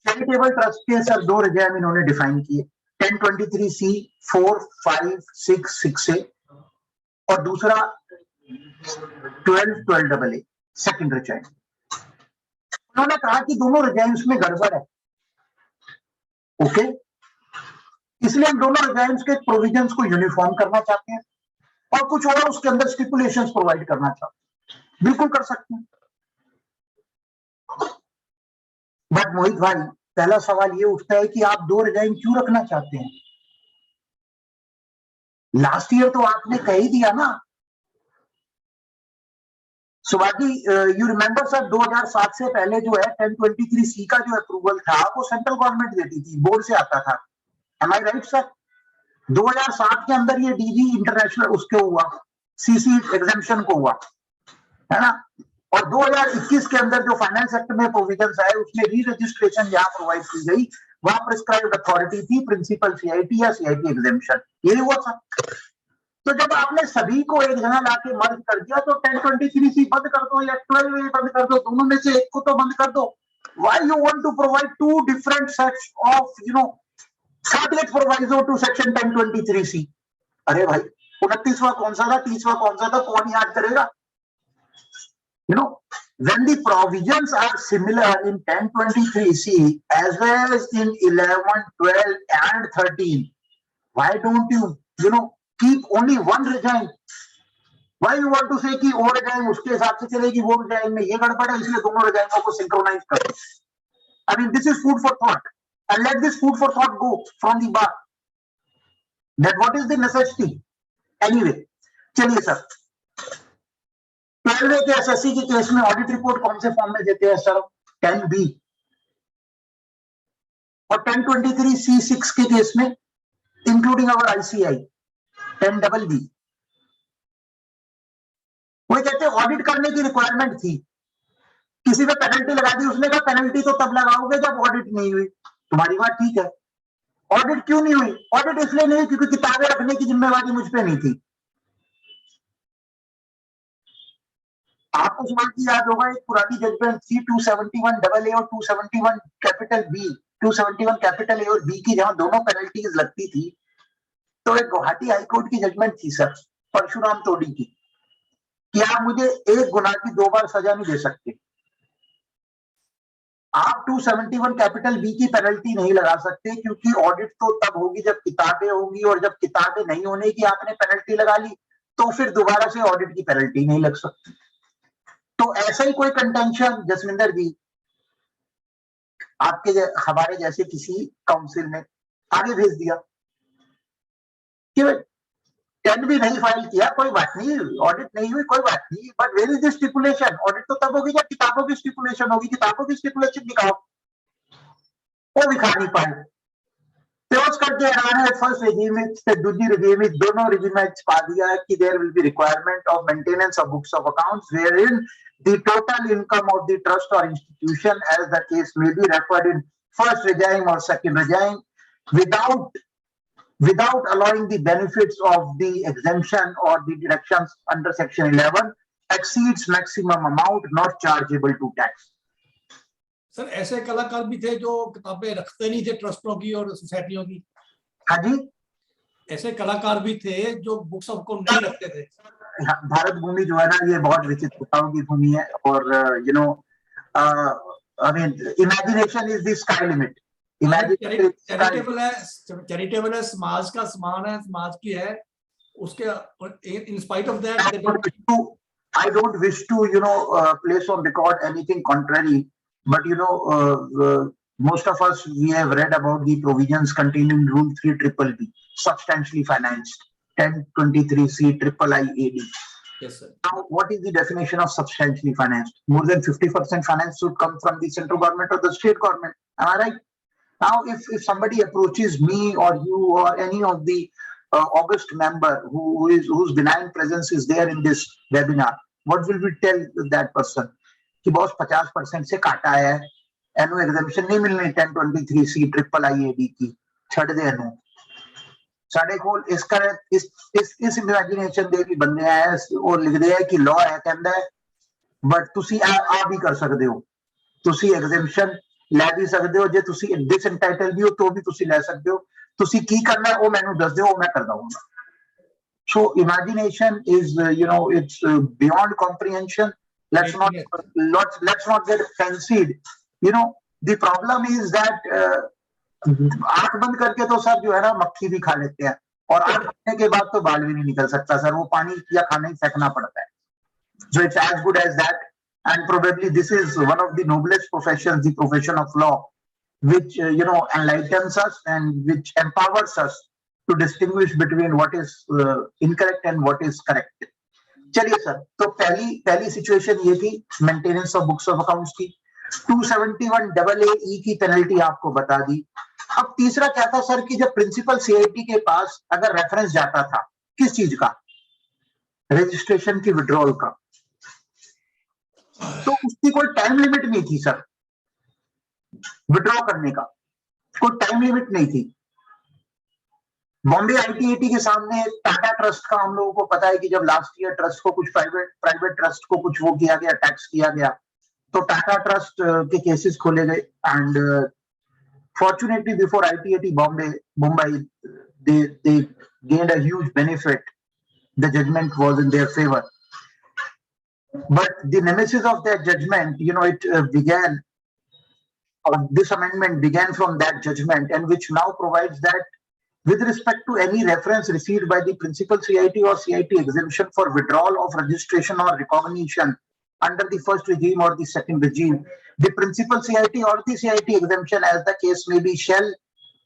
चैरिटेबल ट्रस्ट के सर 2 रिजाइम इन्होंने डिफाइन किए, 1023C 4, 5, 6, 6A और दूसरा 12AA सेकंड रिजाइम। उन्होंने कहा कि दोनों रिजाइम्स में गड़बड़ है, ओके, इसलिए हम दोनों रिजाइम्स के प्रोविजंस को यूनिफॉर्म करना चाहते हैं और कुछ और उसके अंदर स्टिपुलेशंस प्रोवाइड करना चाहते हैं। बिल्कुल कर सकते हैं, बट मोहित भाई पहला सवाल ये उठता है कि आप 2 रजाई क्यों रखना चाहते हैं? लास्ट ईयर तो आपने कह ही दिया ना। सुभाजी, यू रिमेंबर सर, 2007 से पहले जो है 1023C का जो अप्रूवल था वो सेंट्रल गवर्नमेंट देती थी, बोर्ड से आता था। M I right sir? 2007 के अंदर ये डीजी इंटरनेशनल उसके हुआ, सीसी एग्जेम्पशन को हुआ, है ना। और 2021 के अंदर जो फाइनेंस एक्ट में प्रोविजंस आए उसमें री रजिस्ट्रेशन जहां प्रोवाइड की गई वहां प्रिस्क्राइब्ड अथॉरिटी थी प्रिंसिपल सीआईटी या सीआईटी एग्जेम्पशन, यही हुआ था। तो जब आपने सभी को एक जगह लाके मर्ज कर दिया तो 1023C बंद कर दो या 12A बंद कर दो, दोनों में से एक को तो बंद कर दो। Why you want to provide 2 different sets of, you know, subject proviso to section 1023C? अरे भाई, 29वां कौन सा था, 30वां कौन सा था, कौन याद करेगा? You know, when the provisions are similar in 1023C as well as in 11, 12 and 13, why don't you know, keep only one regime? Why you want to say कि वो regime उसके हिसाब से चलेगी, वो regime में ये गड़बड़ है, इसलिए दोनों regimes को synchronize करो? I mean, this is food for thought, and let this food for thought go from the bar. That what is the necessity? Anyway, चलिए सर, 12 के एसएससी के केस में ऑडिट रिपोर्ट कौन से फॉर्म में देते हैं सर? 10B। और 1023C6 के केस में इंक्लूडिंग अवर आईसीआई 10BB। वो कहते हैं ऑडिट करने की रिक्वायरमेंट थी, किसी पे पेनल्टी लगा दी, उसने कहा पेनल्टी तो तब लगाओगे जब ऑडिट नहीं हुई। तुम्हारी बात ठीक है, ऑडिट क्यों नहीं हुई? ऑडिट इसलिए नहीं हुई क्योंकि किताबें रखने की जिम्मेवारी मुझ पे नहीं थी। आपको सुबह की याद होगा एक पुरानी जजमेंट थी 271AA और 271B, 271A और B की, जहां दोनों पेनल्टीज लगती थी। तो एक गुवाहाटी हाईकोर्ट की जजमेंट थी सर, परशुराम तोडी की, कि आप मुझे एक गुनाह की 2 बार सजा नहीं दे सकते। आप 271B की पेनल्टी नहीं लगा सकते क्योंकि ऑडिट तो तब होगी जब किताबें होंगी, और जब किताबें नहीं होने की आपने पेनल्टी लगा ली तो फिर दोबारा से ऑडिट की पेनल्टी नहीं लग सकती। तो ऐसा ही कोई कंटेंशन जसविंदर जी आपके हमारे जैसे किसी काउंसिल ने आगे भेज दिया कि 10 भी नहीं फाइल किया, कोई बात नहीं, ऑडिट नहीं हुई, कोई बात नहीं, but where is the stipulation? Audit तो तब होगी जब किताबों की स्टिपुलेशन होगी, किताबों की स्टिपुलेशन दिखाओ। वो दिखा नहीं पाए, क्लोज करके हमारे फर्स्ट regime में से दूसरी regime में, दोनों regime में पा दिया कि there will be requirement of maintenance of books of accounts wherein the total income of the trust or institution, as the case may be, referred in first regime or second regime without allowing the benefits of the exemption or the deductions under section 11 exceeds maximum amount not chargeable to tax. Sir ऐसे कलाकार भी थे जो किताबें रखते नहीं थे ट्रस्टों की और सोसाइटियों की? हाँ जी, ऐसे कलाकार भी थे जो बुक्स ऑफ अकाउंट नहीं रखते थे। भारत भूमि जो है ना, ये बहुत विचित्रताओं की भूमि है, और you know I mean imagination is the sky limit. Charitable है, समाज का समान है, समाज की है, उसके in spite of that I don't wish to, you know, place on record anything contrary, but you know, most of us, we have read about the provisions contained in Rule 3BBB, substantially financed, 1023C IIIAD. Yes, sir. Now, what is the definition of substantially financed? More than 50% finance should come from the central government or the state government. Am I right? Now, if somebody approaches me or you or any of the august member whose benign presence is there in this webinar, what will we tell that person? कि boss 50% से काटा है, एनो एग्जामिशन नहीं मिलनी 1023C IIIAD की, छड़ दे एनो साढ़े को इसका इस इमेजिनेशन दे भी बंदे आए और लिख दे कि लॉ है कहंदा है, बट तुसी आ भी कर सकते हो, तुसी एग्जामिशन ले भी सकते हो, जे तुसी डिसएंटाइटल भी हो तो भी तुसी ले सकते हो, तुसी की करना है वो मैनू दस दो, वो मैं कर दूंगा। So imagination is, you know, it's beyond comprehension. Let's not get fancied. You know, the problem is that आंख बंद करके तो सब जो है ना मक्खी भी खा लेते हैं, और आंख खोलने के बाद तो बाल भी नहीं निकल सकता सर, वो पानी या खाना ही फेंकना पड़ता है। So it's as good as that, and probably this is one of the noblest professions, the profession of law, which enlightens us and which empowers us to distinguish between what is incorrect and what is correct. चलिए sir, तो पहली situation ये थी maintenance of books of accounts की. 271 AA की penalty आपको बता दी. अब तीसरा क्या था सर कि जब प्रिंसिपल सीआईटी के पास अगर रेफरेंस जाता था किस चीज का, रजिस्ट्रेशन की विड्रॉल का, तो उसकी कोई टाइम लिमिट नहीं थी सर. विड्रॉ करने का कोई टाइम लिमिट नहीं थी. बॉम्बे आईटीएटी के सामने टाटा ट्रस्ट का हम लोगों को पता है कि जब लास्ट ईयर ट्रस्ट को कुछ प्राइवेट ट्रस्ट को कुछ वो किया गया, टैक्स किया गया, तो टाटा ट्रस्ट के केसेस खोले गए. And fortunately before ITAT Mumbai they gained a huge benefit. The judgment was in their favor, but the nemesis of that judgment, this amendment began from that judgment, and which now provides that with respect to any reference received by the principal CIT or CIT exemption for withdrawal of registration or recognition under the first regime or the second regime, the principal CIT or the CIT exemption, as the case may be, shall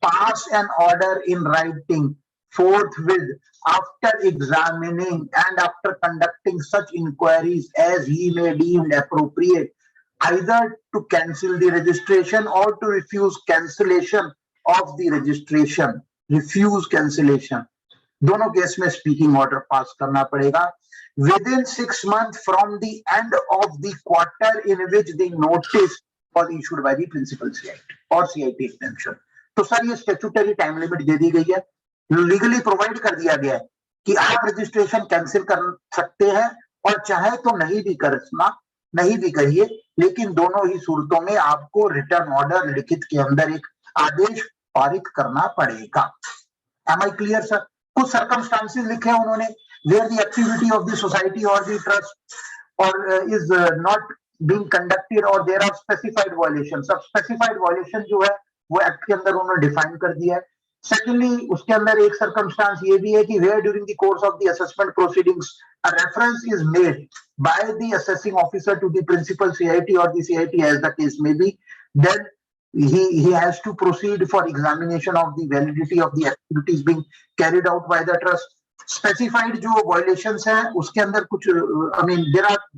pass an order in writing forthwith after examining and after conducting such inquiries as he may deem appropriate, either to cancel the registration or to refuse cancellation of the registration. Refuse cancellation. दोनों case में speaking order pass करना पड़ेगा within 6 months from the end of the quarter in which the notice was issued by the principal CIT or CIT exemption. तो sir ये statutory time limit दे दी गई है, legally provide कर दिया गया है कि आप रजिस्ट्रेशन कैंसिल कर सकते हैं और चाहे तो नहीं भी करिए, लेकिन दोनों ही सूरतों में आपको रिटर्न ऑर्डर लिखित के अंदर एक आदेश पारित करना पड़ेगा. Am I clear, sir? कुछ सर्कमस्टांसेस लिखे हैं उन्होंने where the activity of the society or the trust or is not being conducted or there are specified violations. अब specified violation जो है वो एक्ट के अंदर उन्होंने डिफाइन कर दिया है. Secondly, उसके अंदर एक सर्कमस्टांस ये भी है कि where during the course of the assessment proceedings a reference is made by the assessing officer to the principal CIT or the CIT as the case may be, then he has to proceed for examination of the validity of the activities being carried out by the trust. Specified जो violations हैं उसके अंदर कुछ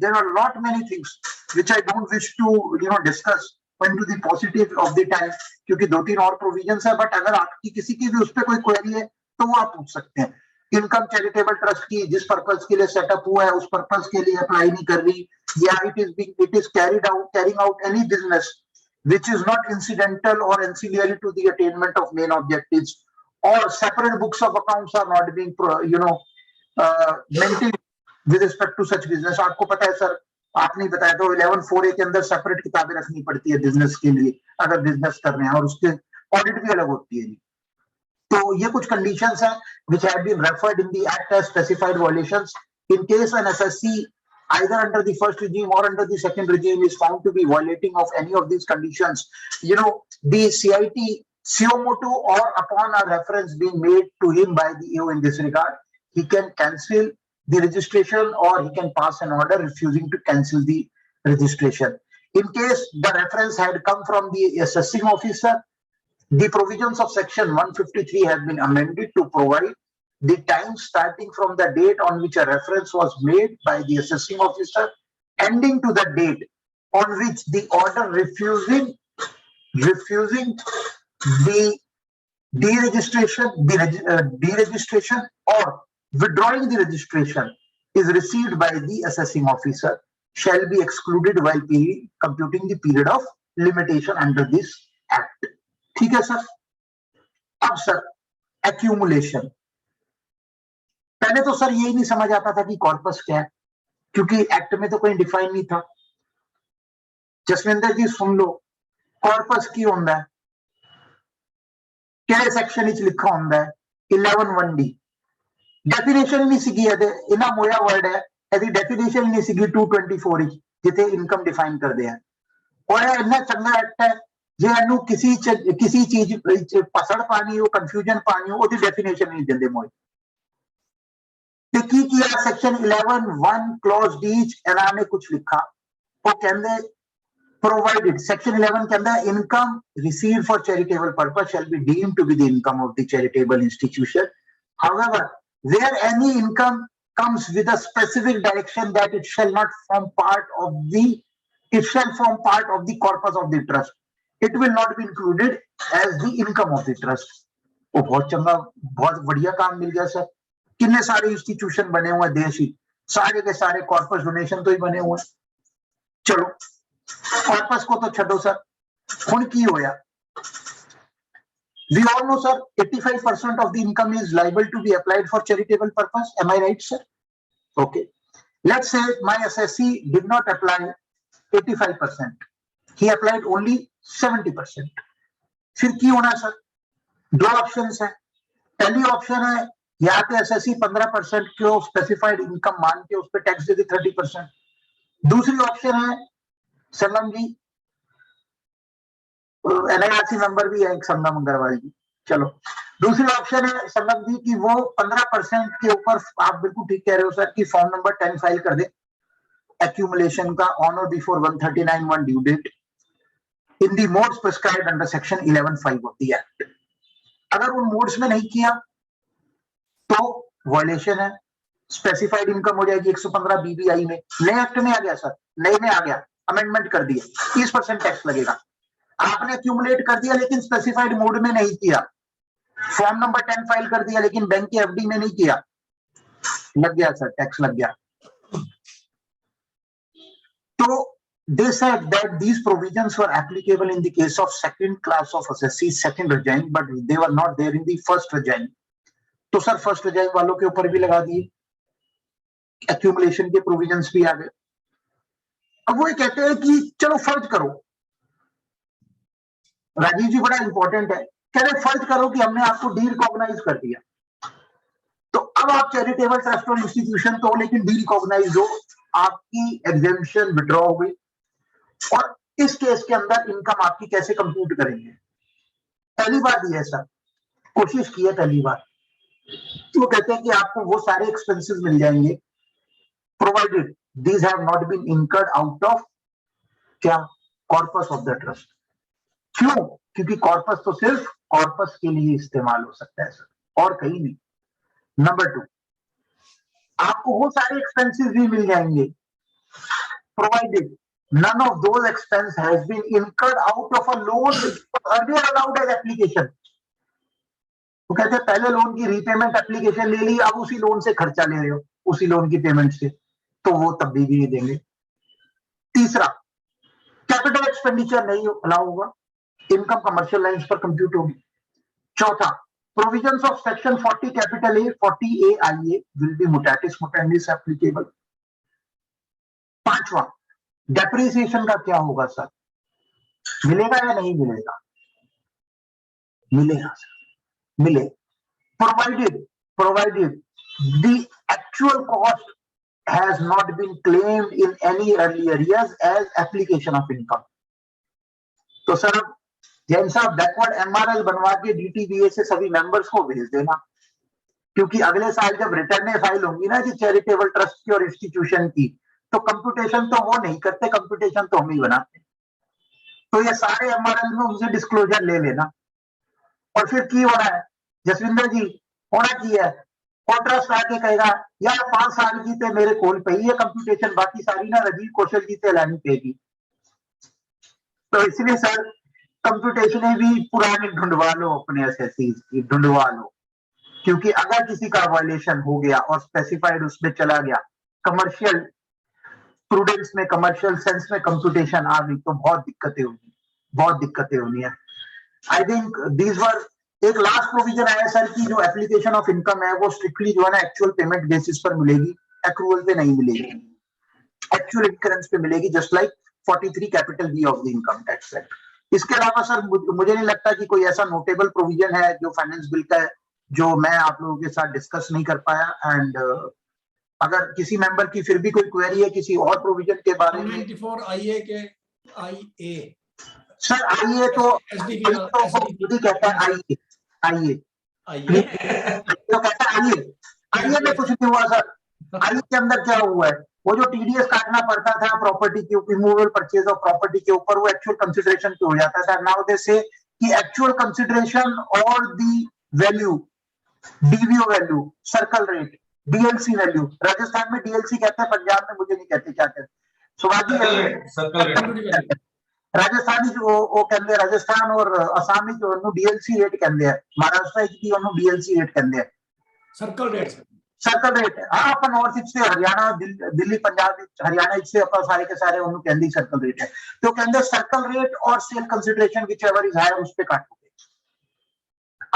there are lot many things which I don't wish to discuss into the positive of the time, क्योंकि 2-3 और provisions है, but अगर आपकी किसी की भी उस पर कोई query है तो वो आप पूछ सकते हैं. इनकम चैरिटेबल ट्रस्ट की जिस पर्पस के लिए सेटअप हुआ है उस पर्पस के लिए अप्लाई नहीं कर रही, या it is carrying out any business which is not incidental or ancillary to the attainment of main objectives, or separate books of accounts are not being maintained with respect to such business. आपको पता है sir, आपने बताया तो 11(4)A के अंदर separate किताबें रखनी पड़ती है बिजनेस के लिए अगर बिजनेस कर रहे हैं, और उसके ऑडिट भी अलग होती है. तो ये कुछ कंडीशंस हैं which have been referred in the act as specified violations. In case an SSC either under the first regime or under the second regime is found to be violating of any of these conditions, the CIT suo motu or upon a reference being made to him by the AO in this regard, he can cancel the registration or he can pass an order refusing to cancel the registration. In case the reference had come from the assessing officer, the provisions of section 153 have been amended to provide the time starting from the date on which a reference was made by the assessing officer, ending to the date on which the order refusing the deregistration or withdrawing the registration is received by the assessing officer shall be excluded while computing the period of limitation under this act. ठीक है sir. अब sir accumulation, पहले तो sir यही नहीं समझ आता था कि कॉर्पस क्या है, क्योंकि एक्ट में तो कोई डिफाइन नहीं था. जसविंदर जी सुन लो, कॉर्पस की होता है ਕਿਹੜੇ ਸੈਕਸ਼ਨ ਵਿੱਚ ਲਿਖਾ ਹੁੰਦਾ ਹੈ 11(1)D. ਡੈਫੀਨੇਸ਼ਨ ਹੀ ਨਹੀਂ ਸੀਗੀ ਇਹਦੇ, ਇਹਨਾਂ ਮੋਇਆ ਵਰਡ ਹੈ, ਇਹਦੀ ਡੈਫੀਨੇਸ਼ਨ ਹੀ ਨਹੀਂ ਸੀਗੀ 224 ਵਿੱਚ ਜਿੱਥੇ ਇਨਕਮ ਡਿਫਾਈਨ ਕਰਦੇ ਆ. ਔਰ ਇਹ ਇੰਨਾ ਚੰਗਾ ਐਕਟ ਹੈ, ਜੇ ਇਹਨੂੰ ਕਿਸੇ ਚੀਜ਼ ਵਿੱਚ ਪਸੜ ਪਾਣੀ ਹੋ, ਕਨਫਿਊਜ਼ਨ ਪਾਣੀ ਹੋ, ਉਹਦੀ ਡੈਫੀਨੇਸ਼ਨ ਨਹੀਂ ਦਿੰਦੇ ਮੋਏ. ਤੇ ਕੀ ਕੀਤਾ ਸੈਕਸ਼ਨ 11(1) ਕਲੌਜ਼ D ਇਹਨਾਂ ਨੇ ਕੁਝ ਲਿਖਾ, ਉਹ ਕਹਿੰਦੇ provided section 11 के अंदर income received for charitable purpose shall be deemed to be the income of the charitable institution. However, where any income comes with a specific direction that it shall not form part of the, it shall form part of the corpus of the trust, it will not be included as the income of the trust. वो बहुत चंगा, बहुत बढ़िया काम मिल गया sir. कितने सारे institution बने हुए हैं देश ही, सारे के सारे कॉर्पस डोनेशन तो ही बने हुए हैं. चलो कॉर्पस को तो छो सर, हुन की होया. We all know, sir, 85% of the income is liable to be applied for charitable purpose. Am I right, sir? Okay. Let's say my assessee did not apply 85%. He applied only 70%. फिर की होना sir? दो options है. पहली option है यहाँ पे assessee 15% को स्पेसिफाइड इनकम मान के उस पर टैक्स दे दे 30%. दूसरी ऑप्शन है संगम जी, NIRC मेंबर भी है एक संगम अग्रवाल जी. चलो दूसरी ऑप्शन है संगम जी की वो 15% के ऊपर, आप बिल्कुल ठीक कह रहे हो सर, कि फॉर्म नंबर 10 फाइल कर दे एक्यूमुलेशन का ऑन और before 139(1) due date in the modes prescribed under section 11(5) of the act. अगर उन मोड्स में नहीं किया तो वायलेशन है. स्पेसिफाइड इनकम हो जाएगी 115 BBI में. नए एक्ट में आ गया सर, नए में आ गया, अमेंडमेंट कर दिया, 30% टैक्स लगेगा. आपने एक्यूमुलेट कर दिया लेकिन स्पेसिफाइड मोड में नहीं किया, फॉर्म नंबर 10 फाइल कर दिया लेकिन बैंक की FD में नहीं किया, लग गया सर, टैक्स लग गया. तो they said that these provisions were applicable in the case of second class of assessees, second regime, but they were not there in the first regime. तो सर फर्स्ट regime वालों के ऊपर भी लगा दिए, एक्यूमुलेशन के प्रोविजंस भी आ गए. अब वो ये कहते हैं कि चलो फर्ज करो, राजीव जी बड़ा इंपॉर्टेंट है, कह रहे फर्ज करो कि हमने आपको डी रिकॉग्नाइज कर दिया, तो अब आप चैरिटेबल ट्रस्ट और इंस्टीट्यूशन तो, लेकिन डी रिकॉग्नाइज हो, आपकी एग्जेम्पशन विड्रॉ हो गई. और इस केस के अंदर इनकम आपकी कैसे कंप्यूट करेंगे? पहली बार दी है सर, कोशिश की है पहली बार, तो वो कहते हैं कि आपको वो सारे एक्सपेंसेस मिल जाएंगे provided these have not been incurred out of क्या कॉर्पस ऑफ द ट्रस्ट. क्यों? क्योंकि कॉर्पस तो सिर्फ कॉर्पस के लिए इस्तेमाल हो सकता है सर, और कहीं नहीं. नंबर 2, आपको वो सारे एक्सपेंसेस भी मिल जाएंगे provided none of those expense has been incurred out of a loan which was earlier allowed as application. वो कहते हैं पहले लोन की रीपेमेंट एप्लीकेशन ले ली, अब उसी लोन से खर्चा ले रहे हो, उसी लोन की पेमेंट से, तो वो तब भी नहीं देंगे. तीसरा, कैपिटल एक्सपेंडिचर नहीं अलाउ होगा, इनकम कमर्शियल लाइंस पर कंप्यूट होगी. चौथा, provisions of section 40 capital A 40A IA will be mutatis mutandis applicable. पांचवा, डेप्रिसिएशन का क्या होगा सर? मिलेगा या नहीं मिलेगा? मिलेगा सर, मिले. Provided the actual cost has not been claimed in any earlier years as application of income. तो सर अब जैन साहब बैकवर्ड MRL बनवा के DTBA से सभी मेंबर्स को भेज देना, क्योंकि अगले साल जब रिटर्न फाइल होंगी ना कि चैरिटेबल ट्रस्ट की और इंस्टीट्यूशन की, तो कंप्यूटेशन तो वो नहीं करते, कंप्यूटेशन तो हम ही बनाते. तो ये सारे MRL में उनसे डिस्क्लोजर ले लेना. और फिर की होना है जसविंदर जी, होना की है, और ट्रस्ट आके कहेगा यार 5 साल की थे मेरे कोल पे, ये कंप्यूटेशन बाकी सारी ना राजीव कौशल जी से लानी पेगी. तो इसलिए सर कंप्यूटेशन भी पुरानी ढूंढवा लो, अपने असेसीज की ढूंढवा लो, क्योंकि अगर किसी का वायलेशन हो गया और स्पेसिफाइड उसमें चला गया, कमर्शियल प्रूडेंस में, कमर्शियल सेंस में कंप्यूटेशन आ गई, तो बहुत दिक्कतें होगी, बहुत दिक्कतें होनी है. आई थिंक दीज वर, एक लास्ट प्रोविजन आया सर की जो एप्लीकेशन ऑफ इनकम है वो स्ट्रिक्टली जो है ना एक्चुअल पेमेंट बेसिस पर मिलेगी, एक्रूअल पे नहीं मिलेगी, एक्चुअल इनकरेंस पे मिलेगी, just like 43 capital B of the income tax act. इसके अलावा सर मुझे नहीं लगता कि कोई ऐसा नोटेबल प्रोविजन है जो फाइनेंस बिल का है जो मैं आप लोगों के साथ डिस्कस नहीं कर पाया. एंड अगर किसी मेंबर की फिर भी कोई क्वेरी है किसी और प्रोविजन के बारे में. 94 IA के IA सर IA तो कहता है IA तो कहता है IA में कुछ नहीं हुआ सर. IA के अंदर क्या हुआ है? वो जो टीडीएस काटना पड़ता था प्रॉपर्टी के रिमूवल परचेज ऑफ प्रॉपर्टी के ऊपर, वो एक्चुअल कंसिडरेशन पे हो जाता था. नाउ दे से कि एक्चुअल कंसिडरेशन और the value, DVO value, circle rate, DLC value. Rajasthan में डीएलसी कहते हैं, पंजाब में मुझे नहीं कहते क्या कहते. सुभाष राजस्थानी वो कहते हैं, राजस्थान और असम जो डीएलसी रेट कहते हैं, महाराष्ट्र की डीएलसी रेट कहते हैं, सर्कल रेट. Circle rate. हाँ, अपन नॉर्थ ईस्ट से हरियाणा, दिल्ली, पंजाब, हरियाणा से अपन सारे के सारे उन्होंने कहते सर्कल रेट है. तो कहते हैं सर्कल रेट और sale consideration whichever is higher, उस पे काटोगे.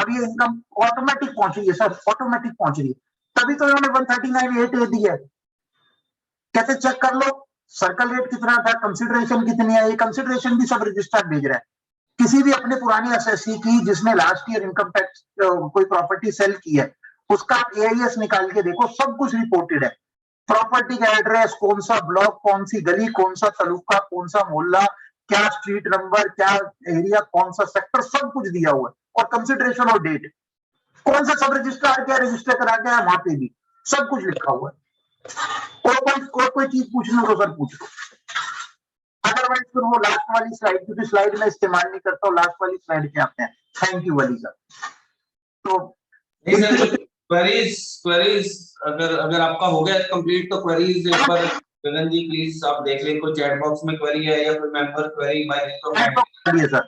अब ये इनकम ऑटोमेटिक पहुंच रही है सर, ऑटोमेटिक पहुंच रही है. तभी तो इन्होंने 139.8 दिया है. कहते चेक कर लो सर्कल रेट कितना था, कंसिडरेशन कितनी है. ये कंसिडरेशन भी सब रजिस्टर्ड भेज रहा है. किसी भी अपने पुरानी एसएससी की जिसने लास्ट ईयर इनकम टैक्स कोई प्रॉपर्टी सेल की है, उसका एआईएस निकाल के देखो, सब कुछ रिपोर्टेड है. प्रॉपर्टी का एड्रेस, कौन सा ब्लॉक, कौन सी गली, कौन सा तालुका, कौन सा मोहल्ला, क्या स्ट्रीट नंबर, क्या एरिया, कौन सा सेक्टर, सब कुछ दिया हुआ है. और कंसिडरेशन और डेट, कौन सा सब रजिस्ट्रार क्या रजिस्टर करा गया है, वहां पे भी सब कुछ लिखा हुआ है. और कोई चीज पूछना तो सर पूछ लो. अदरवाइज फिर वो लास्ट वाली स्लाइड, क्योंकि स्लाइड में इस्तेमाल नहीं करता हूँ, लास्ट वाली स्लाइड पे आते हैं. थैंक यू वाली सर. तो क्वेरीज अगर आपका हो गया कंप्लीट, तो क्वेरीज एक बार गगन जी प्लीज आप देख लें, कोई चैट बॉक्स में क्वेरी है या कोई member query by sir.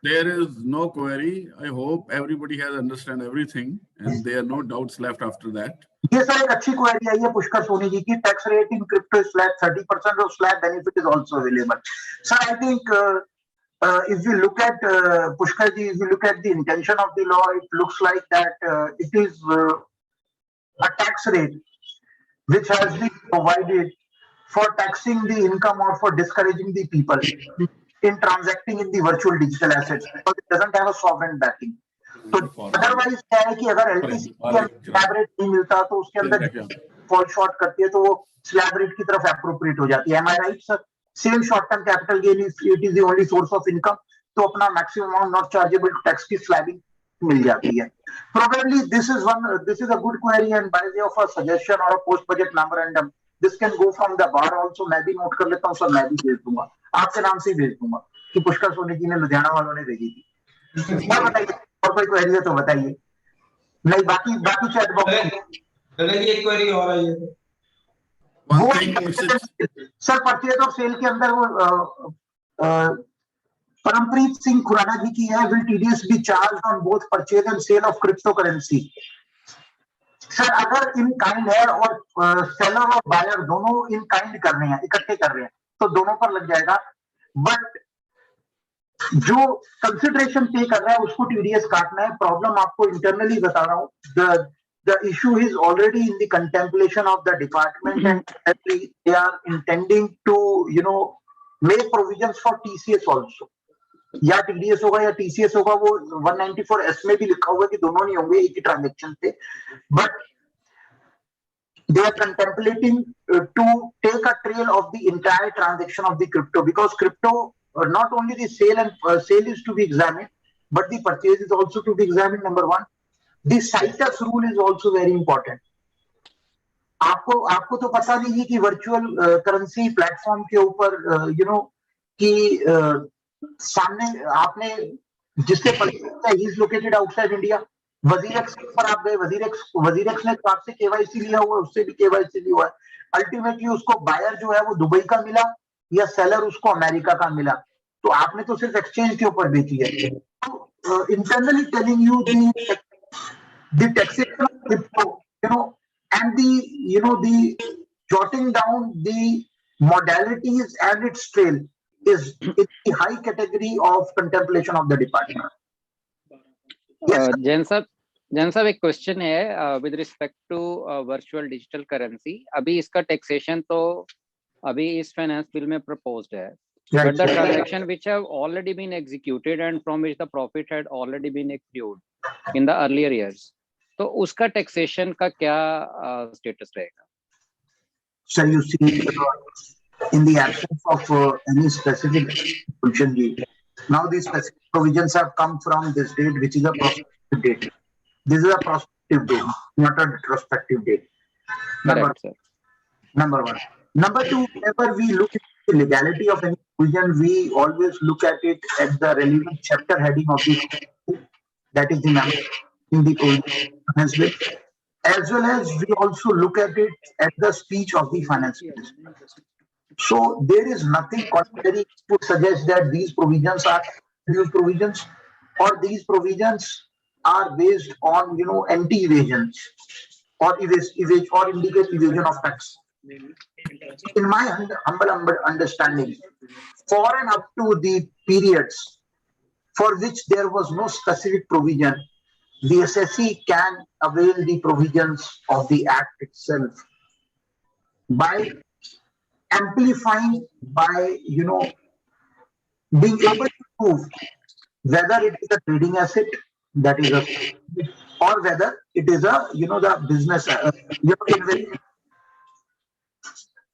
There is no query. I hope everybody has understand everything and there are no doubts left after that. ये सर एक अच्छी क्वेरी आई है पुष्कर सोनी जी की. Tax rate in crypto is flat 30% और slab benefit is also available. Sir I think if you look at Pushkar ji, if you look at the intention of the law, it looks like that it is a tax rate which has been provided for taxing the income or for discouraging the people in transacting in the virtual digital assets, because it doesn't have a sovereign backing. तो otherwise क्या है कि अगर LTC slab rate नहीं मिलता तो उसके अंदर फॉल शॉर्ट करती है, तो वो स्लैब रेट की तरफ एप्रोप्रिएट हो जाती है. Am I right sir? Same short term capital gain it is the only source of income, तो अपना maximum amount not chargeable to tax की स्लैबिंग मिल जाती है. Probably this is a good query, and by way of a suggestion or a post budget memorandum, this can go from the bar also. मैं भी note कर लेता हूँ sir, मैं भी भेज दूंगा, आपके नाम से ही भेज दूंगा कि पुष्कर सोनी जी ने लुधियाना वालों ने भेजी थी. बताइए और कोई क्वेरी है तो बताइए. नहीं, बाकी चैट बॉक्स एक क्वेरी और आई है सर. परचेज और सेल के अंदर वो परमप्रीत सिंह खुराना जी की है. Will TDS be charge on both purchase and sale of crypto currency? Sir अगर इन काइंड है और सेलर और बायर दोनों इन काइंड कर रहे हैं, इकट्ठे कर रहे हैं, तो दोनों पर लग जाएगा. बट जो कंसिडरेशन पे कर रहा है उसको टीडीएस काटना है. प्रॉब्लम आपको इंटरनली बता रहा हूँ. The issue is already in the contemplation of the department, and they are intending to, make provisions for TCS also. या TDS होगा या TCS होगा, वो 194S में भी लिखा हुआ है कि दोनों नहीं होंगे एक ही ट्रांजेक्शन पे. But they are contemplating to take a trail of the entire transaction of the crypto, because crypto, not only the sale is to be examined, but the purchase is also to be examined. Number one. The situs rule is also very important. आपको तो पता नहीं है कि virtual currency platform के ऊपर कि सामने आपने जिसके he is located outside India, WazirX पर आप गए, वजीरेक्स ने तो आपसे केवाईसी लिया हुआ, उससे भी केवाईसी लिया हुआ है. अल्टीमेटली उसको बायर जो है वो दुबई का मिला या सेलर उसको अमेरिका का मिला, तो आपने तो सिर्फ एक्सचेंज के ऊपर बेची है. तो internally telling you the taxation of crypto, and the jotting down the modalities and its trail is in the high category of contemplation of the department. Jain sir, एक क्वेश्चन है with respect to virtual digital currency. अभी इसका taxation तो अभी इस finance bill में proposed है, but the transaction which have already been executed and from which the profit had already been accrued in the earlier years, तो उसका taxation का क्या स्टेटस रहेगा? Sir, you see, in the absence of any specific provision, now these specific provisions have come from this date, which is a prospective date. This is a prospective date, not a retrospective date. Number one. Number two, whenever we look at the legality of any provision, we always look at it at the relevant chapter heading of the, that is the member in the provision has been, as well as we also look at it at the speech of the finance minister. So there is nothing contrary to suggest that these provisions are abuse provisions, or these provisions are based on, anti-evasion or or indicate evasion of tax. In my humble understanding, for and up to the periods for which there was no specific provision, the SSE can avail the provisions of the Act itself by amplifying, by being able to prove whether it is a trading asset, that is a, or whether it is a the business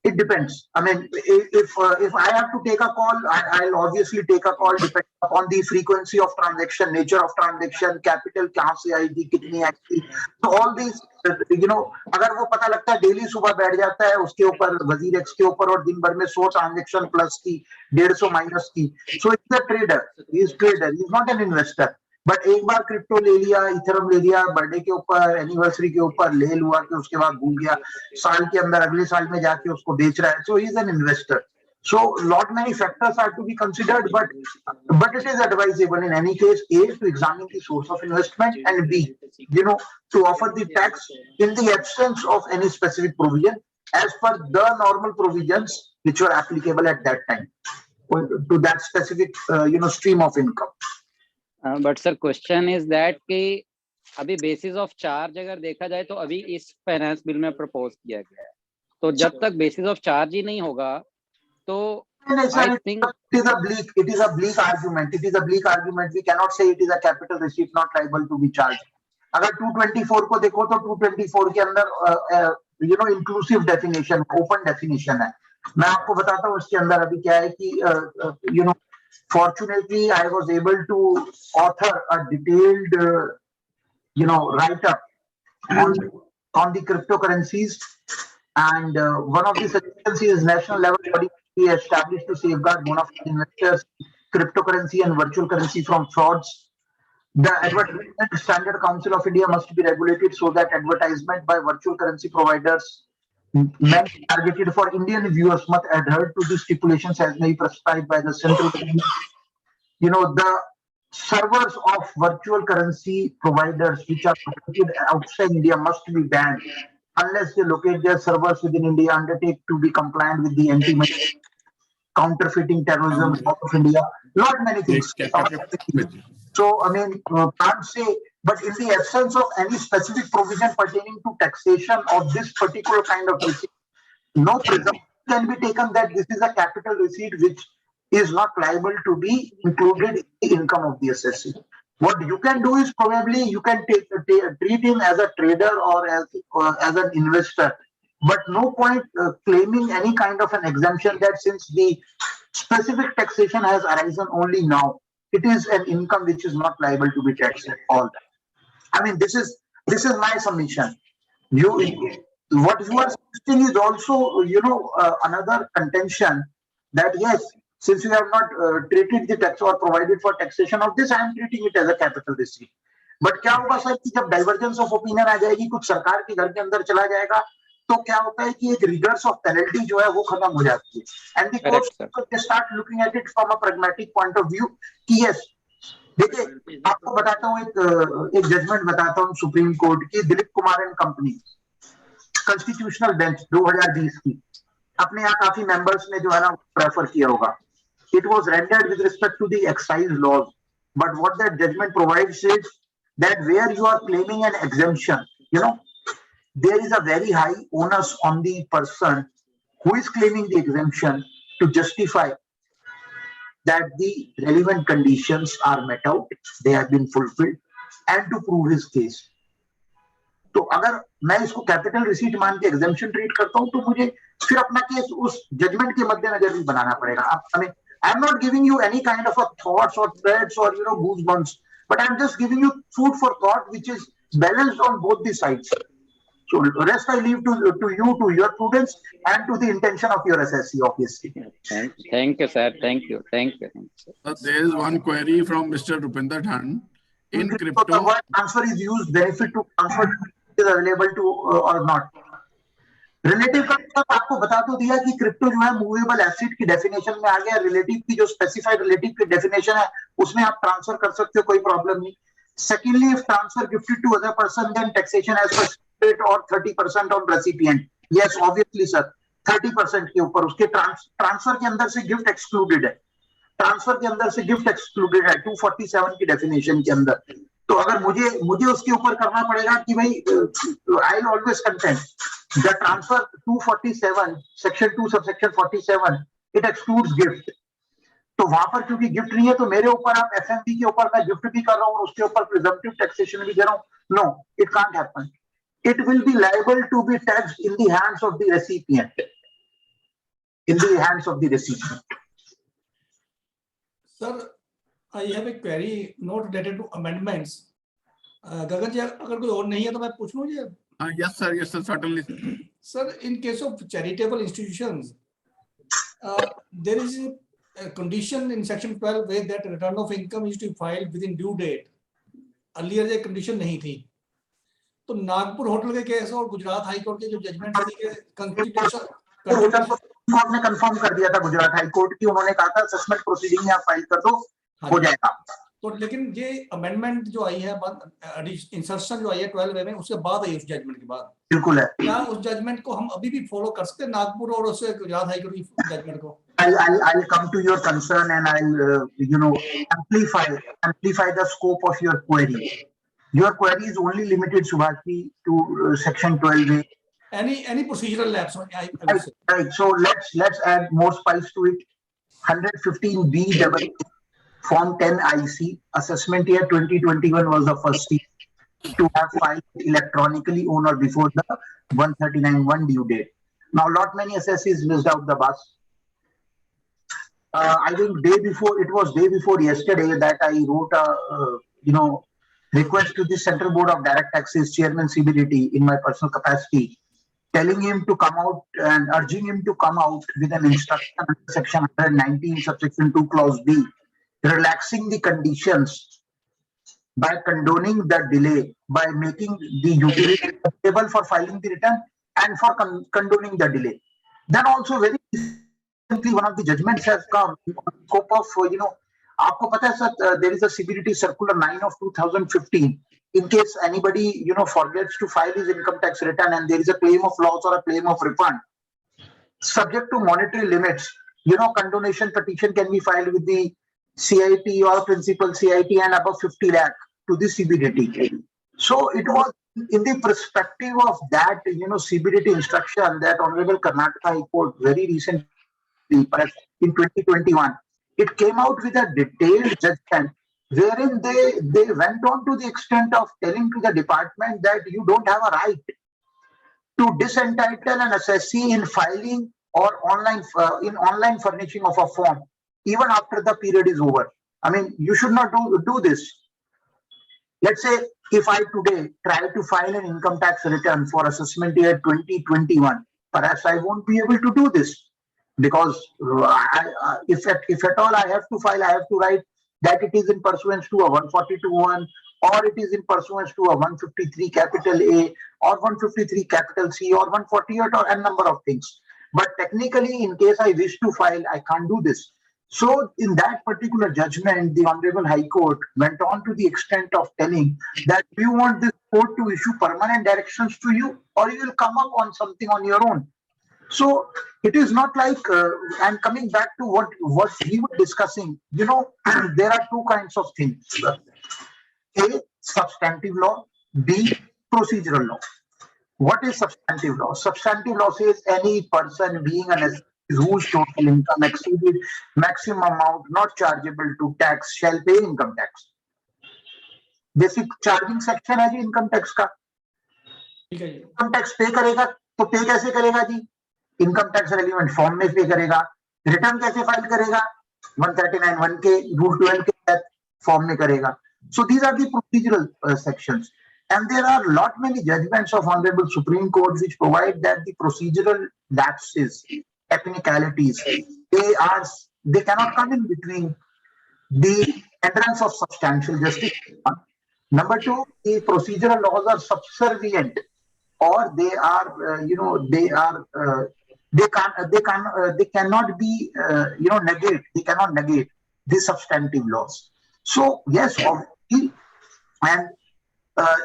it depends. I mean, if I have to take a call, I'll obviously take a call depending upon the frequency of transaction, nature of transaction, capital कहाँ से आएगी, कितनी आएगी. So all these, अगर वो पता लगता है डेली सुबह बैठ जाता है उसके ऊपर वजीर एक्स के ऊपर और दिन भर में 100 ट्रांजेक्शन प्लस की 150 माइनस की. So it's a trader. He is trader. He is not an investor. But एक बार क्रिप्टो ले लिया, इथेरियम ले लिया, बर्थडे के ऊपर, एनिवर्सरी के ऊपर ले लुआ के उसके बाद भूल गया, साल के अंदर अगले साल में जाके उसको बेच रहा है. So he is an investor. So lot many factors are to be considered, but it is advisable in any case, A, to examine the source of investment, and B, to offer the tax in the absence of any specific provision as per the normal provisions which were applicable at that time to that specific stream of income. But sir question is that कि अभी basis of charge अगर देखा जाए तो अभी इस finance bill में propose किया गया है, तो जब तक बेसिस ऑफ चार्ज ही नहीं होगा तो I think it is a bleak argument. It is a bleak argument. We cannot say it is a capital receipt not liable to be charged. अगर 224 को देखो तो 224 के अंदर inclusive definition, open definition है. मैं आपको बताता हूँ उसके अंदर अभी क्या है कि fortunately, I was able to author a detailed, write-up on the cryptocurrencies, and one of the suggestions is national level body be established to safeguard bona fide investors, cryptocurrency and virtual currency from frauds. The Advertisement Standard Council of India must be regulated so that advertisement by virtual currency providers meant targeted for Indian viewers must adhere to the stipulations as may be prescribed by the central government. The servers of virtual currency providers which are located outside India must be banned unless they locate their servers within India, undertake to be compliant with the anti-money, counterfeiting, terrorism, law of India, lot many things. So, I mean, can't say, but in the absence of any specific provision pertaining to taxation of this particular kind of receipt, no presumption can be taken that this is a capital receipt which is not liable to be included in the income of the assessee. What you can do is probably you can treat him as a trader or as an investor, but no point claiming any kind of an exemption that since the specific taxation has arisen only now, it is an income which is not liable to be taxed at all. I mean, this is my submission. What you are suggesting is also, another contention that yes, since you have not treated the tax or provided for taxation of this, I am treating it as a capital receipt. But क्या होगा sir कि जब divergence of opinion आ जाएगी, कुछ सरकार के घर के अंदर चला जाएगा, तो क्या होता है कि एक rigors of penalty जो है वो खत्म हो जाती है. And the courts they start looking at it from a pragmatic point of view कि yes, देखिए आपको बताता हूँ एक जजमेंट बताता हूँ सुप्रीम कोर्ट की Dilip Kumar and company constitutional bench 2020 की, अपने यहाँ काफी मेंबर्स ने जो है ना प्रेफर किया होगा. It was rendered with respect to the excise laws, but what that judgment provides is that where you are claiming an exemption, there is a very high onus on the person who is claiming the exemption to justify that the relevant conditions are met out, they have been fulfilled, and to prove his case. तो अगर मैं इसको capital receipt मान के exemption treat करता हूं तो मुझे फिर अपना केस उस जजमेंट के मद्देनजर भी बनाना पड़ेगा. I am not giving you any kind of a thoughts or threads or goosebumps, but I am just giving you food for thought which is balanced on both the sides. So rest I leave to you, to your prudence, and to the intention of your assessee, obviously. Thank you, sir. Thank you. There is one query from Mr. Rupinder Than. In So crypto, the word transfer is used, benefit to transfer is available to or not. Relative का मतलब आपको बता तो दिया कि crypto जो है movable asset की डेफिनेशन में आ गया, रिलेटिव की जो स्पेसिफाइड रिलेटिव की डेफिनेशन है उसमें आप ट्रांसफर कर सकते हो, कोई प्रॉब्लम नहीं. Secondly, if transfer gifted to other person then taxation as per state और 30% on recipient. Yes, obviously sir, 30% के ऊपर उसके ट्रांसफर के अंदर से गिफ्ट एक्सक्लूडेड है. ट्रांसफर के अंदर से गिफ्ट एक्सक्लूडेड है 247 की डेफिनेशन के अंदर. तो अगर मुझे उसके ऊपर करना पड़ेगा कि भाई I always content the transfer 247 section 2 subsection 47 it excludes gift. तो वहां पर क्योंकि गिफ्ट नहीं है तो मेरे ऊपर आप एफएमपी के ऊपर मैं गिफ्ट भी कर रहा हूं और उसके ऊपर प्रिजम्पटिव टैक्सेशन भी दे रहा हूं. No, it can't happen. It will be liable to be taxed in the hands of the recipient. In the hands of the recipient. Sir, I have a query not related to amendments. Gagan ji, अगर कोई और नहीं है तो मैं पूछ लूं जी. yes sir, certainly. Sir, in case of charitable institutions, there is a condition in section 12 where that return of income is to be filed within due date. Earlier ये condition नहीं थी. तो नागपुर होटल के केस और Gujarat high court के जो judgement के constitution court ने कंफर्म कर दिया था, गुजरात हाई कोर्ट की, उन्होंने कहा था असेसमेंट प्रोसीडिंग में आप फाइल कर दो, हो जाएगा. तो लेकिन ये अमेंडमेंट जो आई है, इंसर्शन जो आई है 12A में, उसके बाद आई उस जजमेंट के बाद. बिल्कुल है. क्या उस जजमेंट को हम अभी भी फॉलो कर सकते हैं, नागपुर और उससे गुजरात हाई कोर्ट की जजमेंट को? I'll come to your concern and I'll amplify the scope of your query. Your query is only limited, Subhashi, to section 12A. Any procedural lapse? Right. So let's add more spice to it. 115B Form 10 IC assessment year 2021 was the first year to have filed electronically on or before the 139(1) due date. Now, lot many assessees missed out the bus. I think day before yesterday that I wrote a request to the Central Board of Direct Taxes Chairman CBDT in my personal capacity, telling him to come out and urging him to come out with an instruction under section 119 subsection 2 clause B, relaxing the conditions by condoning the delay, by making the utility available for filing the return and for condoning the delay. Then also very recently one of the judgments has come in the scope of आपको पता है sir, there is a CBDT circular 9 of 2015. In case anybody forgets to file his income tax return and there is a claim of loss or a claim of refund, subject to monetary limits, condonation petition can be filed with the CIT or principal CIT and above 50 lakh to the CBDT. So it was in the perspective of that CBDT instruction that Honorable Karnataka High Court very recently, perhaps in 2021, it came out with a detailed judgment wherein they went on to the extent of telling to the department that you don't have a right to disentitle an assessee in filing or online furnishing of a form even after the period is over. I mean, you should not do this. Let's say if I today try to file an income tax return for assessment year 2021, perhaps I won't be able to do this because if at all I have to file, I have to write that it is in pursuance to a 142(1) or it is in pursuance to a 153 capital A or 153 capital C or 148 or a number of things. But technically, in case I wish to file, I can't do this. So in that particular judgment, the Honorable High Court went on to the extent of telling that you want this court to issue permanent directions to you or you will come up on something on your own. So it is not like, and coming back to what we were discussing, there are two kinds of things. A, substantive law. B, procedural law. What is substantive law? Substantive law says any person being an assessee whose total income exceeded maximum amount not chargeable to tax shall pay income tax. Basic charging section है जी income tax का. Income tax pay करेगा तो pay कैसे करेगा जी? Income tax relevant form में pay करेगा. Return कैसे file करेगा? 139(1) के Rule 12 के तहत form में करेगा. So these are the procedural sections. And there are many judgments of Honorable Supreme Court which provide that the procedural lapses, technicalities, they cannot come in between the entrance of substantial justice. Number two, the procedural laws are subservient, or they are, they cannot be, they cannot negate the substantive laws. So yes, obviously, and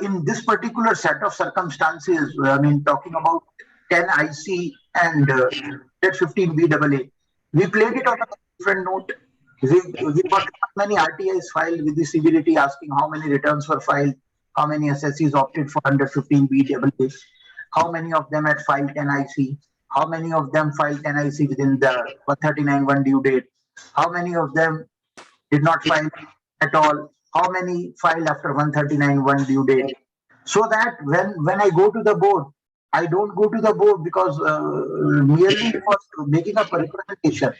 in this particular set of circumstances, I mean, talking about 10 IC and 15 BAA, we played it on a different note. We got many RTIs filed with the CBDT asking how many returns were filed, how many SSCs opted for 115 BAA, how many of them had filed 10 IC, how many of them filed 10 IC within the 139(1) due date, how many of them did not file at all, how many filed after 139(1) due date. So that when I go to the board, I don't go to the board because merely for making a representation.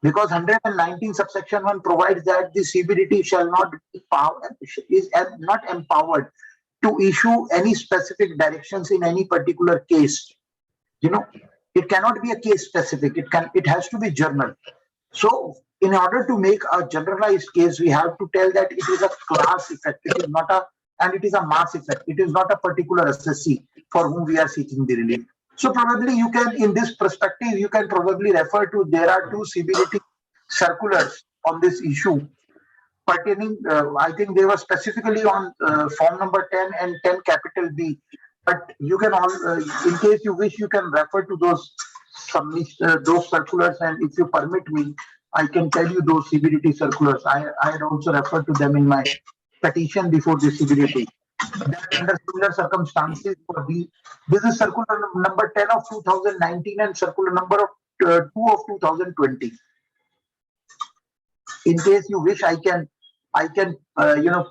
Because 119 subsection 1 provides that the CBDT shall not be is not empowered to issue any specific directions in any particular case. You know, it cannot be a case specific. It has to be general. So in order to make a generalized case, we have to tell that it is a class effect. It is not and it is a mass effect. It is not a particular SSC for whom we are seeking the relief. So probably you can, in this perspective, you can probably refer to, there are two CBDT circulars on this issue pertaining, I think they were specifically on form number 10 and 10 capital B, but you can all, in case you wish, you can refer to those circulars, and if you permit me, I can tell you those CBDT circulars. I had also referred to them in my petition before the CBDT. That under similar circumstances for this is circular number 10 of 2019 and circular number of 2 of 2020. In case you wish, I can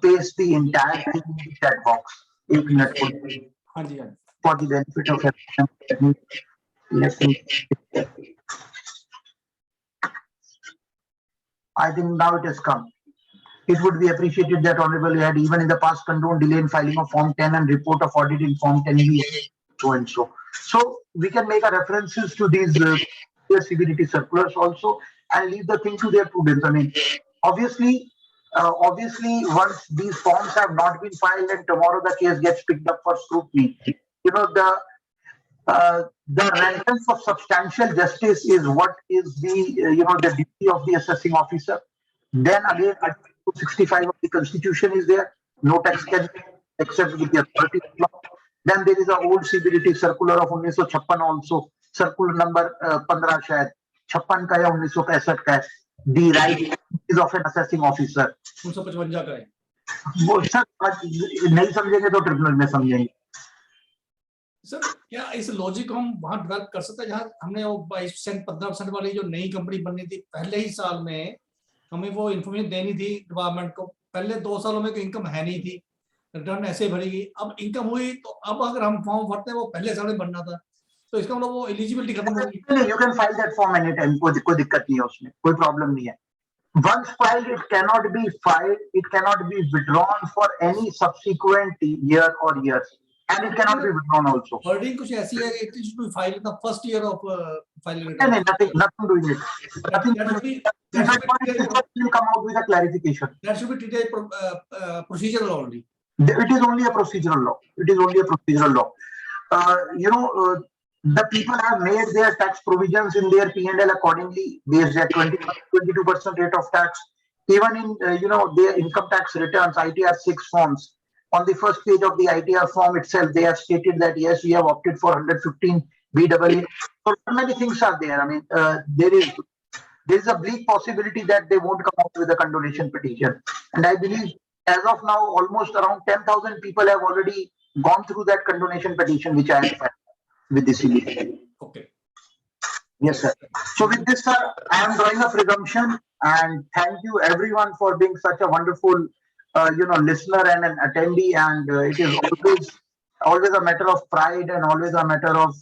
paste the entire thing in the chat box. For the benefit of everyone. I think now it has come. It would be appreciated that Honorable had even in the past condoned delay in filing of Form 10 and report of audit in Form 10B, so and so. So we can make a references to these CBDT circulars also and leave the thing to their prudence. I mean, obviously, once these forms have not been filed and tomorrow the case gets picked up for scrutiny, you know, the rentrance of substantial justice is what is the the duty of the assessing officer. Then again, Article 265 of the Constitution is there. No tax can be except with the authority of law. Then there is an old CBDT circular of 1956 also, circular number 15 शायद 56 का या 1965 का है. The right is of an assessing officer. 1955 का है. वो sir नहीं समझेंगे तो ट्रिब्यूनल में समझेंगे. सर क्या इस लॉजिक को हम वहां डेवलप कर सकते हैं जहां हमने वो 22% 15% वाली जो नई कंपनी बननी थी पहले ही साल में हमें वो इन्फॉर्मेशन देनी थी डिपार्टमेंट को. पहले 2 सालों में तो इनकम है नहीं थी, रिटर्न ऐसे भरेगी. अब इनकम हुई तो अब अगर हम फॉर्म भरते हैं वो पहले साल में बनना था तो इसका मतलब वो एलिजिबिलिटी खत्म होगी. You can file that form anytime. कोई दिक्कत नहीं है उसमें, कोई प्रॉब्लम नहीं है. Once filed, it cannot be filed, it cannot be withdrawn for any subsequent year or years, and it cannot be withdrawn also. Wording कुछ ऐसी है कि it is to file in the first year of filing return. Nothing doing it. Nothing. That will come out with a clarification. That should be treated procedural only. It is only a procedural law. It is only a procedural law. The people have made their tax provisions in their P&L accordingly based at 22% rate of tax. Even in their income tax returns, ITR 6 forms. On the first page of the ITR form itself, they have stated that yes, we have opted for 115 BAA. So many things are there. I mean, there is a bleak possibility that they won't come out with a condonation petition. And I believe as of now, almost around 10,000 people have already gone through that condonation petition, which I have filed with the CBDT. Okay. Yes, sir. So with this, sir, I am drawing a presumption, and thank you everyone for being such a wonderful, listener and an attendee. And it is always a matter of pride and always a matter of,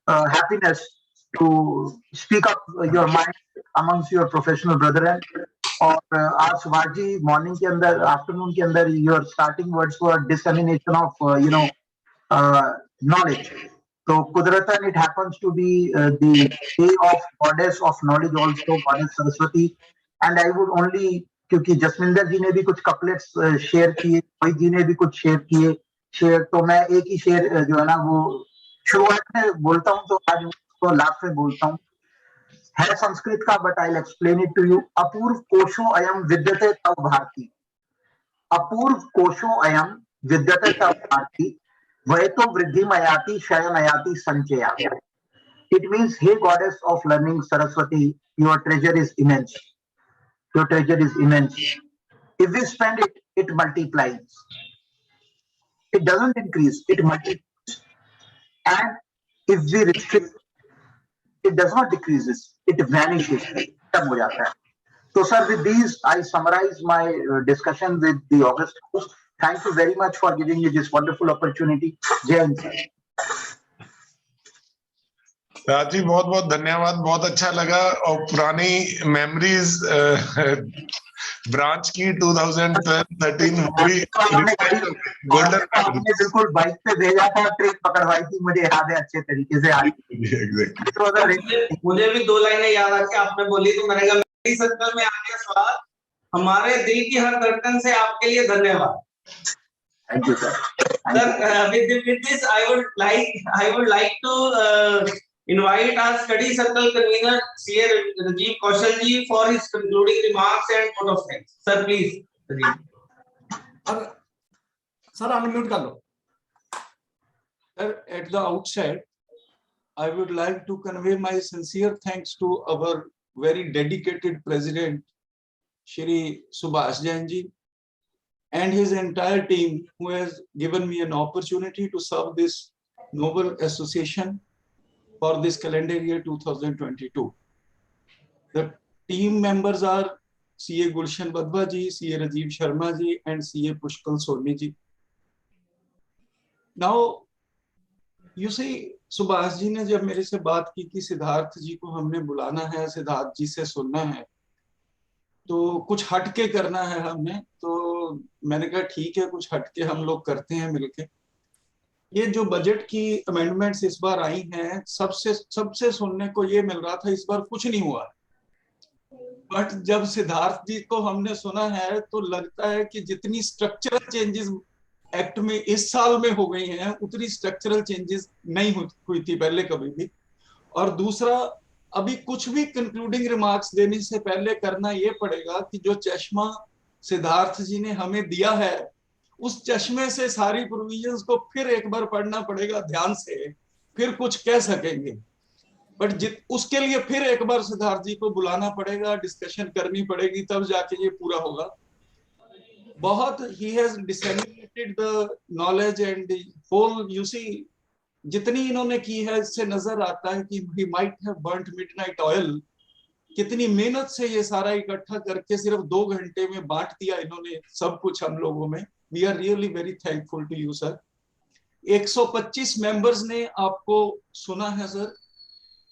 happiness to speak up your mind amongst your professional brethren. और आज Subhash ji morning के अंदर, afternoon के अंदर your starting words were dissemination of knowledge. So Kudratan, it happens to be the day of goddess of knowledge also, goddess Saraswati. And I would only, क्योंकि जसमिंदर जी ने भी कुछ कपलेट्स शेयर किए, भाई जी ने भी कुछ शेयर, तो मैं एक ही शेयर जो है ना वो शुरुआत में बोलता हूँ, तो आज उसको लास्ट में बोलता हूँ. है संस्कृत का, but I will explain it to you. अपूर्व कोशो अयम विद्यते तव भारती. अपूर्व कोशो अयम विद्यते तव भारती. वह तो वृद्धि मयाति शयनयाति संचया. It means, hey goddess of learning Saraswati, your treasure is immense. Your treasure is immense. If we spend it, it multiplies. It doesn't increase, it multiplies. And if we restrict, it does not decreases, it vanishes. So sir, with these, I summarize my discussion with the August House. Thank you very much for giving me this wonderful opportunity. Jain sir. Raj ji बहुत बहुत धन्यवाद, बहुत अच्छा लगा. और पुरानी memories branch की 2012-13 वो भी गोल्डन. आपने बिल्कुल बाइक पे भेजा था, ट्रेन पकड़वाई थी, मुझे याद है अच्छे तरीके से. मुझे भी 2 लाइनें याद आके आपने बोली, तो मैंने कहा मेरी सर्कल में आ गया सवाल. हमारे दिल की हर धड़कन से आपके लिए धन्यवाद. Thank you, sir. With this, I would like to invite our study circle convener, CA Rajiv Kaushal ji, for his concluding remarks and vote of thanks. Sir, please. Sir, unmute कर लो. Sir, at the outset, I would like to convey my sincere thanks to our very dedicated president, Shri Subhash Jain ji, and his entire team, who has given me an opportunity to serve this noble association for this calendar year 2022. The team members are CA Gulshan Badwa ji, CA Rajiv Sharma ji, and CA Pushkal Soni ji. Now, you see, Subhash ji ने जब मेरे से बात की कि सिद्धार्थ जी को हमने बुलाना है, सिद्धार्थ जी से सुनना है, तो कुछ हटके करना है हमने, तो मैंने कहा ठीक है, कुछ हटके हम लोग करते हैं मिलके. ये जो बजट की अमेंडमेंट्स इस बार आई हैं, सबसे सुनने को ये मिल रहा था इस बार कुछ नहीं हुआ. बट जब सिद्धार्थ जी को हमने सुना है तो लगता है कि जितनी स्ट्रक्चरल चेंजेस एक्ट में इस साल में हो गई हैं, उतनी स्ट्रक्चरल चेंजेस नहीं हुई थी पहले कभी भी. और दूसरा, अभी कुछ भी कंक्लूडिंग रिमार्क्स देने से पहले करना ये पड़ेगा कि जो चश्मा सिद्धार्थ जी ने हमें दिया है, उस चश्मे से सारी प्रोविजंस को फिर एक बार पढ़ना पड़ेगा ध्यान से, फिर कुछ कह सकेंगे. बट उसके लिए फिर एक बार सिद्धार्थ जी को बुलाना पड़ेगा, डिस्कशन करनी पड़ेगी, तब जाके ये पूरा होगा. बहुत he has disseminated the knowledge and the whole, you see, जितनी इन्होंने की है इससे नजर आता है कि he might have burnt midnight oil. कितनी मेहनत से ये सारा इकट्ठा करके सिर्फ 2 घंटे में बांट दिया इन्होंने सब कुछ हम लोगों में. We are really very thankful to you, sir. 125 members ने आपको सुना है सर.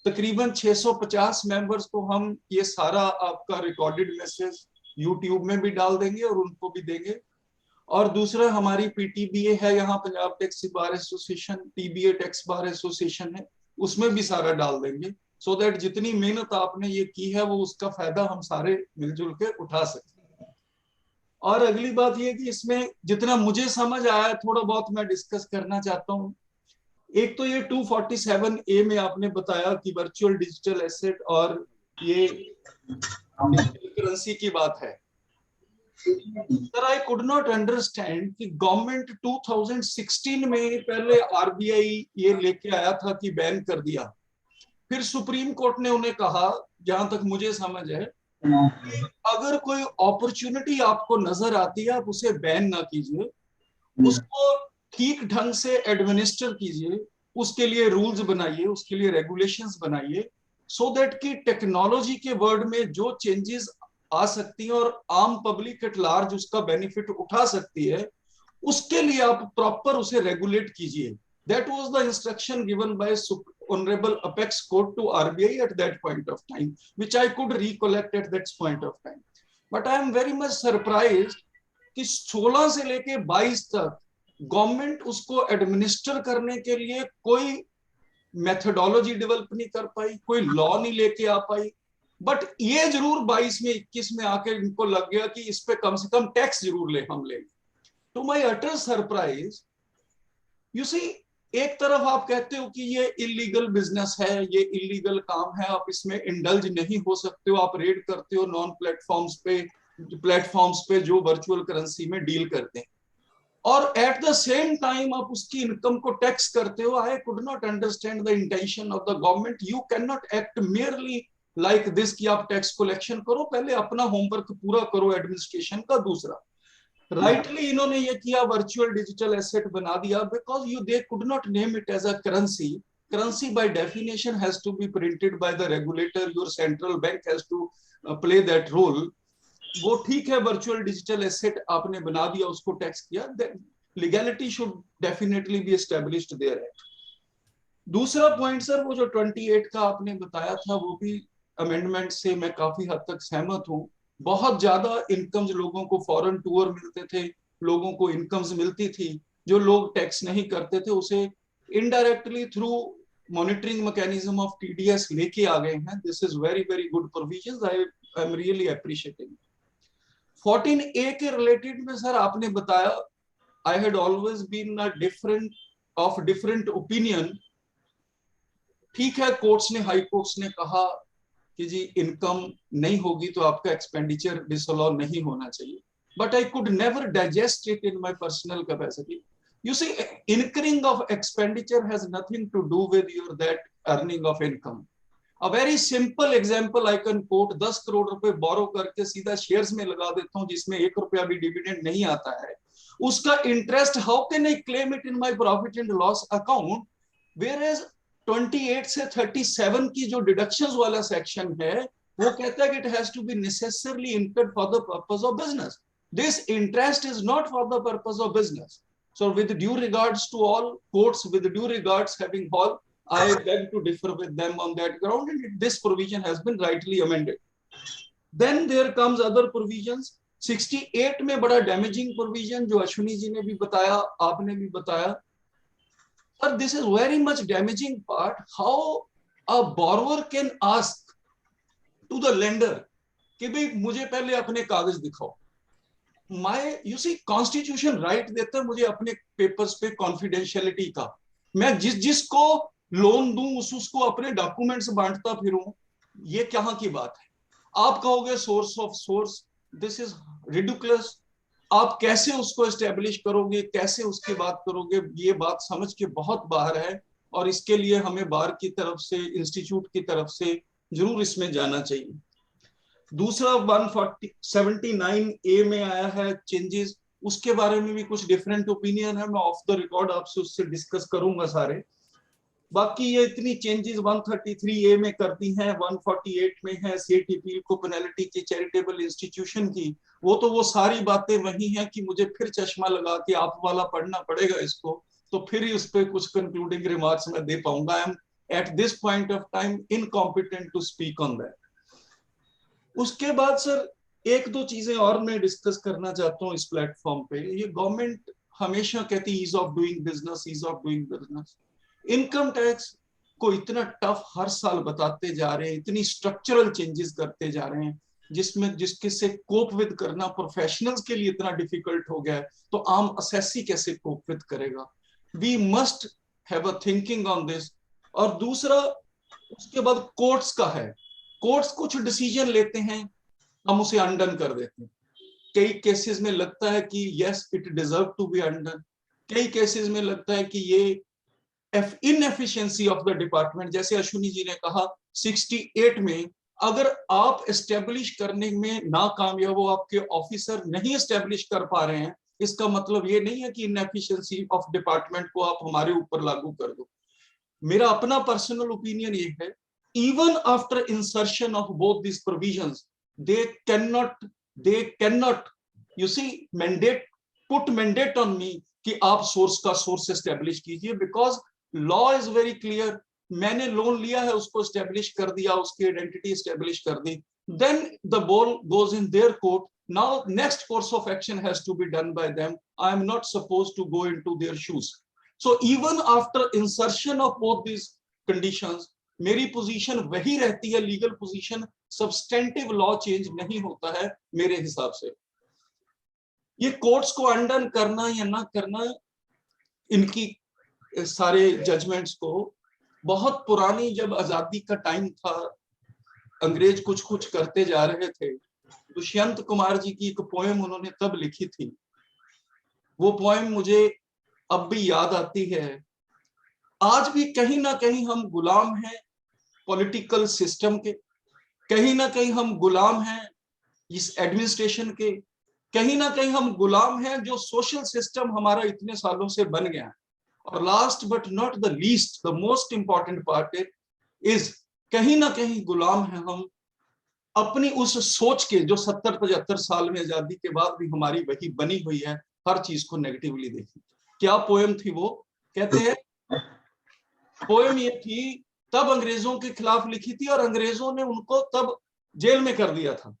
तकरीबन 650 मेंबर्स को हम ये सारा आपका रिकॉर्डेड मैसेज YouTube में भी डाल देंगे और उनको भी देंगे. और दूसरा, हमारी PTBA है यहाँ, Punjab taxi bar association, TBA tax bar association है, उसमें भी सारा डाल देंगे, सो दैट जितनी मेहनत आपने ये की है वो उसका फायदा हम सारे मिलजुल के उठा सकते. और अगली बात ये कि इसमें जितना मुझे समझ आया, थोड़ा बहुत मैं डिस्कस करना चाहता हूँ. एक तो ये 247A में आपने बताया कि वर्चुअल डिजिटल एसेट और ये करेंसी की बात है. Sir, I could not understand कि गवर्नमेंट 2016 में पहले RBI ये लेके आया था कि बैन कर दिया, फिर सुप्रीम कोर्ट ने उन्हें कहा, जहां तक मुझे समझ है, अगर कोई अपॉर्चुनिटी आपको नजर आती है आप उसे बैन ना कीजिए, उसको ठीक ढंग से एडमिनिस्टर कीजिए, उसके लिए रूल्स बनाइए, उसके लिए रेगुलेशंस बनाइए, सो दैट कि टेक्नोलॉजी के वर्ल्ड में जो चेंजेस आ सकती है और आम पब्लिक एट लार्ज उसका बेनिफिट उठा सकती है, उसके लिए आप प्रॉपर उसे रेगुलेट कीजिए. That was the instruction given by Honorable Apex Court to RBI at that point of time, which I could recollect at that point of time. But I am very much surprise कि 16 से लेके 22 तक government उसको administer करने के लिए कोई methodology develop नहीं कर पाई, कोई लॉ नहीं लेके आ पाई। बट ये जरूर 22 में 21 में आके इनको लग गया कि इस पे कम से कम टैक्स जरूर हम लेंगे। To my utter surprise, you see, एक तरफ आप कहते हो कि ये इलीगल बिजनेस है, ये इलीगल काम है, आप इसमें इंडल्ज नहीं हो सकते हो, आप रेड करते हो नॉन प्लेटफॉर्म्स पे जो वर्चुअल करेंसी में डील करते हैं, और एट द सेम टाइम आप उसकी इनकम को टैक्स करते हो। I could not understand the intention of the government. You can not act merely like this कि आप टैक्स कलेक्शन करो, पहले अपना होमवर्क पूरा करो एडमिनिस्ट्रेशन का। दूसरा, राइटली इन्होंने ये किया, वर्चुअल डिजिटल एसेट बना दिया, because you they could not name it as a currency. Currency by definition has to be printed by the regulator, your central bank has to play that role. वो ठीक है, virtual digital asset आपने बना दिया, उसको tax किया, legality should definitely be established there. दूसरा point sir, वो जो 28 का आपने बताया था, वो भी अमेंडमेंट से मैं काफी हद तक सहमत हूँ। बहुत ज्यादा इनकम्स लोगों को फॉरेन टूर मिलते थे, लोगों को इनकम्स मिलती थी, जो लोग टैक्स नहीं करते थे उसे indirectly through monitoring mechanism of TDS लेके आ गए हैं। This is very very good provisions, I am really appreciating. 14A के रिलेटेड में सर आपने बताया, I had always been a different opinion. ठीक है, कोर्ट्स ने, हाई कोर्ट्स ने कहा कि जी इनकम नहीं होगी तो आपका एक्सपेंडिचर डिसअलाउ नहीं होना चाहिए, but I could never digest it in my personal capacity. You see, incurring of expenditure has nothing to do with your that earning of income. A very simple example I can quote, 10 crore रुपए बोरो करके सीधा shares में लगा देता हूँ जिसमें 1 रुपया भी डिविडेंड नहीं आता है, उसका interest how can I claim it in my profit and loss account? Whereas 28 से 37 की जो डिडक्शंस वाला सेक्शन है, वो कहता है कि it has to be necessarily incurred for the purpose of business. This interest is not for the purpose of business. So with due regards to all courts, with due regards having all, I beg to differ with them on that ground, and this provision has been rightly amended. Then there comes other provisions. 68 में बड़ा damaging provision जो अश्विनी जी ने भी बताया, आपने भी बताया, but this is very much damaging part, how a borrower can ask to the lender कि भाई मुझे पहले अपने कागज दिखाओ। You see, कॉन्स्टिट्यूशन राइट देता है मुझे अपने पेपर्स पे कॉन्फिडेंशियलिटी का। मैं जिसको लोन दूं उसको अपने डॉक्यूमेंट्स बांटता फिरूं, ये कहां की बात है? आप कहोगे source of source, this is ridiculous. आप कैसे उसको एस्टेब्लिश करोगे, कैसे उसकी बात करोगे, ये बात समझ के बहुत बाहर है, और इसके लिए हमें बार की तरफ से, इंस्टीट्यूट की तरफ से जरूर इसमें जाना चाहिए। दूसरा 179A में आया है चेंजेस, उसके बारे में भी कुछ डिफरेंट ओपिनियन है, मैं ऑफ द रिकॉर्ड आपसे उससे डिस्कस करूंगा सारे। बाकी ये इतनी चेंजेस 133A में करती हैं, 148 में है सीटीपी को पेनल्टी की चैरिटेबल इंस्टीट्यूशन की। वो सारी बातें वही हैं कि मुझे फिर चश्मा लगा के आप वाला पढ़ना पड़ेगा इसको, तो फिर ही उस पर कुछ कंक्लूडिंग रिमार्क्स मैं दे पाऊंगा। I am at this point of time incompetent to speak on that. उसके बाद सर एक दो चीजें और मैं डिस्कस करना चाहता हूँ इस प्लेटफॉर्म पे। ये गवर्नमेंट हमेशा कहती है ease of doing business, ease of doing business. Income tax को इतना टफ हर साल बताते जा रहे हैं, इतनी स्ट्रक्चरल चेंजेस करते जा रहे हैं, जिसके से कोप विद करना प्रोफेशनल्स के लिए इतना डिफिकल्ट हो गया है, तो आम असेसी कैसे कोप विद करेगा? We must have a thinking on this. और दूसरा उसके बाद कोर्ट्स का है, कोर्ट्स कुछ डिसीजन लेते हैं, हम उसे अनडन कर देते हैं। कई केसेस में लगता है कि yes it deserve to be undone, कई केसेस में लगता है कि ये इनएफिशिएंसी ऑफ द डिपार्टमेंट, जैसे अश्विनी जी ने कहा 68 में अगर आप एस्टेब्लिश करने में नाकामयाब हो, आपके ऑफिसर नहीं एस्टेब्लिश कर पा रहे हैं, इसका मतलब ये नहीं है कि इनएफिशिएंसी ऑफ डिपार्टमेंट को आप हमारे ऊपर लागू कर दो। मेरा अपना पर्सनल ओपिनियन ये है, even after insertion of both these provisions, they cannot, you see, put mandate on me कि आप सोर्स का सोर्स एस्टेब्लिश कीजिए, because law is very clear. मैंने लोन लिया है, उसको एस्टेब्लिश कर दिया, उसकी आइडेंटिटी एस्टेब्लिश कर दी, then the ball goes in their court. Now, next course of action has to be done by them. I am not supposed to go into their shoes. So even after insertion of both these conditions, मेरी position वही रहती है, legal position, substantive law change नहीं होता है मेरे हिसाब से। ये कोर्ट्स को अंडन करना या ना करना, इनकी सारे जजमेंट्स को, बहुत पुरानी जब आजादी का टाइम था, अंग्रेज कुछ कुछ करते जा रहे थे, दुष्यंत कुमार जी की एक पोएम उन्होंने तब लिखी थी। वो पोएम मुझे अब भी याद आती है। आज भी कहीं ना कहीं हम गुलाम हैं पॉलिटिकल सिस्टम के, कहीं ना कहीं हम गुलाम हैं इस एडमिनिस्ट्रेशन के, कहीं ना कहीं हम गुलाम हैं जो सोशल सिस्टम हमारा इतने सालों से बन गया है। और last but not the least, the most important part is, कहीं ना कहीं गुलाम हैं हम अपनी उस सोच के जो 70-75 साल में आजादी के बाद भी हमारी वही बनी हुई है, हर चीज को नेगेटिवली देखी। क्या पोएम थी वो? कहते हैं पोएम ये थी, तब अंग्रेजों के खिलाफ लिखी थी और अंग्रेजों ने उनको तब जेल में कर दिया था,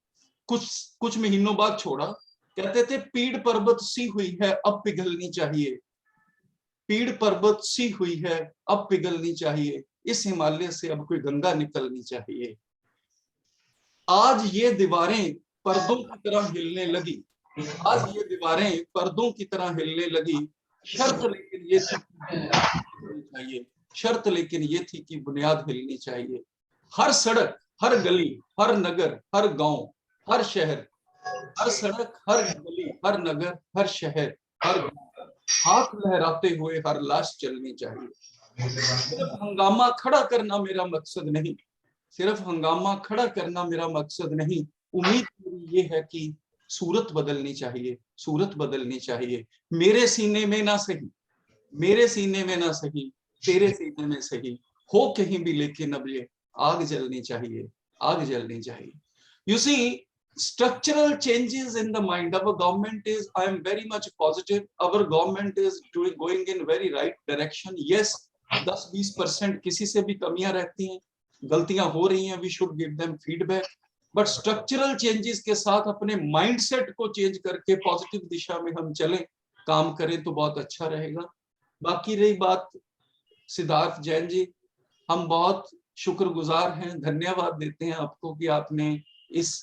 कुछ महीनों बाद छोड़ा। कहते थे पीड़ पर्वत सी हुई है अब पिघलनी चाहिए, पीड़ पर्वत सी हुई है अब पिघलनी चाहिए, इस हिमालय से अब कोई गंगा निकलनी चाहिए। आज ये दीवारें पर्दों की तरह हिलने लगी, आज ये दीवारें पर्दों की तरह हिलने लगी, शर्त लेकिन ये थी चाहिए, शर्त लेकिन ये थी कि बुनियाद हिलनी चाहिए। हर सड़क, हर गली, हर नगर, हर गांव, हर शहर, हर सड़क, हर गली, हर नगर, हर शहर, हर गांव, हाथ लहराते हुए हर लाश चलनी चाहिए। सिर्फ हंगामा खड़ा करना मेरा मकसद नहीं, सिर्फ हंगामा खड़ा करना मेरा मकसद नहीं, उम्मीद मेरी ये है कि सूरत बदलनी चाहिए, सूरत बदलनी चाहिए। मेरे सीने में ना सही, मेरे सीने में ना सही, तेरे सीने में सही, हो कहीं भी लेकिन अब ये आग जलनी चाहिए, आग जलनी चाहिए। You see, structural changes in the mind of a government is, I am very much positive, our government is going in very right direction. Yes, 10-20% किसी से भी कमियां रहती हैं, गलतियां हो रही हैं, we should give them feedback. But structural changes के साथ अपने माइंडसेट को चेंज करके पॉजिटिव दिशा में हम चलें, काम करें तो बहुत अच्छा रहेगा। बाकी रही बात सिद्धार्थ जैन जी, हम बहुत शुक्रगुजार हैं, धन्यवाद देते हैं आपको कि आपने इस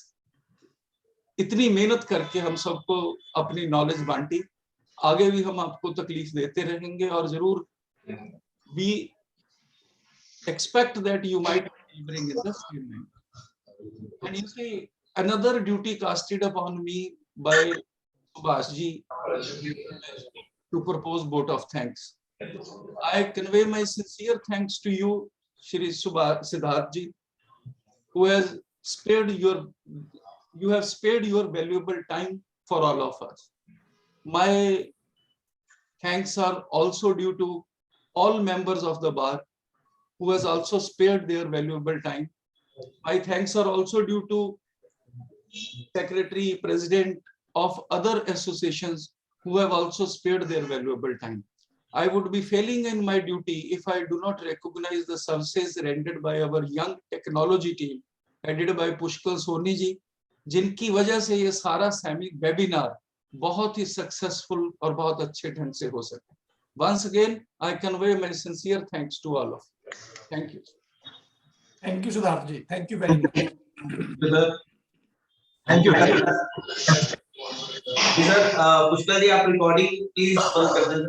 इतनी मेहनत करके हम सबको अपनी नॉलेज बांटी। आगे भी हम आपको तकलीफ देते रहेंगे और जरूर we expect that you might bring in the same. And you see, another duty casted upon me by Subhash ji to propose vote of thanks. I convey my sincere thanks to you, Shri Sidharth ji, who has spared you have spared your valuable time for all of us. My thanks are also due to all members of the bar who has also spared their valuable time. My thanks are also due to secretary, president of other associations who have also spared their valuable time. I would be failing in my duty if I do not recognize the services rendered by our young technology team headed by Pushkal Soni ji, जिनकी वजह से ये सारा webinar बहुत ही successful और बहुत अच्छे ढंग से हो सके। Once again, I convey my sincere thanks to all of you. Thank you. Thank you, Sidharth ji. Thank you very much. Thank you. Sir Pushkar ji, आप रिकॉर्डिंग प्लीज बंद कर दें।